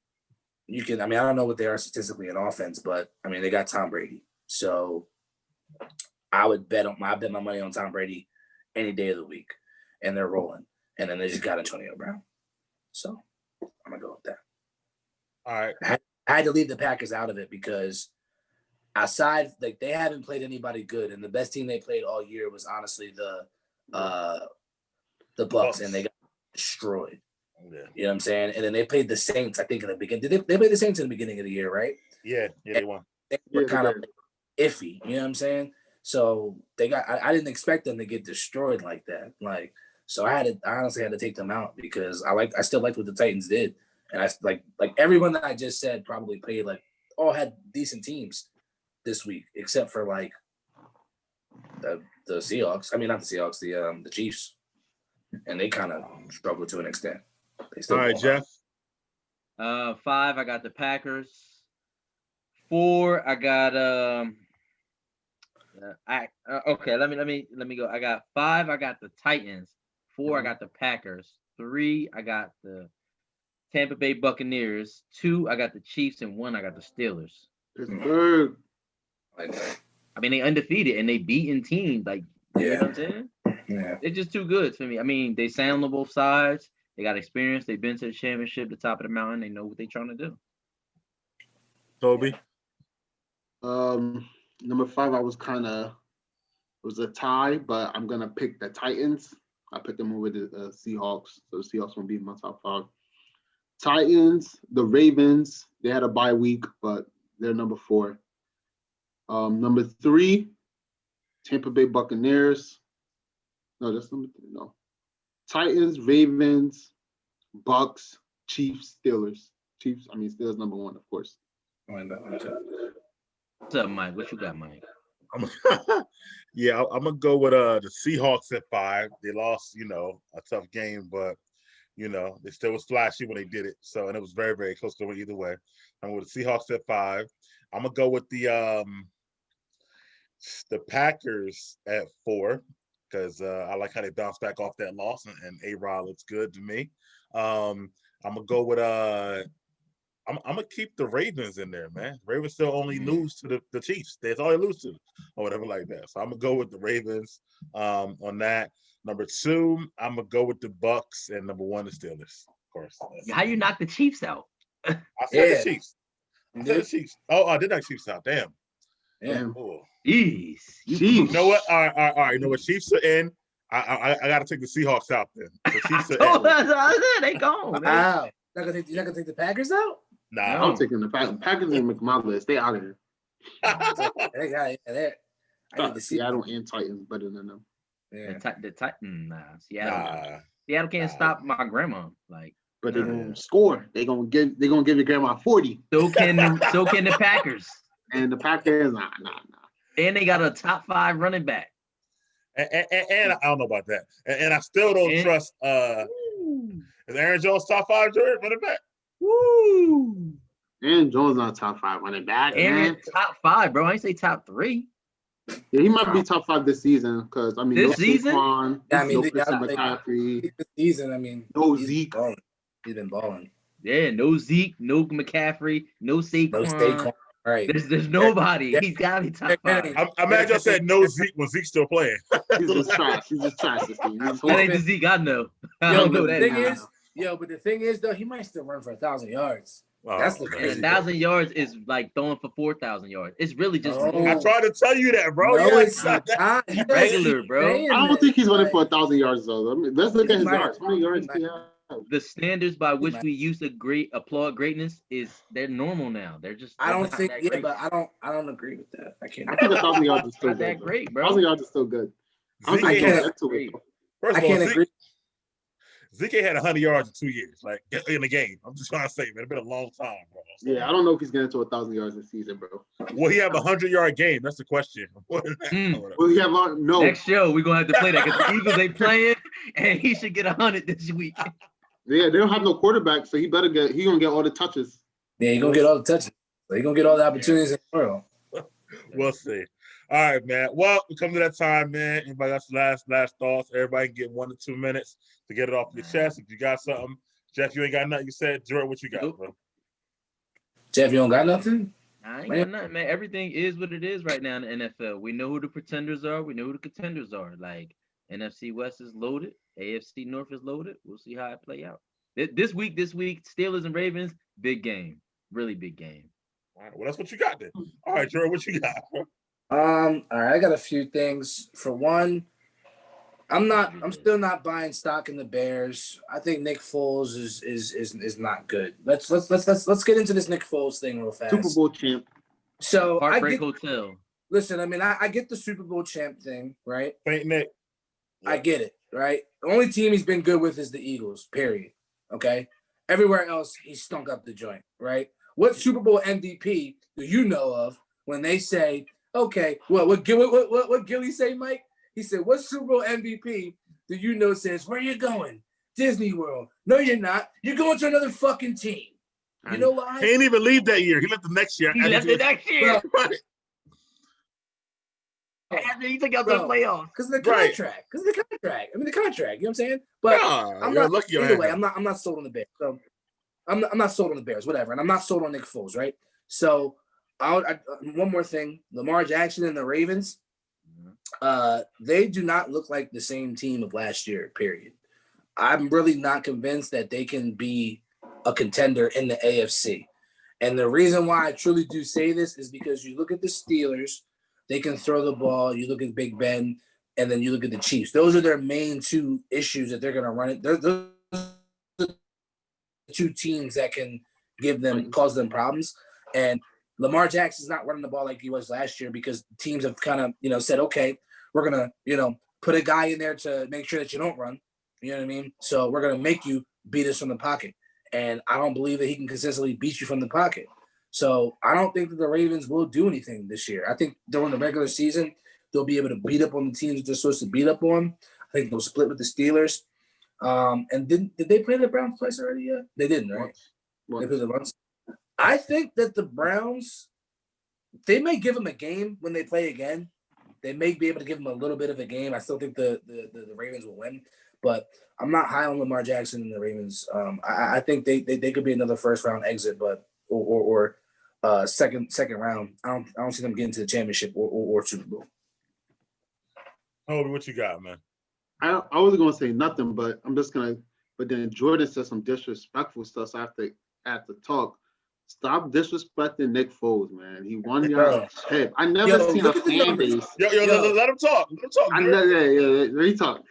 [SPEAKER 3] I don't know what they are statistically in offense, but I mean, they got Tom Brady. So I bet my money on Tom Brady any day of the week. And they're rolling. And then they just got Antonio Brown. So I'm going to go with that.
[SPEAKER 1] All right.
[SPEAKER 3] I had to leave the Packers out of it because aside, like they haven't played anybody good, and the best team they played all year was honestly the Bucks, and they got destroyed. Yeah. You know what I'm saying? And then they played the Saints, I think, in the beginning. They played the Saints in the beginning of the year, right?
[SPEAKER 1] Yeah, they won.
[SPEAKER 3] They were kind of iffy, you know what I'm saying? So I didn't expect them to get destroyed like that. Like, so I honestly had to take them out because I still liked what the Titans did. And I like everyone that I just said probably played all had decent teams this week, except for like the Seahawks. I mean, not the Seahawks, the Chiefs, and they kind of struggled to an extent.
[SPEAKER 1] All right, Jeff.
[SPEAKER 4] 5, I got the Packers. 4, I got okay. Let me go. I got 5. I got the Titans. 4, I got the Packers. 3, I got the Tampa Bay Buccaneers. 2, I got the Chiefs, and 1, I got the Steelers.
[SPEAKER 2] Pittsburgh.
[SPEAKER 4] I mean, they undefeated and they beaten teams. Like, you know what I'm saying?
[SPEAKER 3] Yeah.
[SPEAKER 4] They're just too good for me. I mean, they sound on both sides. They got experience. They've been to the championship, the top of the mountain. They know what they're trying to do.
[SPEAKER 1] Tobi?
[SPEAKER 2] Number 5, it was a tie, but I'm going to pick the Titans. I picked them over the Seahawks. So the Seahawks will be in my top 5. Titans, the Ravens, they had a bye week, but they're number 4. Number 3, Tampa Bay Buccaneers. No, that's number 3. No. Titans, Ravens, Bucks, Chiefs, Steelers. Steelers number 1, of course.
[SPEAKER 4] What's up, Mike? What you got, Mike?
[SPEAKER 1] I'm gonna go with the Seahawks at 5. They lost, a tough game, but they still was flashy when they did it. So, and it was very, very close to it either way. I'm with the Seahawks at 5. I'm gonna go with the Packers at 4 because I like how they bounced back off that loss, and A-Rod looks good to me. I'm gonna go with I'm gonna keep the Ravens in there, man. Ravens still only lose to the Chiefs. That's all they lose to, or whatever like that. So I'm gonna go with the Ravens on that. Number 2, I'm gonna go with the Bucks, and number 1, the Steelers, of course.
[SPEAKER 4] How you knock the Chiefs out?
[SPEAKER 1] I said the Chiefs. I said the Chiefs. Oh, I did knock Chiefs out. Damn.
[SPEAKER 3] Yeah.
[SPEAKER 1] Oh.
[SPEAKER 4] Jeez.
[SPEAKER 1] You know what? All right. You know what? Chiefs are in. I gotta take the Seahawks out then. The Chiefs are in.
[SPEAKER 4] Oh, that's what I said. They gone.
[SPEAKER 3] Wow. You're not gonna take the Packers out?
[SPEAKER 1] Nah.
[SPEAKER 2] I'm taking the Packers. Packers didn't make my list. They out of here.
[SPEAKER 3] They got it. I need to see
[SPEAKER 2] Seattle and Titans better than them.
[SPEAKER 3] Yeah.
[SPEAKER 4] The Titan, Seattle can't stop my grandma. Like,
[SPEAKER 2] but they're gonna score. They're gonna give your grandma 40.
[SPEAKER 4] So can the Packers.
[SPEAKER 2] And the Packers, nah.
[SPEAKER 4] And they got a top 5 running back.
[SPEAKER 1] And I don't know about that. And I still don't trust. Is Aaron Jones top 5 running back?
[SPEAKER 4] Woo!
[SPEAKER 2] Aaron Jones not top 5 running back.
[SPEAKER 4] Aaron top 5, bro. I ain't say top 3.
[SPEAKER 2] Yeah, he might be top 5 this season because I mean,
[SPEAKER 4] This
[SPEAKER 2] no
[SPEAKER 4] season?
[SPEAKER 2] Saquon, no Christian McCaffrey,
[SPEAKER 3] This season, I mean,
[SPEAKER 2] no
[SPEAKER 3] he's
[SPEAKER 2] Zeke.
[SPEAKER 3] He's been balling.
[SPEAKER 4] Yeah, no Zeke, no McCaffrey, no Saquon.
[SPEAKER 3] No Saquon. Right.
[SPEAKER 4] There's nobody. He's got to be top 5.
[SPEAKER 1] I imagine y'all said no Zeke when Zeke's still playing.
[SPEAKER 2] He's just trash. He's just trash this season.
[SPEAKER 4] That ain't the Zeke I know. I don't know
[SPEAKER 3] the
[SPEAKER 4] that.
[SPEAKER 3] thing is, but the thing is, though, he might still run for 1,000 yards. That's the crazy.
[SPEAKER 4] 1,000 yards is like throwing for 4,000 yards. It's really just
[SPEAKER 1] I tried to tell you that, bro.
[SPEAKER 3] No, it's not.
[SPEAKER 4] regular, bro.
[SPEAKER 2] I don't think he's running for 1,000 yards though. I mean, let's look at his yards. How many yards do he have?
[SPEAKER 4] The standards by which we used to applaud greatness they're normal now. They're just.
[SPEAKER 3] I don't think. Yeah,
[SPEAKER 4] great.
[SPEAKER 3] but I don't agree with that. I can't.
[SPEAKER 2] I think 1,000 yards is still
[SPEAKER 4] Not
[SPEAKER 2] good.
[SPEAKER 4] that great, bro.
[SPEAKER 2] 1,000 yards is still good.
[SPEAKER 1] Zeke
[SPEAKER 2] I
[SPEAKER 1] can't
[SPEAKER 3] agree.
[SPEAKER 1] Zeke had 100 yards in 2 years, like in the game. I'm just trying to say, man, it's been a long time, bro. So,
[SPEAKER 2] yeah, I don't know if he's getting to 1,000 yards this season, bro.
[SPEAKER 1] Will he have a 100-yard game? That's the question.
[SPEAKER 2] Will he have no?
[SPEAKER 4] Next show we're gonna have to play that because the Eagles ain't playing, and he should get 100 this week.
[SPEAKER 2] Yeah, they don't have no quarterback, so he gonna get all the touches.
[SPEAKER 3] Yeah, he gonna get all the touches. He gonna get all the opportunities in the world.
[SPEAKER 1] We'll see. All right, man. Well, we come to that time, man. Anybody got last thoughts? Everybody can get 1 to 2 minutes to get it off your chest. If you got something, Jeff, you ain't got nothing. You said, Jordan, what you got, bro?
[SPEAKER 3] Jeff, you don't got nothing?
[SPEAKER 4] I ain't got nothing, man. Everything is what it is right now in the NFL. We know who the pretenders are. We know who the contenders are. Like NFC West is loaded. AFC North is loaded. We'll see how it play out. This week, Steelers and Ravens, big game. Really big game.
[SPEAKER 1] All right, well, that's what you got then. All right, Jordan, what you got, bro?
[SPEAKER 3] All right, I got a few things. For one, I'm still not buying stock in the Bears. I think Nick Foles is not good. Let's get into this Nick Foles thing real fast.
[SPEAKER 2] Super Bowl champ.
[SPEAKER 3] So
[SPEAKER 4] Heartbreak Hotel.
[SPEAKER 3] Listen, I mean, I get the Super Bowl champ thing, right?
[SPEAKER 1] Saint Nick.
[SPEAKER 3] I get it, right? The only team he's been good with is the Eagles, period. Okay? Everywhere else, he stunk up the joint, right? What Super Bowl MVP do you know of when they say, okay, well, what Gilly say, Mike? He said, what Super Bowl MVP do you know says, where you going? Disney World. No, you're not. You're going to another fucking team. You know why?
[SPEAKER 1] He didn't even leave that year. He left the next year.
[SPEAKER 4] He left the next year.
[SPEAKER 1] Right.
[SPEAKER 4] After he took out the playoffs.
[SPEAKER 3] Because of the contract. Because of the contract. I mean, the contract. You know what I'm saying? But I'm not lucky. Either way, I'm not sold on the Bears. So I'm not sold on the Bears. Whatever. And I'm not sold on Nick Foles. Right. So one more thing: Lamar Jackson and the Ravens. They do not look like the same team of last year. Period. I'm really not convinced that they can be a contender in the AFC. And the reason why I truly do say this is because you look at the Steelers. They can throw the ball. You look at Big Ben, and then you look at the Chiefs. Those are their main two issues that they're going to run it. Those are the two teams that can cause them problems. And Lamar Jackson's not running the ball like he was last year because teams have kind of, said, okay, we're going to, put a guy in there to make sure that you don't run. You know what I mean? So we're going to make you beat us from the pocket. And I don't believe that he can consistently beat you from the pocket. So I don't think that the Ravens will do anything this year. I think during the regular season, they'll be able to beat up on the teams that they're supposed to beat up on. I think they'll split with the Steelers. And did they play the Browns twice already yet? They didn't, right? They played the Browns. I think that the Browns, they may give them a game when they play again. They may be able to give them a little bit of a game. I still think the Ravens will win. But I'm not high on Lamar Jackson and the Ravens. I think they could be another first round exit, but or second round. I don't see them getting to the championship or Super Bowl.
[SPEAKER 1] Tobi, what you got, man?
[SPEAKER 2] I wasn't gonna say nothing, but I'm just gonna. But then Jordan said some disrespectful stuff. So I have to talk. Stop disrespecting Nick Foles, man. He won your chip. I never seen a fan base.
[SPEAKER 1] Let him talk. Let him talk.
[SPEAKER 2] Let me talk.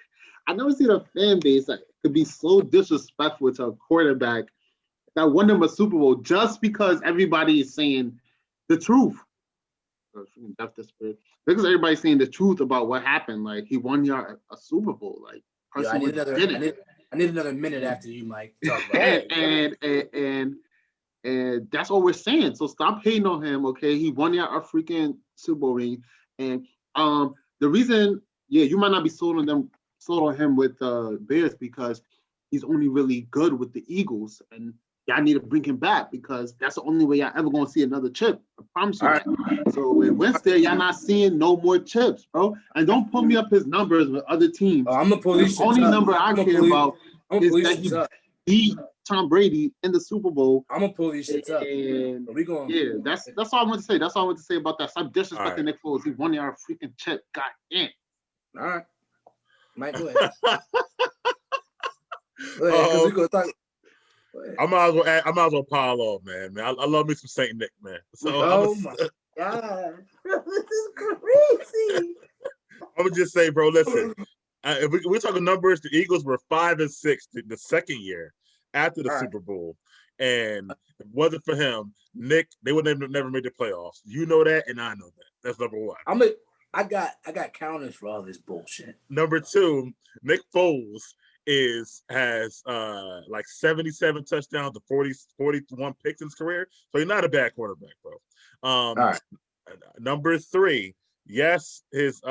[SPEAKER 2] I never seen a fan base that could be so disrespectful to a quarterback that won them a Super Bowl just because everybody is saying the truth. Because everybody's saying the truth about what happened. Like, he won y'all a Super Bowl. Like,
[SPEAKER 3] I need another minute after you, Mike. Talk about
[SPEAKER 2] and that's all we're saying. So stop hating on him, okay? He won y'all a freaking Super Bowl ring. And the reason, you might not be sold on him with Bears because he's only really good with the Eagles. And y'all need to bring him back because that's the only way y'all ever gonna see another chip. I promise you
[SPEAKER 3] All
[SPEAKER 2] that. So when Wentz there, y'all not seeing no more chips, bro. And don't pull me up his numbers with other teams.
[SPEAKER 3] I'm gonna pull these
[SPEAKER 2] The only number I care about is that he beat Tom Brady in the Super Bowl.
[SPEAKER 3] I'm gonna pull these shits up.
[SPEAKER 2] And
[SPEAKER 3] Are we going?
[SPEAKER 2] yeah, that's all I want to say. That's all I want to say about that. Stop disrespecting
[SPEAKER 1] right.
[SPEAKER 2] Nick Foles. He won y'all freaking chip. God damn.
[SPEAKER 3] All right. Mike, go ahead. Go ahead, because we gonna talk.
[SPEAKER 1] I might as well pile off, man. I love me some Saint Nick, man. So
[SPEAKER 3] Oh my God. This is crazy.
[SPEAKER 1] I would just say, bro, listen. If we're talking numbers, the Eagles were 5-6 the second year after the Super Bowl, and if it wasn't for him, Nick, they would never made the playoffs. You know that, and I know that. That's number one.
[SPEAKER 3] I got counters for all this bullshit.
[SPEAKER 1] Number two, Nick Foles has like 77 touchdowns to 41 picks in his career, so he's not a bad quarterback, bro.
[SPEAKER 3] All right.
[SPEAKER 1] Number three, yes, his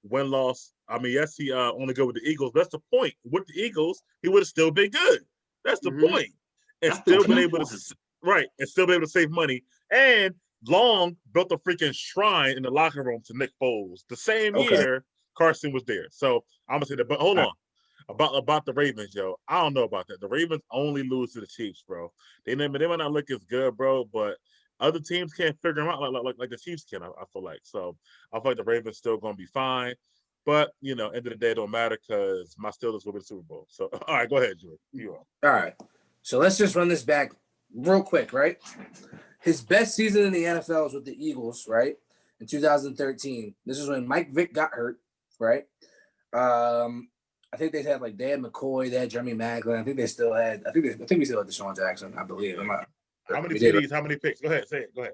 [SPEAKER 1] win-loss. I mean, yes, he only go with the Eagles. That's the point. With the Eagles, he would have still been good. That's the point. And
[SPEAKER 2] That's
[SPEAKER 1] still
[SPEAKER 2] the
[SPEAKER 1] been
[SPEAKER 2] key
[SPEAKER 1] able
[SPEAKER 2] point.
[SPEAKER 1] to and still be able to save money. And Long built a freaking shrine in the locker room to Nick Foles the same year Carson was there. So I'm gonna say that. But hold on. About the Ravens, yo. I don't know about that. The Ravens only lose to the Chiefs, bro. They might not look as good, bro, but other teams can't figure them out like the Chiefs can, I feel like. So I feel like the Ravens still gonna be fine. But end of the day, it don't matter because my Steelers will win the Super Bowl. So all right, go ahead, Drew. You are.
[SPEAKER 3] All right. So let's just run this back real quick, right? His best season in the NFL was with the Eagles, right? In 2013. This is when Mike Vick got hurt, right? I think they had McCoy, they had Jeremy Maclin. I think we still had Deshaun Jackson, I believe.
[SPEAKER 1] How many TDs? How many picks? Go ahead, say it. Go ahead.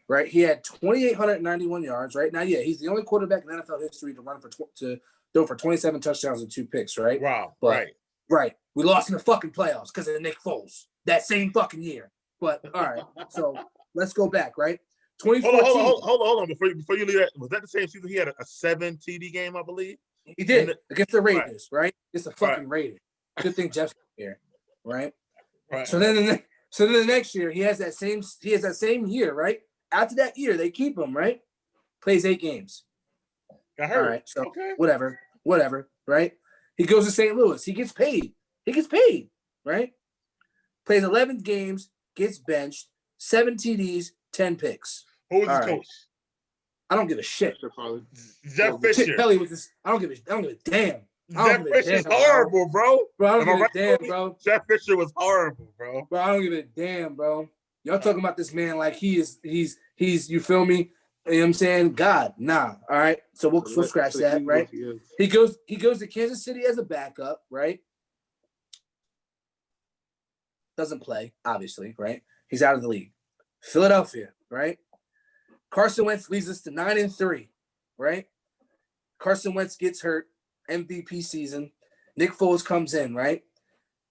[SPEAKER 3] Right. He had 2,891 yards. Right now, yeah, he's the only quarterback in NFL history to throw for 27 touchdowns and 2 picks. Right.
[SPEAKER 1] Wow.
[SPEAKER 3] But, right. We lost in the fucking playoffs because of Nick Foles that same fucking year. But all right, so let's go back. Right. 2014.
[SPEAKER 1] Hold on. Before you leave that, was that the same season he had a 7 TD game? I believe
[SPEAKER 3] he did against the Raiders. Right. It's the fucking Raiders. Good thing Jeff's here. Right. So then the next year he has that same year, right? After that year, they keep him, right? Plays 8 games.
[SPEAKER 1] Got hurt.
[SPEAKER 3] All right, so whatever, right? He goes to St. Louis. He gets paid, right? Plays 11 games, gets benched, 7 TDs, 10 picks.
[SPEAKER 1] Who was his coach?
[SPEAKER 3] I don't give a shit.
[SPEAKER 1] Jeff Fisher.
[SPEAKER 3] Chip Kelly was this. I don't give a damn.
[SPEAKER 1] Jeff Fisher's horrible, bro.
[SPEAKER 3] Bro, I don't give a damn, bro.
[SPEAKER 1] Jeff Fisher was horrible, bro.
[SPEAKER 3] Bro, I don't give a damn, bro. Y'all talking about this man like he's you feel me? You know what I'm saying? God, nah. All right. So we'll scratch that, right? He goes to Kansas City as a backup, right? Doesn't play, obviously, right? He's out of the league. Philadelphia, right? Carson Wentz leads us to 9-3, right? Carson Wentz gets hurt, MVP season. Nick Foles comes in, right?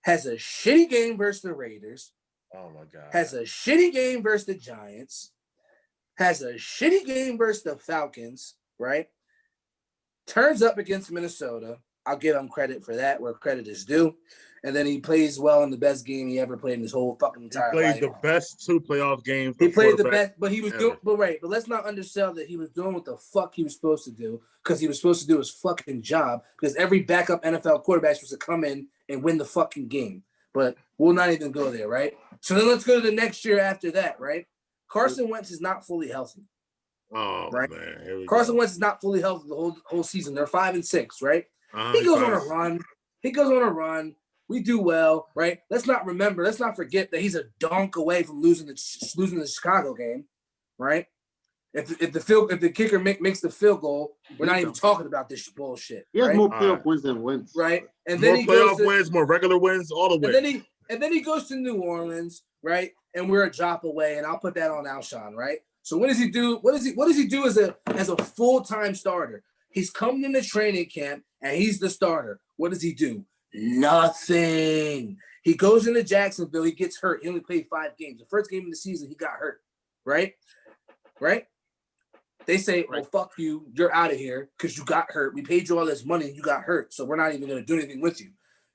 [SPEAKER 3] Has a shitty game versus the Raiders.
[SPEAKER 1] Oh my God.
[SPEAKER 3] Has a shitty game versus the Giants. Has a shitty game versus the Falcons, right? Turns up against Minnesota. I'll give him credit for that, where credit is due. And then he plays well in the best game he ever played in his whole fucking entire life.
[SPEAKER 1] He played the best 2 playoff games.
[SPEAKER 3] He played the best, but he was doing. But let's not undersell that he was doing what the fuck he was supposed to do, because he was supposed to do his fucking job. Because every backup NFL quarterback is supposed to come in and win the fucking game. But we'll not even go there, right? So then let's go to the next year after that, right? Carson Wentz is not fully healthy.
[SPEAKER 1] Oh
[SPEAKER 3] right?
[SPEAKER 1] Man,
[SPEAKER 3] Carson Wentz is not fully healthy the whole season. They're 5-6, right? He goes on a run. We do well, right? Let's not forget that he's a dunk away from losing the Chicago game, right? If the kicker makes the field goal, we're not even talking about this bullshit.
[SPEAKER 2] He has more playoff wins than wins,
[SPEAKER 3] right? And then
[SPEAKER 1] more playoff wins, more regular wins, all the way.
[SPEAKER 3] And then he goes to New Orleans, right? And we're a drop away, and I'll put that on Alshon, right? So what does he do? What does he do as a full-time starter? He's coming into training camp and he's the starter. What does he do? Nothing. He goes into Jacksonville. He gets hurt. He only played 5 games. The first game of the season, he got hurt, right? They say, well, fuck you. You're out of here because you got hurt. We paid you all this money and you got hurt, so we're not even going to do anything with you.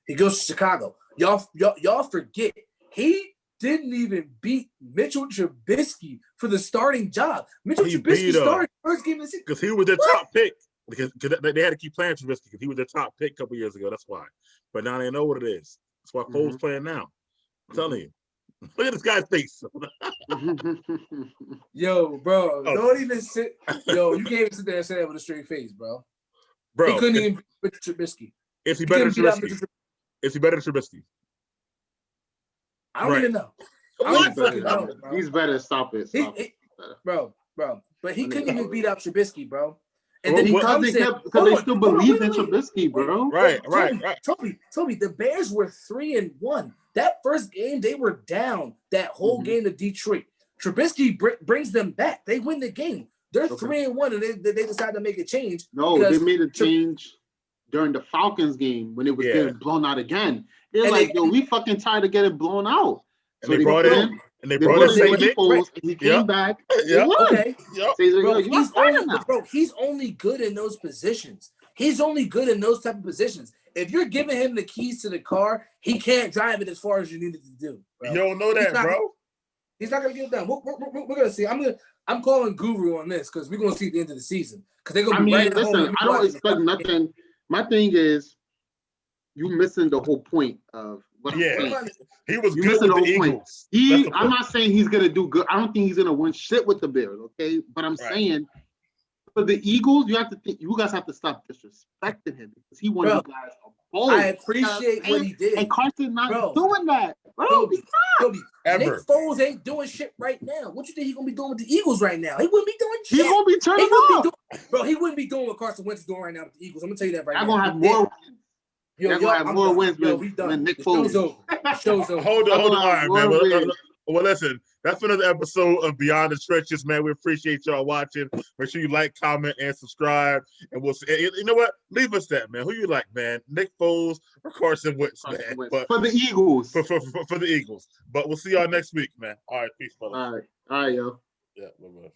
[SPEAKER 3] He goes to Chicago. Y'all forget he didn't even beat Mitchell Trubisky for the starting job. Mitchell
[SPEAKER 1] He
[SPEAKER 3] Trubisky
[SPEAKER 1] beat him.
[SPEAKER 3] started first game of the season.
[SPEAKER 1] Because he was their top pick. Because they had to keep playing Trubisky because he was their top pick a couple years ago. That's why. But now they know what it is. That's why Foles playing now. I'm telling you. Look at this guy's face.
[SPEAKER 3] Yo, bro, don't even sit. Yo, you can't even sit there and say that with a straight face, bro.
[SPEAKER 1] Bro,
[SPEAKER 3] he couldn't even beat Mitchell Trubisky.
[SPEAKER 1] Is he better than Trubisky? Is he better than Trubisky?
[SPEAKER 3] I don't even know. I don't even fucking know, bro.
[SPEAKER 2] He's better. Stop it.
[SPEAKER 3] Bro. But he couldn't even beat out Trubisky, bro.
[SPEAKER 2] And then because they still believe in Trubisky, bro.
[SPEAKER 1] Right.
[SPEAKER 3] Tobi, the Bears were 3-1. That first game, they were down that whole game to Detroit. Trubisky brings them back. They win the game. They're 3-1, and they decided to make a change.
[SPEAKER 2] No, they made a change during the Falcons game when it was getting blown out again. They're like, yo, we fucking tired of getting blown out.
[SPEAKER 1] So they brought in. And they brought in
[SPEAKER 2] Foles, and he came back. Yeah.
[SPEAKER 3] Okay.
[SPEAKER 2] So he's like,
[SPEAKER 3] he's only good in those positions. He's only good in those type of positions. If you're giving him the keys to the car, he can't drive it as far as you need it to do. Bro.
[SPEAKER 1] You don't know that, bro.
[SPEAKER 3] He's not gonna get it done. We're gonna see. I'm calling Guru on this because we're gonna see at the end of the season. Because they're gonna be right at home.
[SPEAKER 2] Listen, I don't expect nothing. My thing is, you missing the whole point of what I'm saying.
[SPEAKER 1] He was good with the Eagles.
[SPEAKER 2] I'm not saying he's gonna do good. I don't think he's gonna win shit with the Bears, okay? But I'm saying for the Eagles, you guys have to stop disrespecting him because he won you guys a bowl.
[SPEAKER 3] I appreciate what he did.
[SPEAKER 2] And Carson not doing that. Bro,
[SPEAKER 3] Tobi,
[SPEAKER 1] Ever.
[SPEAKER 3] Nick Foles ain't doing shit right now. What you think he's gonna be doing with the Eagles right now? He wouldn't be doing shit.
[SPEAKER 2] He's gonna be turning up.
[SPEAKER 3] Bro, he wouldn't be doing what Carson Wentz is doing right now with the Eagles. I'm gonna tell you that right now.
[SPEAKER 2] I'm gonna have more wins.
[SPEAKER 3] They're
[SPEAKER 2] gonna have more wins than Nick Foles.
[SPEAKER 3] Show's over.
[SPEAKER 1] Hold on. All right, man. Well, listen, that's been another episode of Beyond the Trenches, man. We appreciate y'all watching. Make sure you like, comment, and subscribe. And we'll see. You know what? Leave us that, man. Who you like, man? Nick Foles or Carson Wentz, man? But
[SPEAKER 2] for the Eagles.
[SPEAKER 1] For the Eagles. But we'll see y'all next week, man. All right, peace, fellas.
[SPEAKER 2] All right, yo.
[SPEAKER 1] Yeah, bye-bye.